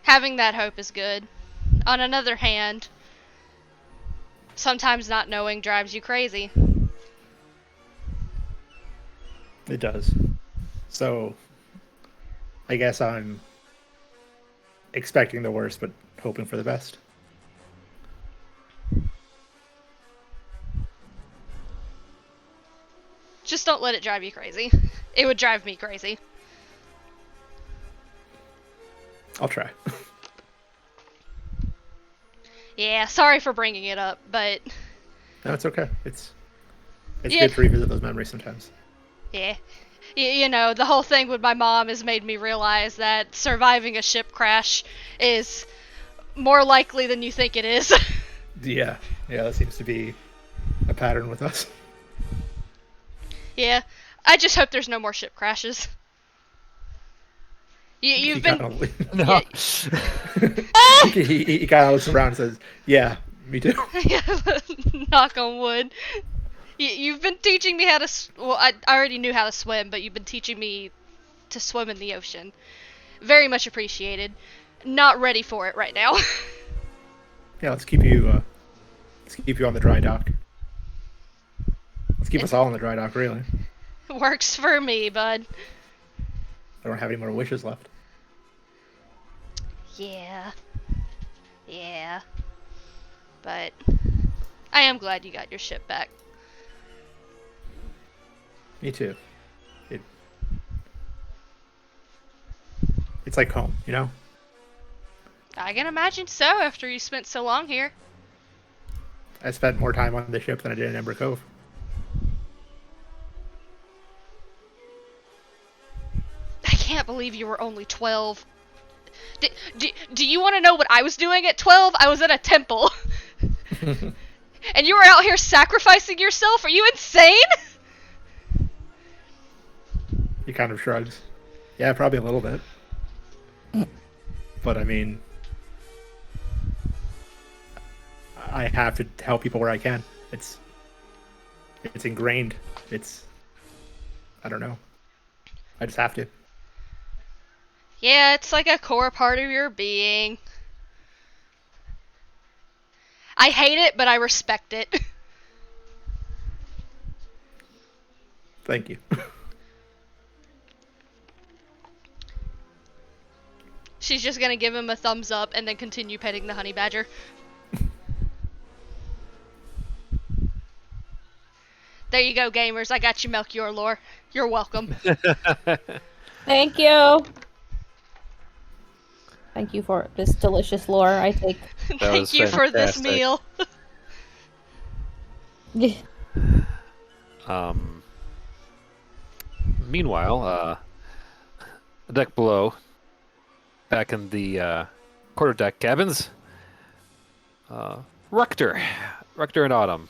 having that hope is good. On another hand, sometimes not knowing drives you crazy. It does. So, I guess I'm expecting the worst, but hoping for the best. Just don't let it drive you crazy. It would drive me crazy. I'll try. Yeah, sorry for bringing it up, but No, it's okay. It's Yeah. good to revisit those memories sometimes. yeah. You know, the whole thing with my mom has made me realize that surviving a ship crash is more likely than you think it is. Yeah, that seems to be a pattern with us. Yeah, I just hope there's no more ship crashes. You've been... No. He kind of looks around and says, "Yeah, me too." Knock on wood. You've been teaching me how to... Well, I already knew how to swim, but you've been teaching me to swim in the ocean. Very much appreciated. Not ready for it right now. Yeah, let's keep you on the dry dock. Let's keep us all on the dry dock, really. Works for me, bud. I don't have any more wishes left. Yeah. But I am glad you got your ship back. Me too. It's like home, you know? I can imagine so after you spent so long here. I spent more time on the ship than I did in Ember Cove. I can't believe you were only 12. Do you want to know what I was doing at 12? I was at a temple. And you were out here sacrificing yourself? Are you insane? He kind of shrugs. Yeah, probably a little bit. But I mean, I have to help people where I can. It's ingrained. I don't know. I just have to. Yeah, it's like a core part of your being. I hate it, but I respect it. Thank you. She's just gonna give him a thumbs up and then continue petting the honey badger. There you go, gamers. I got you Melchior lore. You're welcome. Thank you. Thank you for this delicious lore. I take. Thank you for this fantastic. meal. Meanwhile, the deck below, back in the quarterdeck cabins, Rector and Autumn.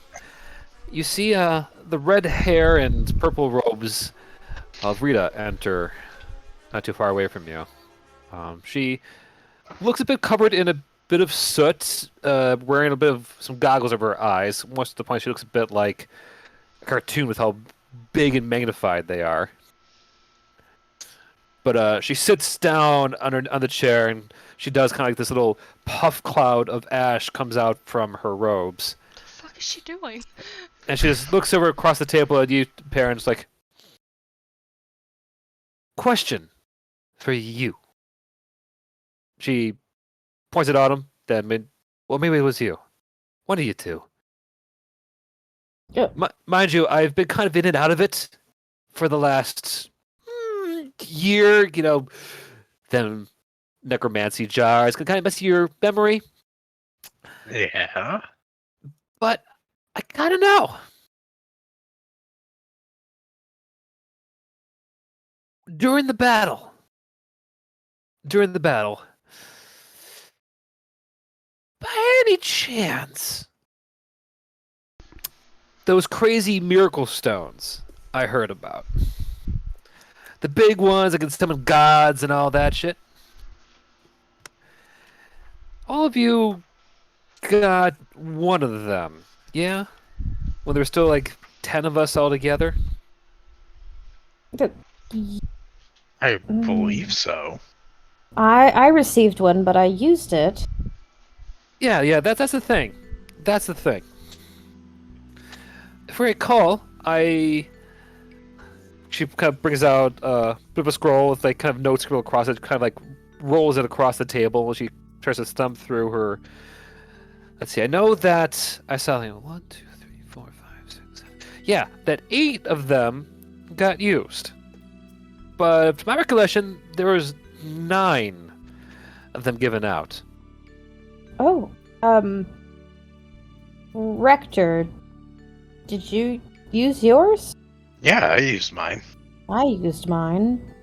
You see the red hair and purple robes of Rita enter not too far away from you. She looks a bit covered in a bit of soot, wearing a bit of some goggles over her eyes. Most of the point, she looks a bit like a cartoon with how big and magnified they are. But she sits down on the chair, and she does kind of like this little puff cloud of ash comes out from her robes. What the fuck is she doing? And she just looks over across the table at you parents like, question for you. She points at Autumn, then maybe it was you. One of you two. Yeah. Mind you, I've been kind of in and out of it for the last year. You know, them necromancy jars can kind of mess your memory. Yeah. But I gotta know. During the battle, by any chance, those crazy miracle stones I heard about, the big ones that can summon gods and all that shit, all of you got one of them, yeah? When there were still like 10 of us all together? I believe so. I received one, but I used it. Yeah, that's the thing. That's the thing. If I recall, she kind of brings out a bit of a scroll with like kind of notes scribbled across it, kind of like rolls it across the table. She tries to thumb through her. Let's see. I know that I saw 1, 2, 3, 4, 5, 6, 7. Yeah, that 8 of them got used. But to my recollection, there was 9 of them given out. Oh, Rector, did you use yours? Yeah, I used mine. I used mine.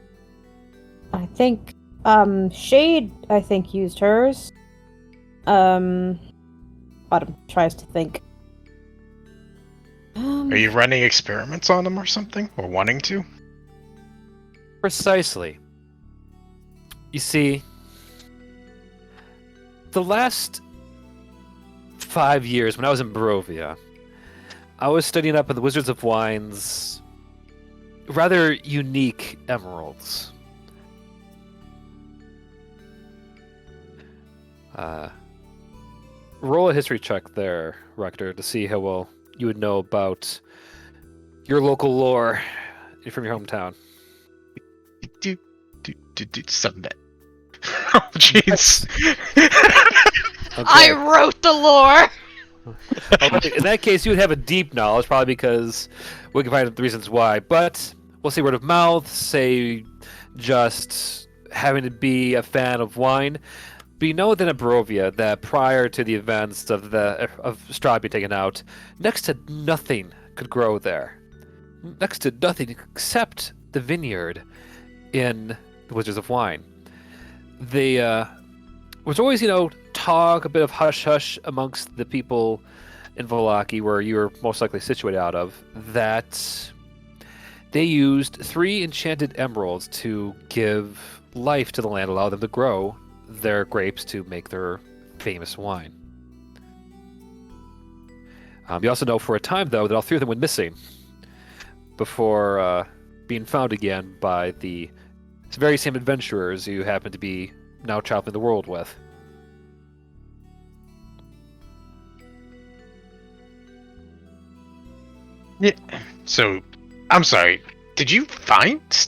I think, Shade, I think, used hers. Autumn tries to think. Are you running experiments on them or something? Or wanting to? Precisely. You see, the last 5 years when I was in Barovia, I was studying up on the Wizards of Wine's rather unique emeralds. Roll a history check there, Rector, to see how well you would know about your local lore from your hometown. Do submit. Oh, jeez. I wrote the lore! In that case, you would have a deep knowledge, probably because we can find the reasons why. But we'll say word of mouth, say just having to be a fan of wine. But you know that in Barovia, that prior to the events of Strahd being taken out, next to nothing could grow there. Next to nothing except the vineyard in the Wizards of Wine. They was always, talk, a bit of hush-hush amongst the people in Vallaki, where you were most likely situated out of, that they used 3 enchanted emeralds to give life to the land, allow them to grow their grapes to make their famous wine. You also know for a time, though, that all 3 of them went missing before being found again by the very same adventurers you happen to be now traveling the world with. Yeah. So, I'm sorry. Did you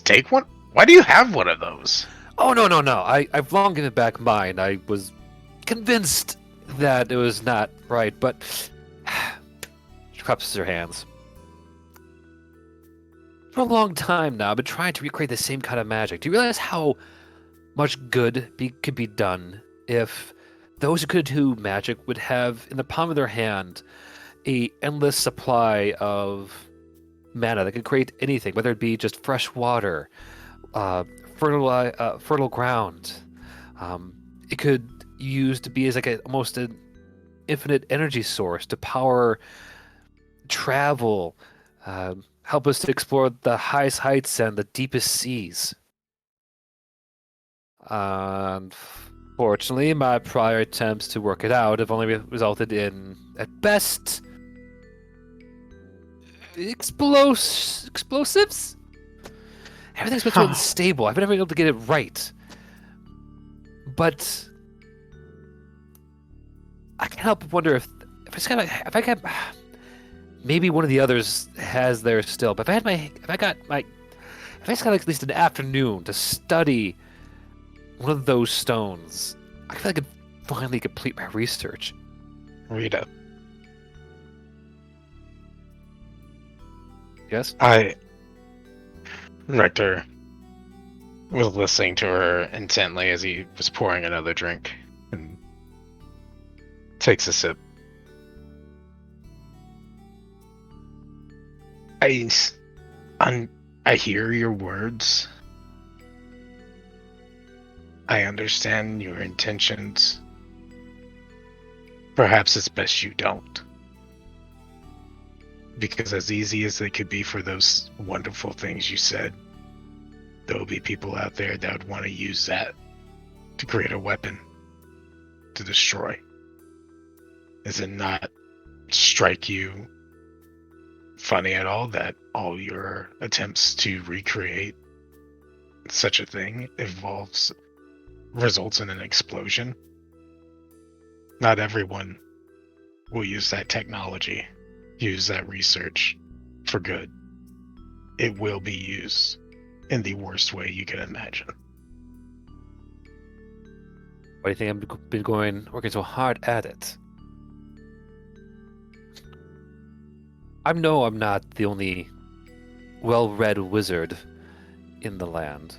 take one? Why do you have one of those? Oh, no. I've long given back mine. I was convinced that it was not right, but she claps her hands. For a long time now, I've been trying to recreate the same kind of magic. Do you realize how much good could be done if those who could do magic would have in the palm of their hand a endless supply of mana that could create anything, whether it be just fresh water, fertile ground. It could use to be as like almost an infinite energy source to power travel, help us to explore the highest heights and the deepest seas. Unfortunately, my prior attempts to work it out have only resulted in, at best, explosives? Everything's been so unstable. I've never been able to get it right. But I can't help but wonder if I got maybe one of the others has theirs still. But if I just got at least an afternoon to study one of those stones, I feel like I could finally complete my research. Rita. Yes? Rector was listening to her intently as he was pouring another drink and takes a sip. I hear your words. I understand your intentions. Perhaps it's best you don't. Because as easy as they could be for those wonderful things you said, there will be people out there that would want to use that to create a weapon to destroy. Does it not strike you funny at all that all your attempts to recreate such a thing results in an explosion? Not everyone will use that technology, use that research for good. It will be used in the worst way you can imagine. Why do you think I've been working so hard at it? I know I'm not the only well-read wizard in the land.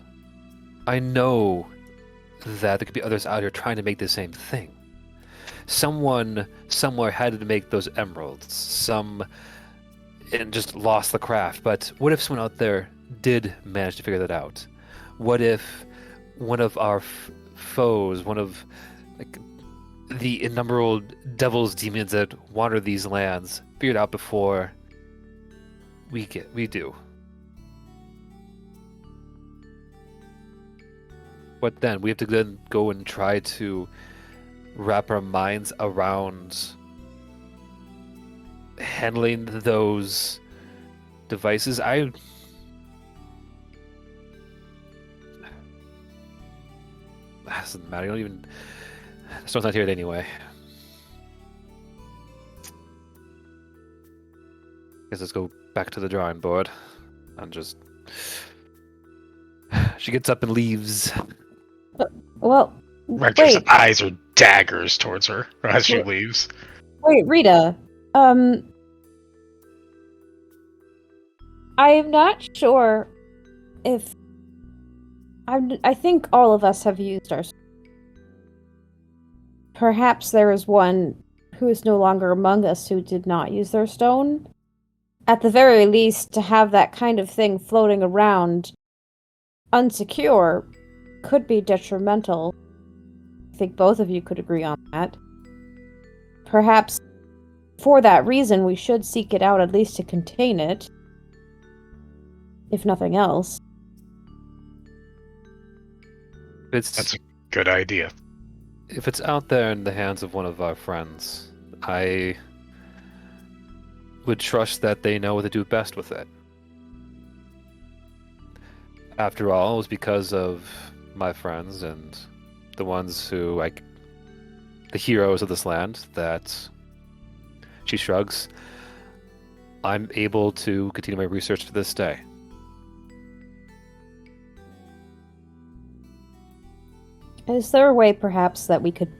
I know that there could be others out here trying to make the same thing. Someone somewhere had to make those emeralds. And just lost the craft. But what if someone out there did manage to figure that out? What if one of our foes, one of the innumerable devils, demons that wander these lands, figured out before we do? What then? We have to then go and try to wrap our minds around handling those devices. Doesn't matter. I don't even. Stone's not here anyway. Guess let's go back to the drawing board and just. She gets up and leaves. Well, Rector's wait, eyes are daggers towards her as she leaves. wait, Rita. I am not sure if I think all of us have used our. Perhaps there is one who is no longer among us who did not use their stone. At the very least, to have that kind of thing floating around unsecure could be detrimental. I think both of you could agree on that. Perhaps for that reason we should seek it out at least to contain it, if nothing else. That's a good idea. If it's out there in the hands of one of our friends, I would trust that they know what to do best with it. After all, it was because of my friends and the ones who, the heroes of this land, that she shrugs. I'm able to continue my research to this day. Is there a way, perhaps, that we could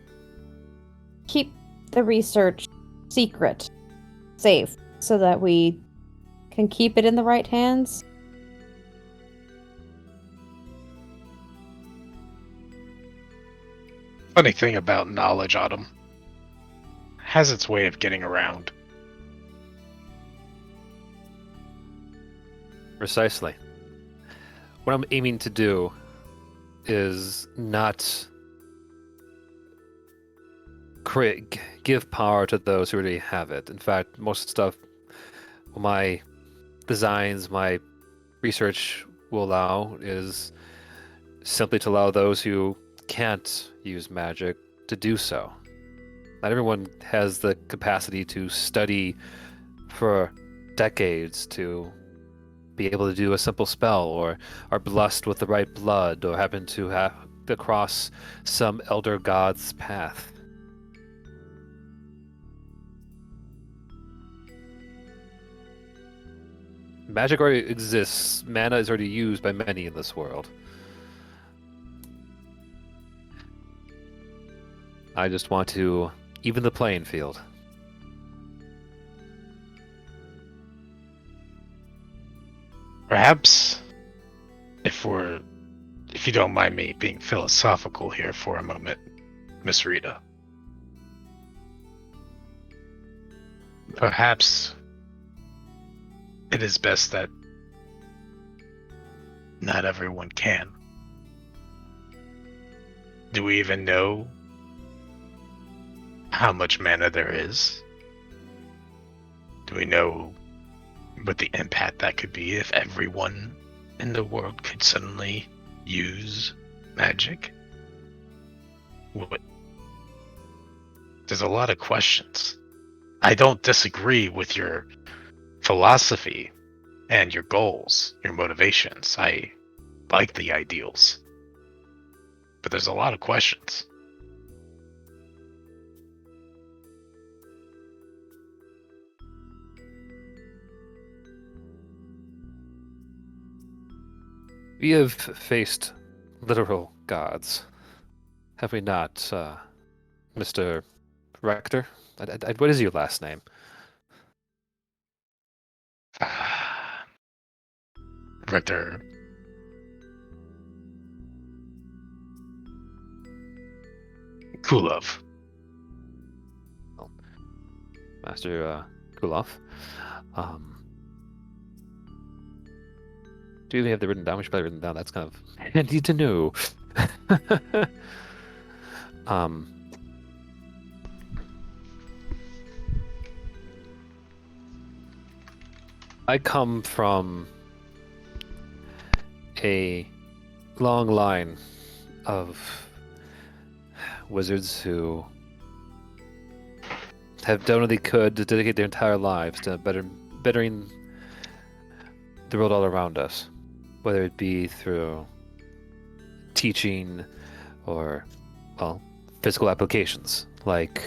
keep the research secret, safe, so that we can keep it in the right hands? Funny thing about knowledge, Autumn, has its way of getting around. Precisely. What I'm aiming to do is not give power to those who already have it. In fact, most stuff, my designs, my research will allow is simply to allow those who can't use magic to do so. Not everyone has the capacity to study for decades to be able to do a simple spell, or are blessed with the right blood, or happen to have to cross some elder god's path. Magic already exists. Mana is already used by many in this world. I just want to even the playing field. Perhaps, if you don't mind me being philosophical here for a moment, Miss Rita. Perhaps it is best that not everyone can. Do we even know how much mana there is? Do we know what the impact that could be if everyone in the world could suddenly use magic? There's a lot of questions. I don't disagree with your philosophy and your goals, your motivations. I like the ideals. But there's a lot of questions. We have faced literal gods, have we not, Mr. Rector? What is your last name? Rector. Kulov. Master Kulov. Do you have that written down? We should probably written down. That's kind of handy to know. I come from a long line of wizards who have done what they could to dedicate their entire lives to bettering the world all around us, whether it be through teaching or, well, physical applications, like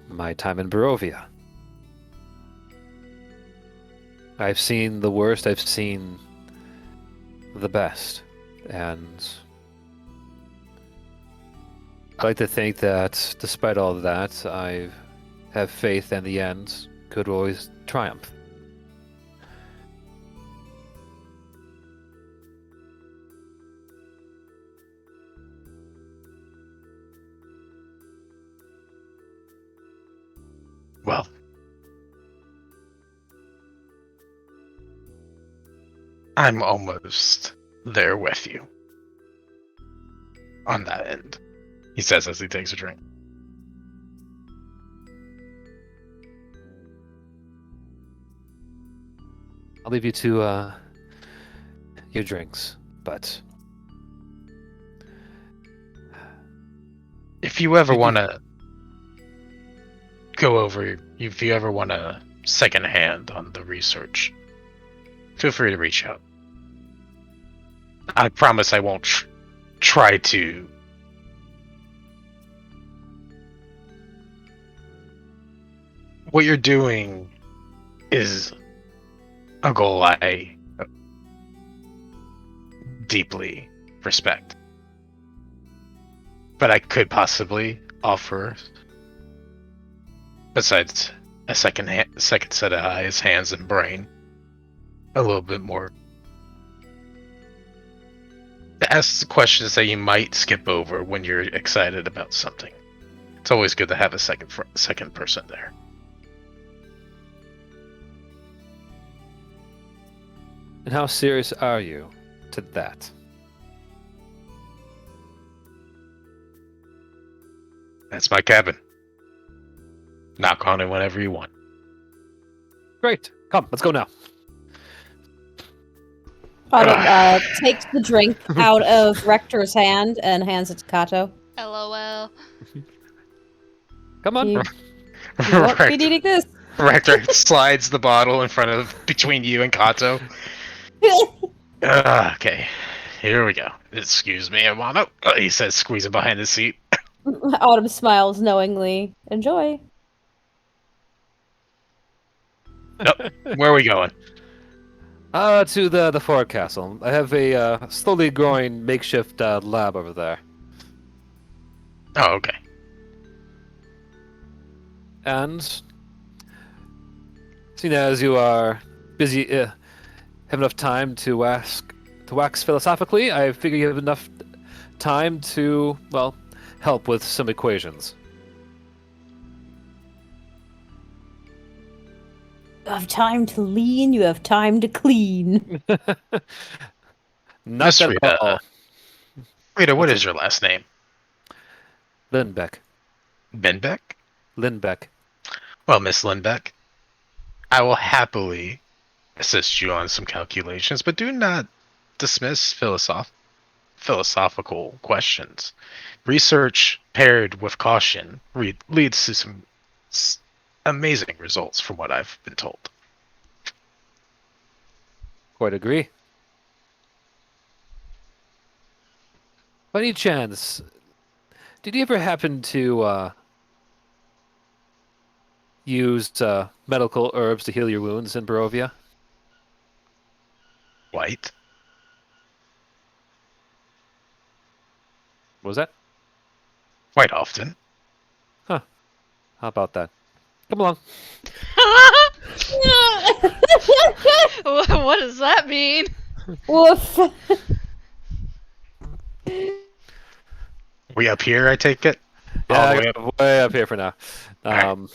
my time in Barovia. I've seen the worst, I've seen the best, and I like to think that despite all of that, I have faith in the end could always triumph. Well, I'm almost there with you on that end, he says as he takes a drink. I'll leave you to your drinks, but if you ever want to go over, if you ever want a second hand on the research, feel free to reach out. I promise I won't try to what you're doing is a goal I deeply respect. But I could possibly offer, besides a second set of eyes, hands, and brain, a little bit more. To ask the questions that you might skip over when you're excited about something. It's always good to have a second person there. And how serious are you to that? That's my cabin. Knock on it whenever you want. Great. Come, let's go now. Autumn takes the drink out of Rector's hand and hands it to Cato. LOL. Come on. You won't be Rector, needing this. Rector slides the bottle in front of between you and Cato. Okay, here we go. Excuse me, Amano. He says, squeezing behind the seat. Autumn smiles knowingly. Enjoy. Where are we going? To the forecastle. I have a slowly growing makeshift lab over there. Oh, okay. And seeing as you are busy, have enough time to wax philosophically, I figure you have enough time to, well, help with some equations. You have time to lean, you have time to clean. Not Miss at Rita. all. Rita, what is your last name? Lindbeck. Benbeck? Lindbeck. Well, Miss Lindbeck, I will happily assist you on some calculations, but do not dismiss philosophical questions. Research paired with caution leads to some amazing results from what I've been told. Quite agree. By any chance, did you ever happen to use medical herbs to heal your wounds in Barovia? White? What was that? Quite often. How about that? Come along. What does that mean? Woof. We up here, I take it? Yeah, All I the way got way up here for now. Alright.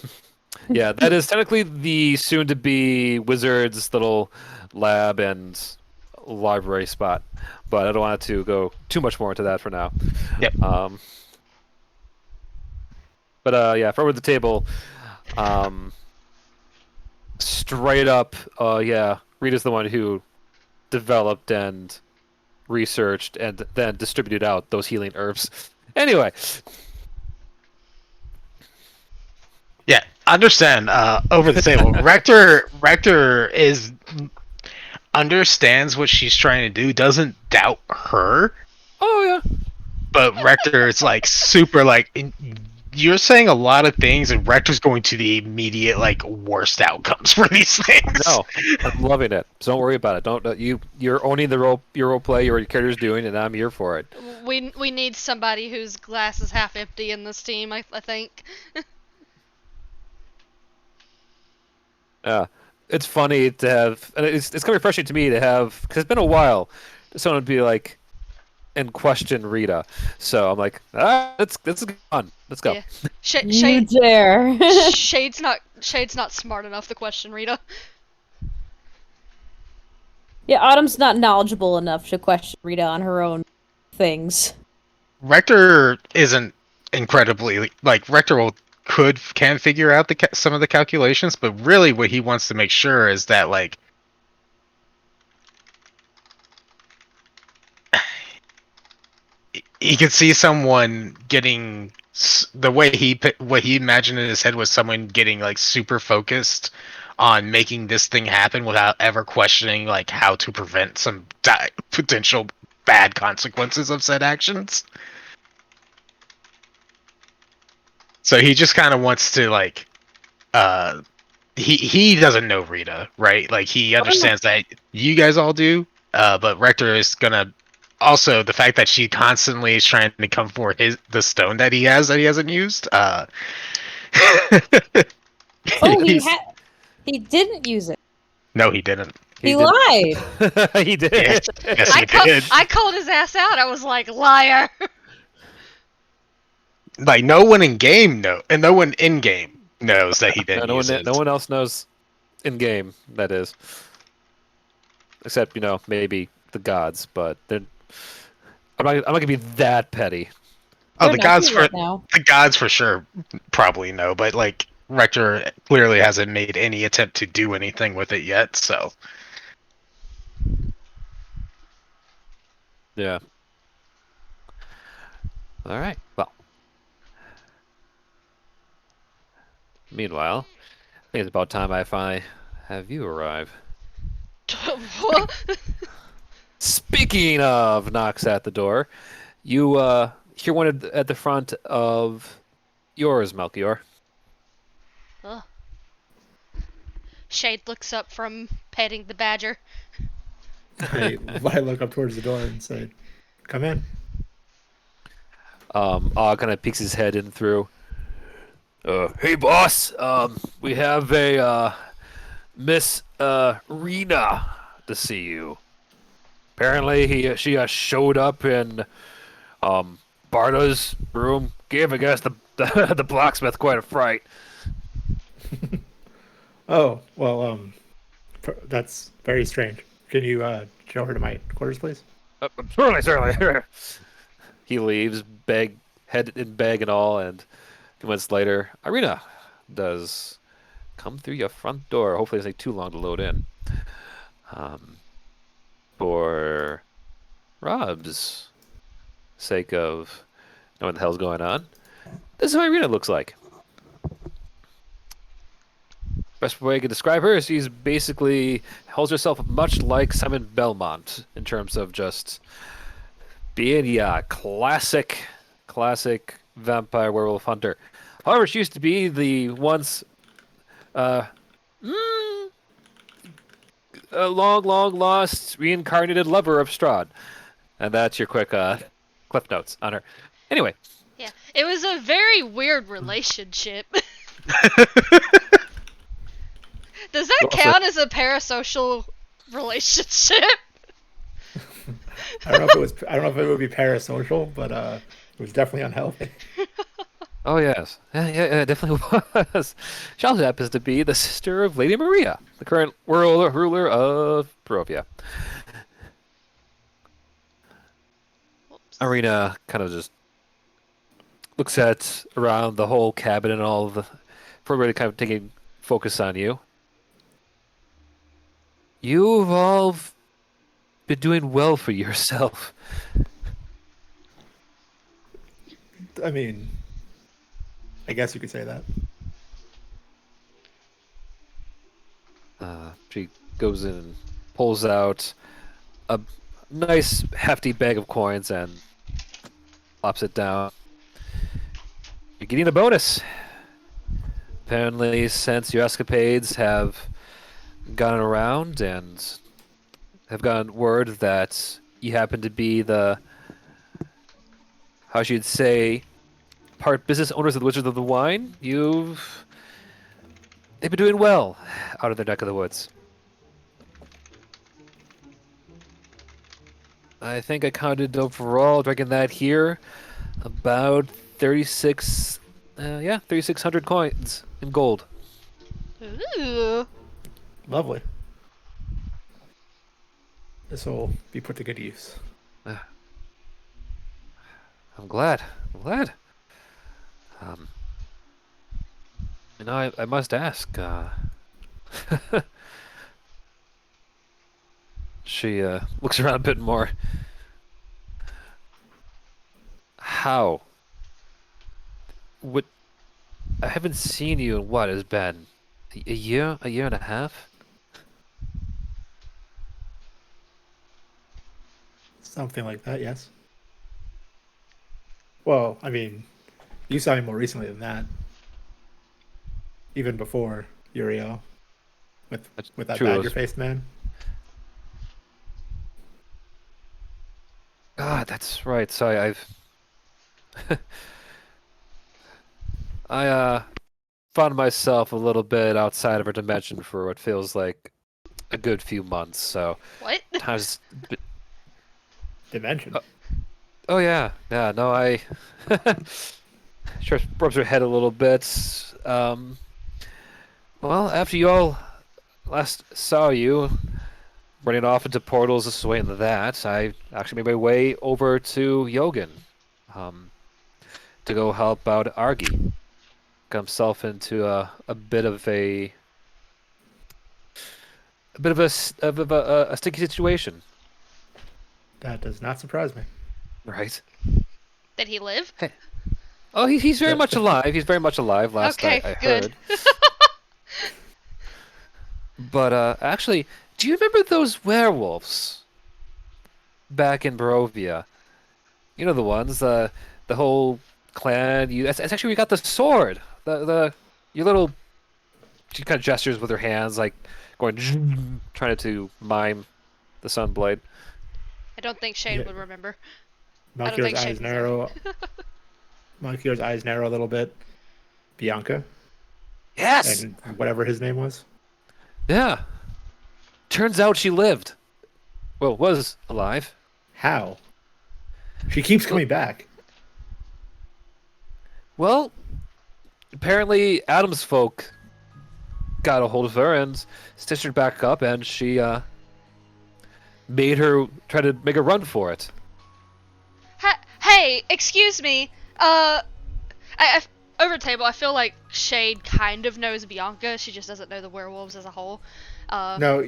Yeah, that is technically the soon-to-be wizard's little lab and library spot, but I don't want to go too much more into that for now. Yep. But yeah, for over the table, straight up, yeah, Rita's the one who developed and researched and then distributed out those healing herbs. Anyway, Yeah, understand. Over the table, Rector is understands what she's trying to do. Doesn't doubt her, oh yeah, but Rector is like super like. You're saying a lot of things, and Rector's going to the immediate like worst outcomes for these things. no, I'm loving it. So don't worry about it. Don't you're owning your role play. Your character's doing, and I'm here for it. We need somebody whose glass is half empty in this team, I think. Yeah, it's funny to have, and it's kind of refreshing to me to have, because it's been a while. Someone would be like, and question Rita. So I'm like, let's go on. Let's go. Yeah. You Shade, dare. Shade's not smart enough to question Rita. Yeah, Autumn's not knowledgeable enough to question Rita on her own things. Rector isn't incredibly like Rector can figure out some of the calculations, but really what he wants to make sure is that like he could see someone getting the way what he imagined in his head was someone getting like super focused on making this thing happen without ever questioning like how to prevent some potential bad consequences of said actions. So he just kind of wants to like he doesn't know Rita, right? Like he understands that you guys all do, but Rector is gonna also the fact that she constantly is trying to come for the stone that he hasn't used. Oh, he didn't use it. No, he didn't. He lied. He did. Yes, he did. I called his ass out. I was like, liar. Like no one in game and no one in game knows that he didn't No use it. one else knows in game. That is. except maybe the gods, but I'm not gonna be that petty. Oh, They're messy right now. the gods for sure probably know, but like Rector clearly hasn't made any attempt to do anything with it yet. So Yeah. All right. Well, meanwhile, I think it's about time I finally have you arrive. What? Speaking of knocks at the door, you hear one at the front of yours, Melchior. Ugh. Shade looks up from petting the badger. I look up towards the door and say, "Come in." Og kind of peeks his head in through. Hey boss, we have a Miss Rena to see you. Apparently she showed up in Barda's room, gave I guess the blacksmith quite a fright. Oh, well, that's very strange. Can you show her to my quarters, please? Certainly. He leaves, head in bag and all, and a few months later, Irina does come through your front door. Hopefully, it doesn't take too long to load in. For Rob's sake of knowing what the hell's going on, this is what Irina looks like. Best way I can describe her is she's basically holds herself up much like Simon Belmont in terms of just being classic vampire werewolf hunter. However, she used to be the once a long lost reincarnated lover of Strahd. And that's your quick cliff notes on her. Anyway, Yeah, it was a very weird relationship. Does that count as a parasocial relationship? I don't know if it would be parasocial, but it was definitely unhealthy. oh yes, yeah, it definitely was. She also happens to be the sister of Lady Maria, the current world ruler of Barovia. Irina kind of just looks at around the whole cabin and all of the, for everybody kind of taking focus on you. You've all been doing well for yourself. I mean, I guess you could say that. She goes in and pulls out a nice hefty bag of coins and plops it down. You're getting a bonus. Apparently, since your escapades have gone around and have gotten word that you happen to be the, how should say, part business owners of the Wizards of the Wine, they've been doing well out of their neck of the woods. I think I counted overall, drinking that here, about 3,600 coins in gold. Ooh. Lovely. This will be put to good use. I'm glad. I must ask. She looks around a bit more. How? What? I haven't seen you in what has been a year and a half. Something like that, yes. Well, I mean, you saw me more recently than that. Even before Uriel, with that true. badger-faced man. God, that's right. Sorry, I found myself a little bit outside of our dimension for what feels like a good few months. So What? times. Dimension. Oh yeah. No, I sure rubs her head a little bit. Well, after you all last saw you, running off into portals this way and that, I actually made my way over to Yogan, to go help out Argy. Got himself into a bit of a sticky situation, That does not surprise me. right? Did he live? Oh, he's very Yep. much alive. He's very much alive. Last Okay, I good. heard. But actually, do you remember those werewolves back in Barovia? You know the ones, the whole clan. That's actually where you got the sword. The your little. She kind of gestures with her hands, like going, trying to mime the Sunblade. I don't think Shade Yeah. would remember. Melchior's think Shade eyes was there. narrow. Melchior's eyes narrow a little bit. Bianca Yes. and whatever his name was. Yeah. Turns out she lived. Well, was alive. How? She keeps coming back. Well, apparently Adam's folk got a hold of her and stitched her back up, and she made her try to make a run for it. Hey, excuse me. Over the table, I feel like Shade kind of knows Bianca. She just doesn't know the werewolves as a whole. No,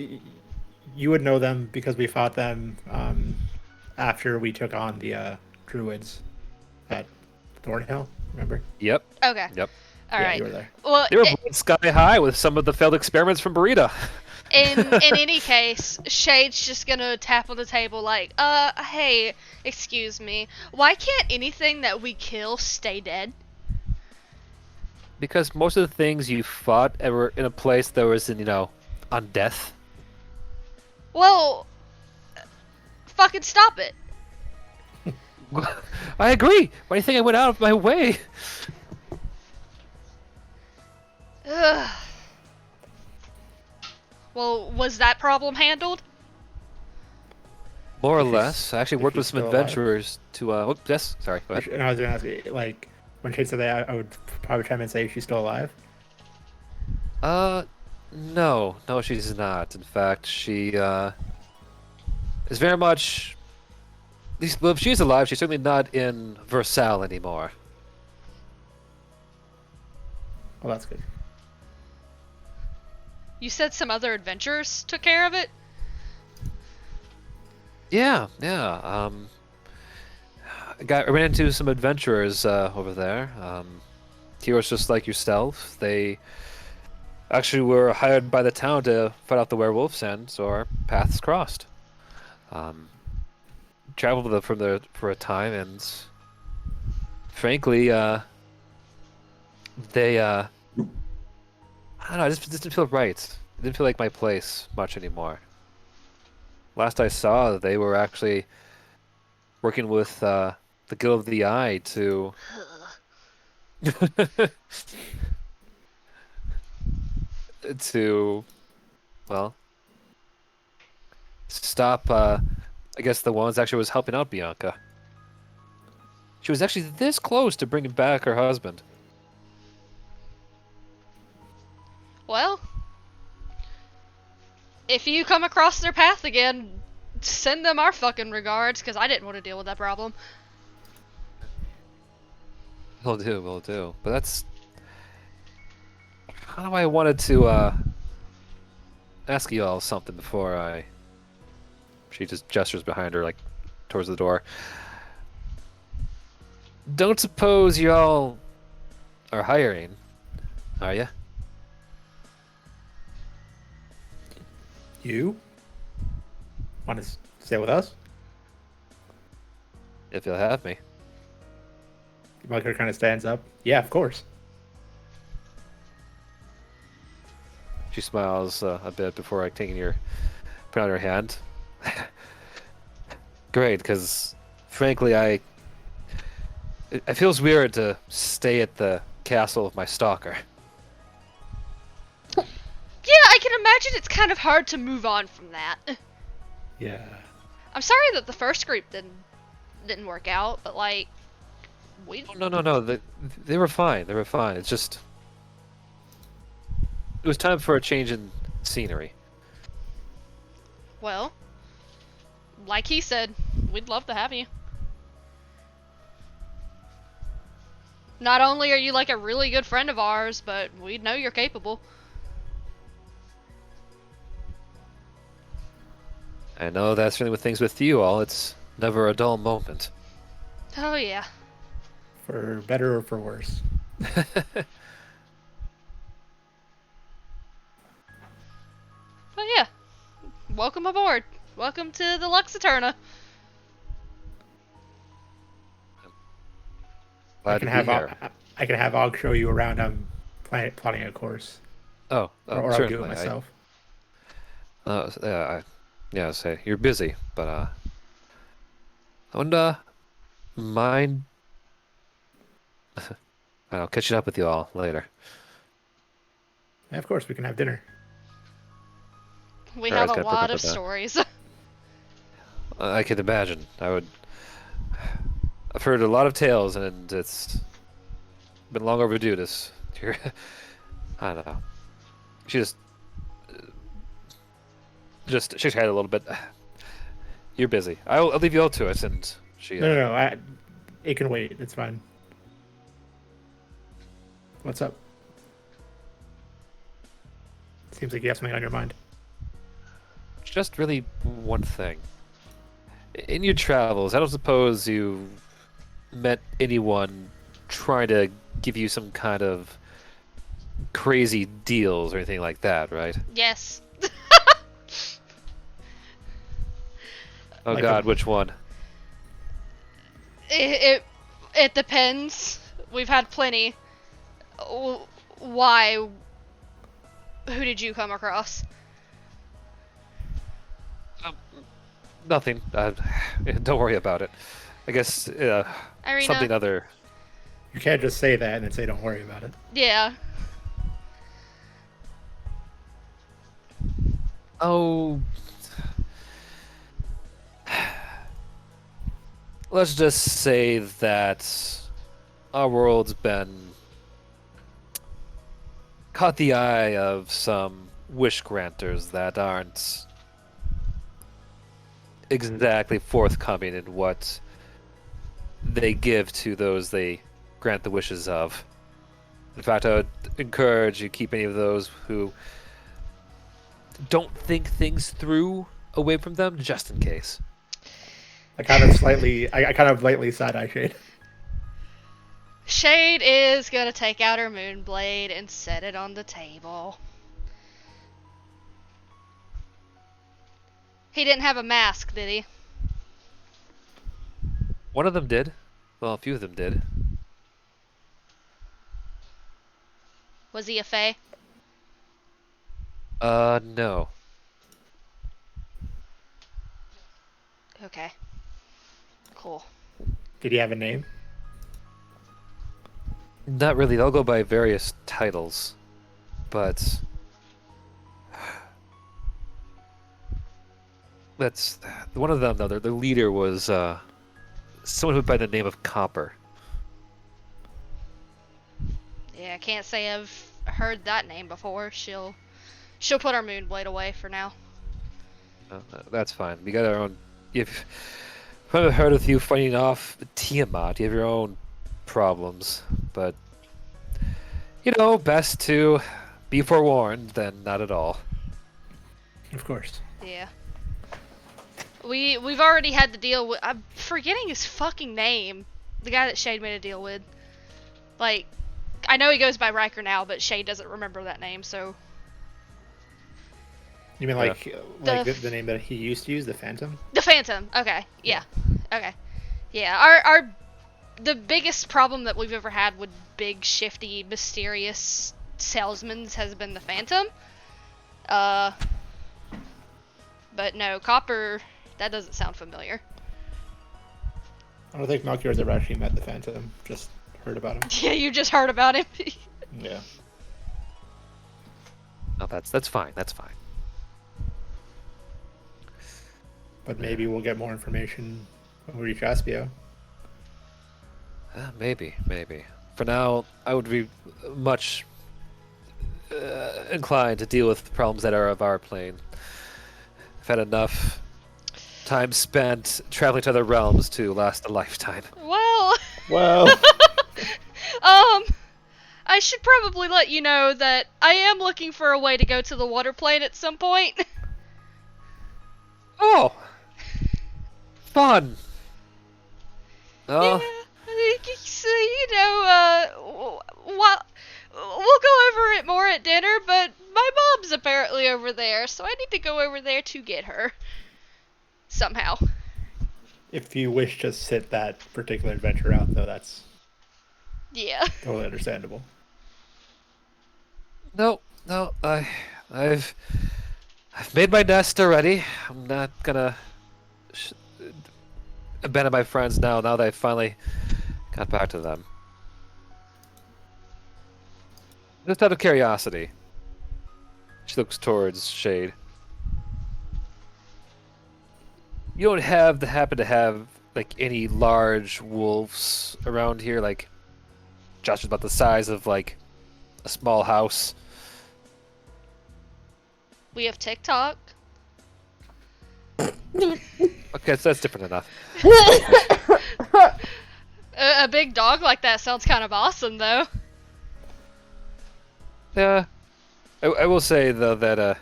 you would know them because we fought them after we took on the druids at Thornhill. Remember? Yep. Okay. Yep. All Yeah, right. you were there. Well, They were both sky high with some of the failed experiments from Burita. in any case, Shade's just gonna tap on the table like, hey, excuse me. Why can't anything that we kill stay dead? Because most of the things you fought were in a place that was in, on death. Well, fucking stop it. I agree. Why do you think I went out of my way? Ugh. Well, was that problem handled? More or If he's- less. I actually if worked he's with some still alive. adventurers to. Yes. Sorry. Go ahead. And I was going to ask you, like, when Shade said that, I would probably try and say she's still alive. No, she's not. In fact, she is very much. At least, well, if she's alive, she's certainly not in Versailles anymore. Well, that's good. You said some other adventurers took care of it? Yeah. I ran into some adventurers over there. Heroes just like yourself. They actually were hired by the town to fight off the werewolves, and so our paths crossed. Traveled with them from there for a time, and frankly, they I don't know. It just didn't feel right. It didn't feel like my place much anymore. Last I saw, they were actually working with the Guild of the Eye to to, well, stop. I guess the ones actually was helping out Bianca. She was actually this close to bringing back her husband. Well, if you come across their path again, send them our fucking regards, because I didn't want to deal with that problem. Will do. But that's kind of why I wanted to ask you all something before I. She just gestures behind her, like towards the door. Don't suppose y'all are hiring, are ya? You want to stay with us? If you'll have me. Melchior kind of stands up. Yeah, of course. She smiles a bit before taking your put out her hand. Great, because frankly, it feels weird to stay at the castle of my stalker. Yeah, I can imagine it's kind of hard to move on from that. Yeah. I'm sorry that the first group didn't work out, but like, we No. They were fine. They were fine. It's just it was time for a change in scenery. Well, like he said, we'd love to have you. Not only are you like a really good friend of ours, but we know you're capable. I know that's really with things with you all. It's never a dull moment. Oh yeah. For better or for worse. But yeah, welcome aboard. Welcome to the Lux Eterna. Glad to be here. I can have Og show you around. I'm plotting a course, Oh, or I'll do it certainly. myself. Yeah, say you're busy, but I wouldn't mind. I'll catch up with you all later. Yeah, of course, we can have dinner. We Sure, have I was a gonna lot remember of that. stories. I can imagine. I've heard a lot of tales, and it's been long overdue. I don't know. She just shakes her head a little bit. You're busy. I'll leave you all to it, and she. No. It can wait. It's fine. What's up? Seems like you have something on your mind. Just really one thing. In your travels, I don't suppose you met anyone trying to give you some kind of crazy deals or anything like that, right? Yes. Oh Like God, a- which one? It depends. We've had plenty. Why? Who did you come across? Nothing. Don't worry about it. I guess Irina? something other. You can't just say that and then say don't worry about it. Yeah. Oh. Let's just say that our world's been caught the eye of some wish granters that aren't exactly forthcoming in what they give to those they grant the wishes of. In fact, I would encourage you keep any of those who don't think things through away from them, just in case. I kind of lightly side-eye Shade. Shade is gonna take out her moonblade and set it on the table. He didn't have a mask, did he? One of them did. Well, a few of them did. Was he a fae? No. Okay. Cool. Did he have a name? Not really. They'll go by various titles. But that's one of them, though. The leader was someone who by the name of Copper. Yeah, I can't say I've heard that name before. She'll put our moonblade away for now. That's fine. We got our own. If I've heard of you fighting off Tiamat, you have your own problems. But best to be forewarned than not at all. Of course. Yeah. We've already had to deal with. I'm forgetting his fucking name. The guy that Shade made a deal with. Like, I know he goes by Riker now, but Shade doesn't remember that name. So You mean like The the name that he used to use, the Phantom? the Phantom. Okay. Yeah. Okay. Yeah. Our the biggest problem that we've ever had with big, shifty, mysterious salesmen has been the Phantom. But no, Copper. That doesn't sound familiar. I don't think Melchior's ever actually met the Phantom. Just heard about him. Yeah, you just heard about him. Yeah. No, that's fine. That's fine. But maybe we'll get more information when we reach Aspio. Maybe. For now, I would be much inclined to deal with problems that are of our plane. I've had enough time spent traveling to other realms to last a lifetime. Well, Well, I should probably let you know that I am looking for a way to go to the water plane at some point. Oh, fun. Oh, So, we'll go over it more at dinner, but my mom's apparently over there, so I need to go over there to get her. Somehow. if you wish to sit that particular adventure out, though, that's Yeah. totally understandable. no, no. I've made my nest already. I'm not gonna abandon my friends now. Now that I finally got back to them. Just out of curiosity. She looks towards Shade. You don't happen to have like any large wolves around here, like just about the size of like a small house. We have TikTok. Okay, so that's different enough. A big dog like that sounds kind of awesome, though. Yeah, I will say though that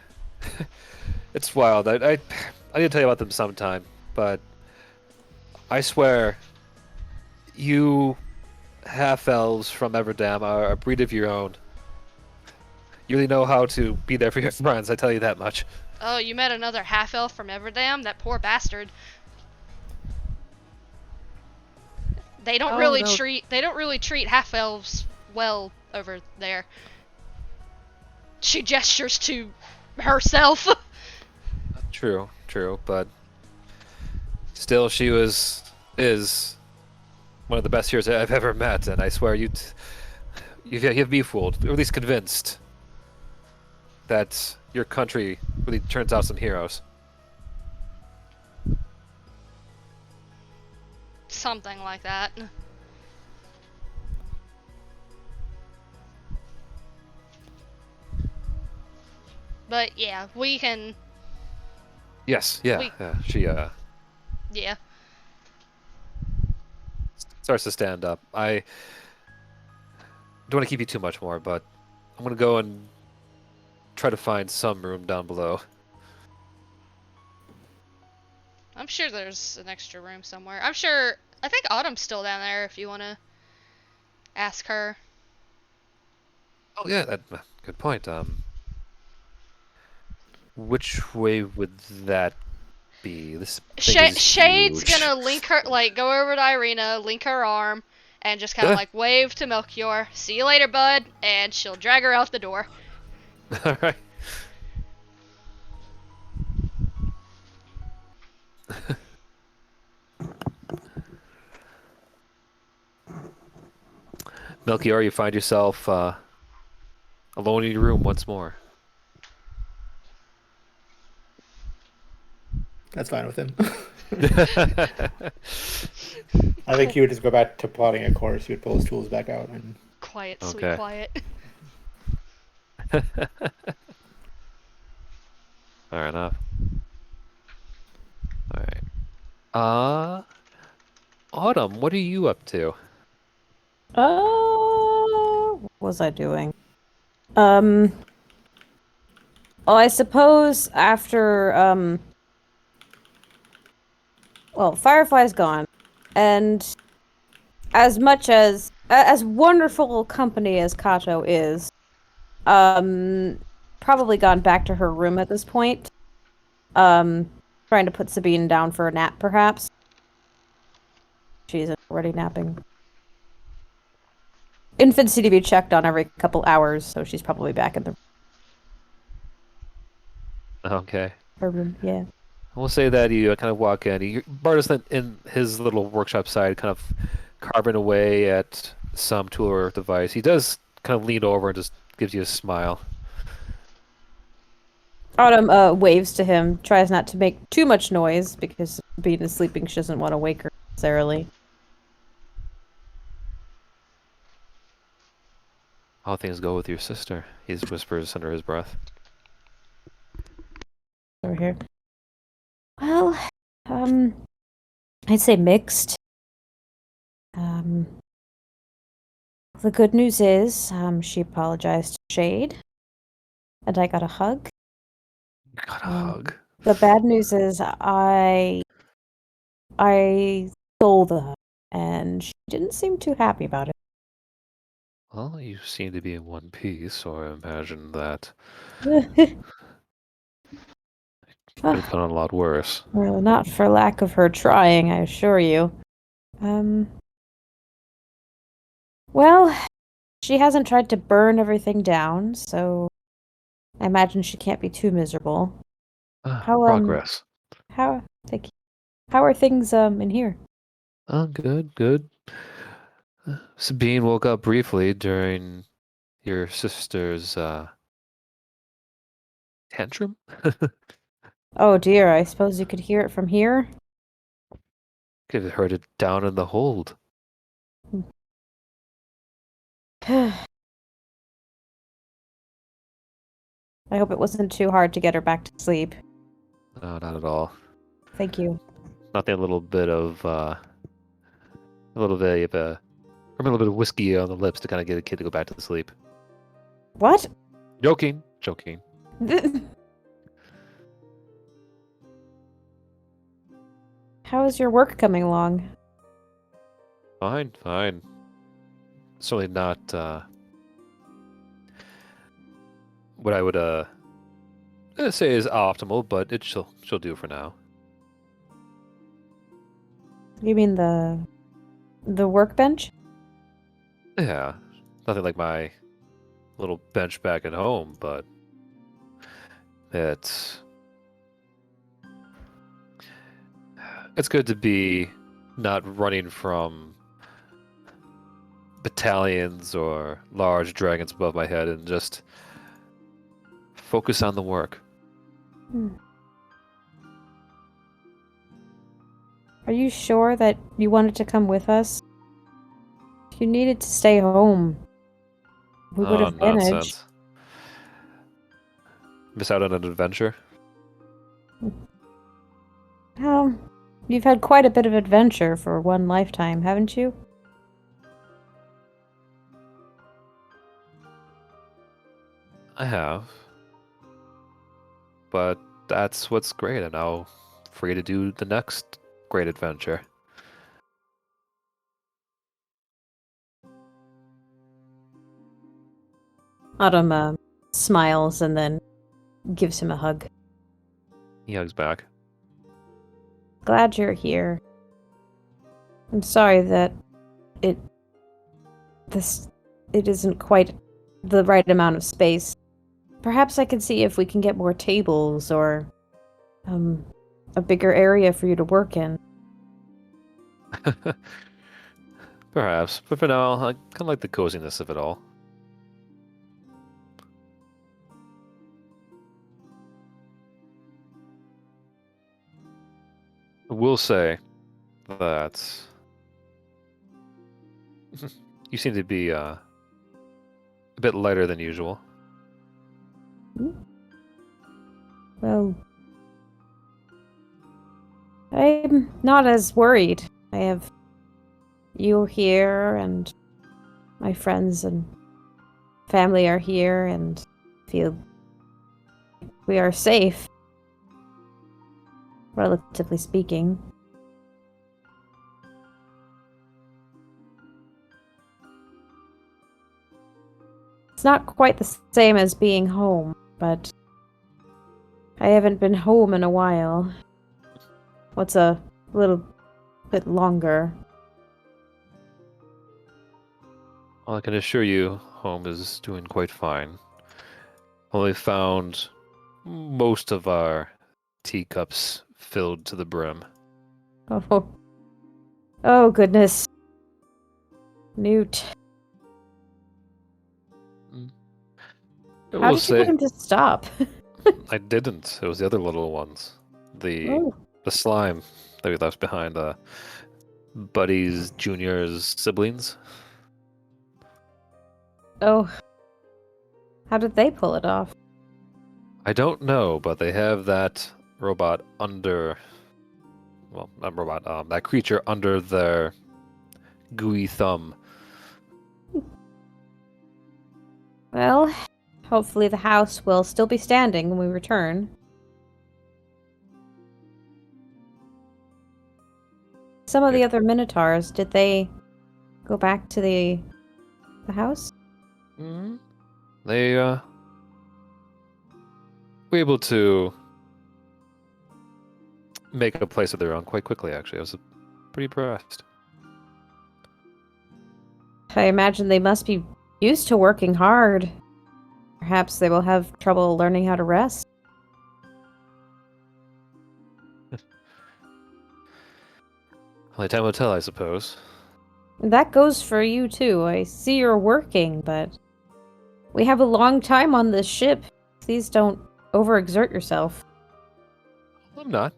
it's wild. I need to tell you about them sometime, but I swear, you half elves from Everdam are a breed of your own. You really know how to be there for your friends. I tell you that much. Oh, you met another half-elf from Everdam? That poor bastard. They don't really no. treat half-elves well over there. She gestures to herself. True, but still, she is one of the best heroes I've ever met, and I swear you have me fooled, or at least convinced that your country really turns out some heroes. Something like that. But yeah, we can. Yes, yeah, We- yeah. She Yeah. starts to stand up. I don't want to keep you too much more, but I'm gonna go and try to find some room down below. I'm sure there's an extra room somewhere. I think Autumn's still down there if you want to ask her. Oh yeah, good point. Which way would that be? This thing is Shade's huge. gonna link her, like, go over to Irina, link her arm, and just kind of, like, wave to Melchior. See you later, bud. And she'll drag her out the door. All right. Melchior, you find yourself alone in your room once more. That's fine with him. I think he would just go back to plotting a course. He would pull his tools back out and Quiet, sweet, Okay. quiet. Fair enough. All right. Autumn, what are you up to? What was I doing? Well, I suppose after, well, Firefly's gone, and as much as wonderful company as Cato is, probably gone back to her room at this point. Trying to put Sabine down for a nap, perhaps. She's already napping. Infants need to be checked on every couple hours, so she's probably back in the Okay. her room. Yeah. We'll say that you kind of walk in. Bart's in his little workshop side, kind of carving away at some tool or device. He does kind of lean over and just gives you a smile. Autumn waves to him, tries not to make too much noise because being sleeping, she doesn't want to wake her necessarily. How things go with your sister? He whispers under his breath. Over here. Well, I'd say mixed. Um, the good news is, she apologized to Shade, and I got a hug. Got a Um, hug. The bad news is I stole the hug, and she didn't seem too happy about Well, you seem to be in one piece, so I imagine that it. could have gone a lot worse. Well, not for lack of her trying, I assure you. Um, well, she hasn't tried to burn everything down, so I imagine she can't be too miserable. How, Progress. how, thank you. How are things, in here? Oh, good, good. Sabine woke up briefly during your sister's tantrum. Oh dear, I suppose you could hear it from here? Could have heard it down in the hold. I hope it wasn't too hard to get her back to sleep. No, not at all. Thank you. Nothing. A little bit of a little bit of whiskey on the lips to kind of get a kid to go back to sleep. What? Joking, joking. How is your work coming along? Fine, fine. Certainly not what I would say is optimal, but she'll do for now. You mean the workbench? Yeah, nothing like my little bench back at home, but it's it's good to be not running from battalions or large dragons above my head and just focus on the work. Hmm. Are you sure that you wanted to come with us? If you needed to stay home, we would Oh, have managed. nonsense. Miss out on an adventure? Well, you've had quite a bit of adventure for one lifetime, haven't you? I have. But that's what's great. I'm now free to do the next great adventure. Autumn smiles and then gives him a hug. He hugs back. Glad you're here. I'm sorry that it it isn't quite the right amount of space. Perhaps I could see if we can get more tables or a bigger area for you to work in. Perhaps, but for now, I kind of like the coziness of it all. I will say that you seem to be a bit lighter than usual. Well, I'm not as worried. I have you here, and my friends and family are here, and feel we are safe, relatively speaking. It's not quite the same as being home, but I haven't been home in a while. What's a little bit longer? Well, I can assure you, home is doing quite fine. Only found most of our teacups filled to the brim. Oh, oh goodness, Newt. I How will did you get say, him to stop? I didn't. It was the other little ones. Oh, The slime that we left behind, Buddy's Junior's siblings. oh. How did they pull it off? I don't know, but they have that robot under, well, not robot, that creature under their gooey thumb. Well, hopefully the house will still be standing when we return. Some of the Yeah. other Minotaurs, did they go back to the house? Mm-hmm. They were able to make a place of their own quite quickly, actually. I was pretty impressed. I imagine they must be used to working hard. Perhaps they will have trouble learning how to rest. Only time will tell, I suppose. That goes for you too. I see you're working, but we have a long time on this ship. Please don't overexert yourself. I'm not.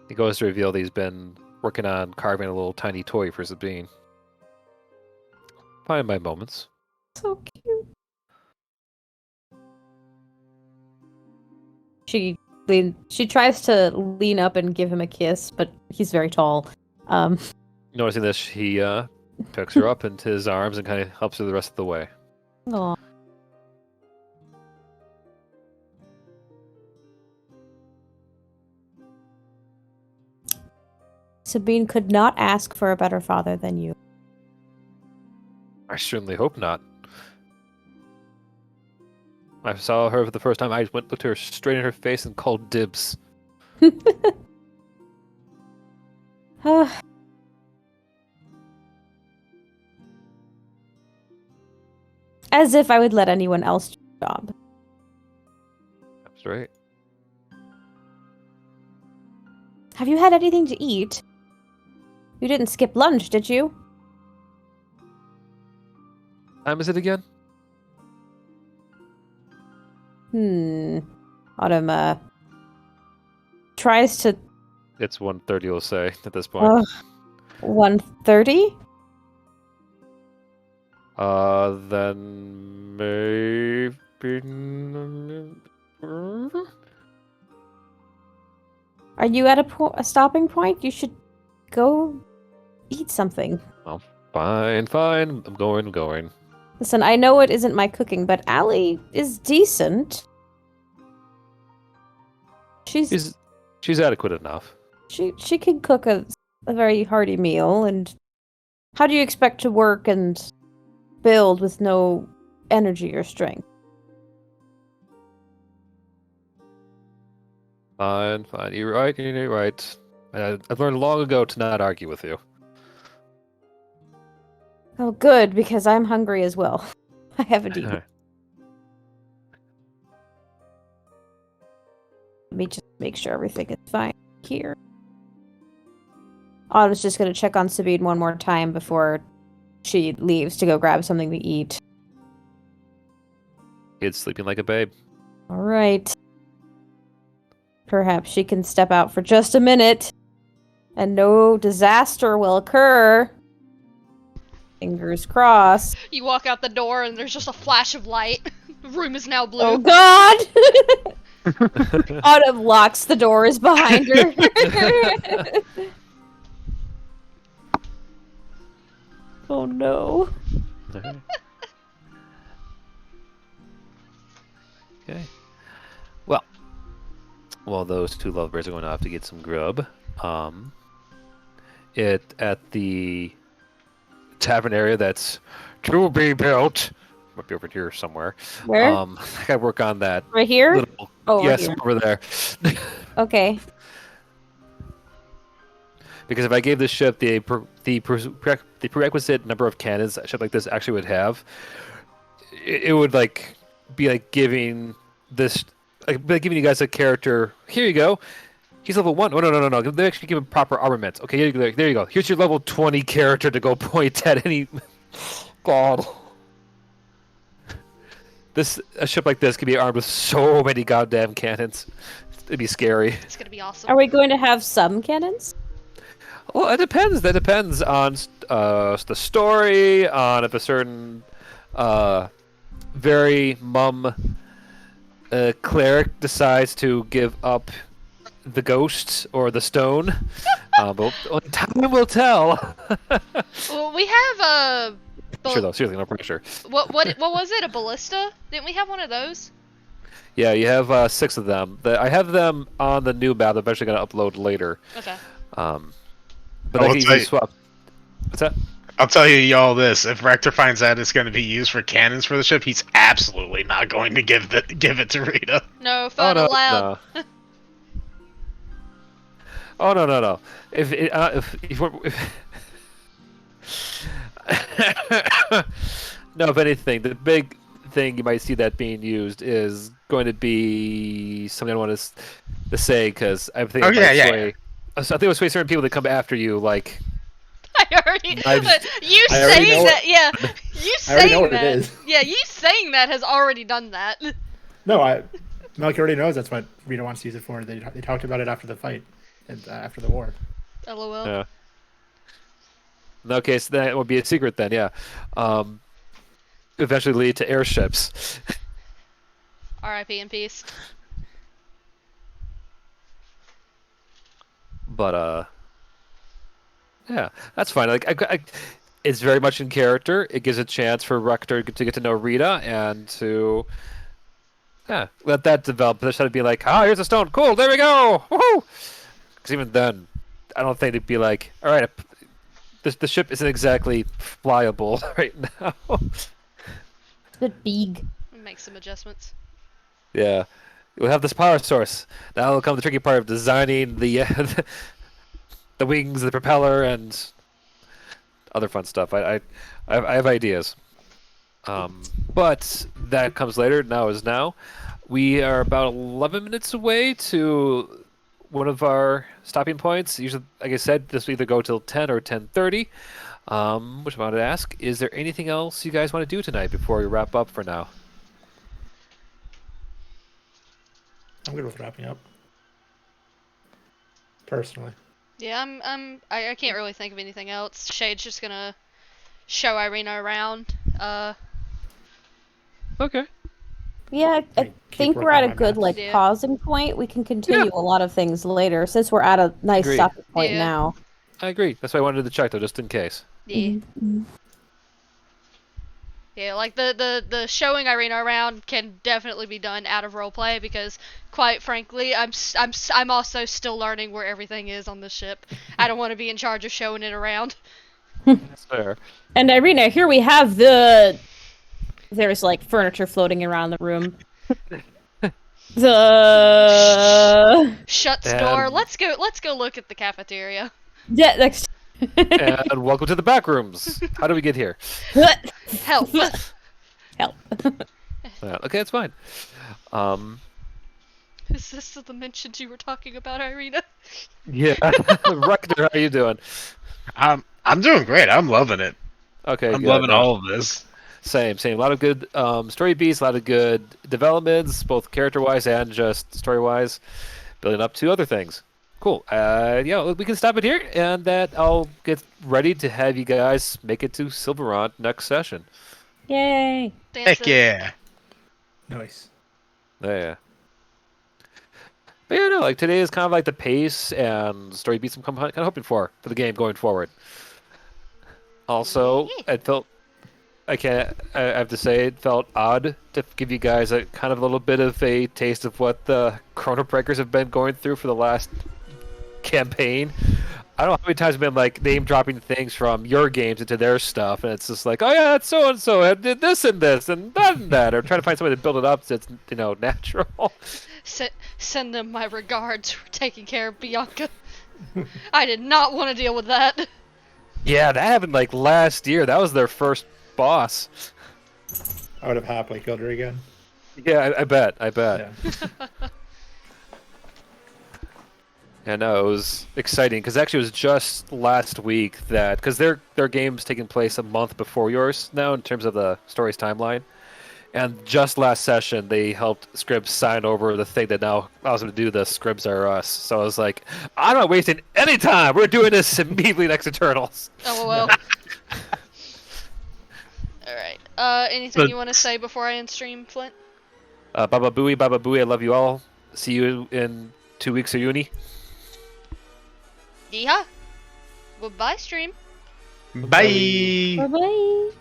He goes to reveal that he's been working on carving a little tiny toy for Sabine. Find my moments. So cute. She tries to lean up and give him a kiss, but he's very tall. Noticing this, he picks her up into his arms and kind of helps her the rest of the way. Aw. Sabine could not ask for a better father than you. I certainly hope not. I saw her for the first time. I looked her straight in her face and called dibs. As if I would let anyone else do the job. That's right. Have you had anything to eat? You didn't skip lunch, did you? Time is it again? Autumn, tries to... It's 1:30, we'll say, at this point. 1:30? Then maybe... Are you at a stopping point? You should go eat something. Fine. I'm going. Listen, I know it isn't my cooking, but Allie is decent. She's adequate enough. she can cook a very hearty meal, and how do you expect to work and build with no energy or strength? Fine. You're right. I've learned long ago to not argue with you. Oh, good, because I'm hungry as well. I haven't eaten. Let me just make sure everything is fine here. Autumn's just going to check on Sabine one more time before she leaves to go grab something to eat. Kid's sleeping like a babe. All right. Perhaps she can step out for just a minute, and no disaster will occur. Fingers crossed. You walk out the door and there's just a flash of light. The room is now blue. Oh God! Autumn locks the doors behind her. Oh no. Okay. Well, while those two lovebirds are going off to get some grub, at the tavern area that's to be built, might be over here somewhere. Where? I gotta work on that. Right here? Little, Oh, yes, right over there. Okay. Because if I gave this ship the prerequisite number of cannons a ship like this actually would have, it would be like giving this, like giving you guys a character. Here you go. He's level 1. Oh no. They actually give him proper armaments. Okay, there you go. Here's your level 20 character to go point at any. God. A ship like this could be armed with so many goddamn cannons. It'd be scary. It's gonna be awesome. Are we going to have some cannons? Well, it depends. That depends on the story, on if a certain very mum cleric decides to give up the ghost or the stone. But only time will tell. Well, we have a. Sure though, seriously, no pressure. What was it? A ballista? Didn't we have one of those? Yeah, you have 6 of them. I have them on the new map. I'm eventually gonna upload later. Okay. But I can easily swap. What's that? I'll tell you y'all this: if Rector finds out it's going to be used for cannons for the ship, he's absolutely not going to give it to Rita. No fun no, allowed. no. Oh no. If no, if anything, the big thing you might see that being used is going to be something I don't want to say because I think I think it will sway certain people that come after you, like. I already. You I already saying know that? Yeah. You I already know saying what that? it is. Yeah, you saying that has already done that. No, Melky already knows that's what Rita wants to use it for. They talked about it after the fight, and after the war. LOL. Yeah. In that case, that would be a secret then. Yeah. Eventually lead to airships. R.I.P. in peace. But yeah, that's fine. Like, it's very much in character. It gives a chance for Rector to get to know Rita and to, let that develop. Instead of being like, here's a stone, cool, there we go, woohoo! Because even then, I don't think they'd be like, all right, the ship isn't exactly flyable right now. It's a bit big. Make some adjustments. Yeah, we'll have this power source. Now will come the tricky part of designing the the wings, the propeller, and other fun stuff. I have ideas. But that comes later. Now is now. We are about 11 minutes away to one of our stopping points. Usually, like I said, this will either go till 10 or 10:30. Which I wanted to ask: is there anything else you guys want to do tonight before we wrap up for now? I'm good with wrapping up. Personally. Yeah, I can't really think of anything else. Shade's just gonna show Irina around. Okay. Yeah, I Keep think we're working at on a my good maps. Yeah. pausing point. We can continue a lot of things later since we're at a nice Agreed. stopping point Yeah. now. I agree. That's why I wanted to check though, just in case. Yeah. Mhm. Yeah, like the showing Irina around can definitely be done out of roleplay because, quite frankly, I'm also still learning where everything is on the ship. I don't want to be in charge of showing it around. That's fair. And Irina, here we have there's like furniture floating around the room. Shuts And- door. Let's go look at the cafeteria. Yeah, next. And welcome to the back rooms. How do we get here? Help. Help. Okay, it's fine. Is this the dimensions you were talking about, Irina? Yeah. Rector, how you doing? I'm doing great. I'm loving it. Okay, I'm good. loving No, all of this. Same. A lot of good story beats, a lot of good developments, both character-wise and just story-wise, building up to other things. Cool. Yeah, we can stop it here, and that I'll get ready to have you guys make it to Silverant next session. Yay. Heck yeah. Nice. Yeah. But yeah, no, like today is kind of like the pace and story beats I'm kind of hoping for the game going forward. Also, it felt I have to say it felt odd to give you guys a kind of a little bit of a taste of what the Chrono Breakers have been going through for the last campaign. I don't know how many times I've been like name dropping things from your games into their stuff, and it's just like, oh yeah, it's so and so, and did this and this and that, or trying to find somebody to build it up so it's natural. Send them my regards for taking care of Bianca. I did not want to deal with that. Yeah, that happened like last year. That was their first boss. I would have happily killed her again. Yeah, I bet. Yeah. Yeah, no, it was exciting because actually it was just last week that because their game's taking place a month before yours now in terms of the story's timeline, and just last session they helped Scribs sign over the thing that now allows them to do the Scribs Are Us. So I was like, I'm not wasting any time. We're doing this immediately next Eternals. LOL. Alright. Anything you want to say before I end stream, Flint? Baba Booey, I love you all. See you in 2 weeks of uni. Yeah. Goodbye, stream. Bye. Bye bye.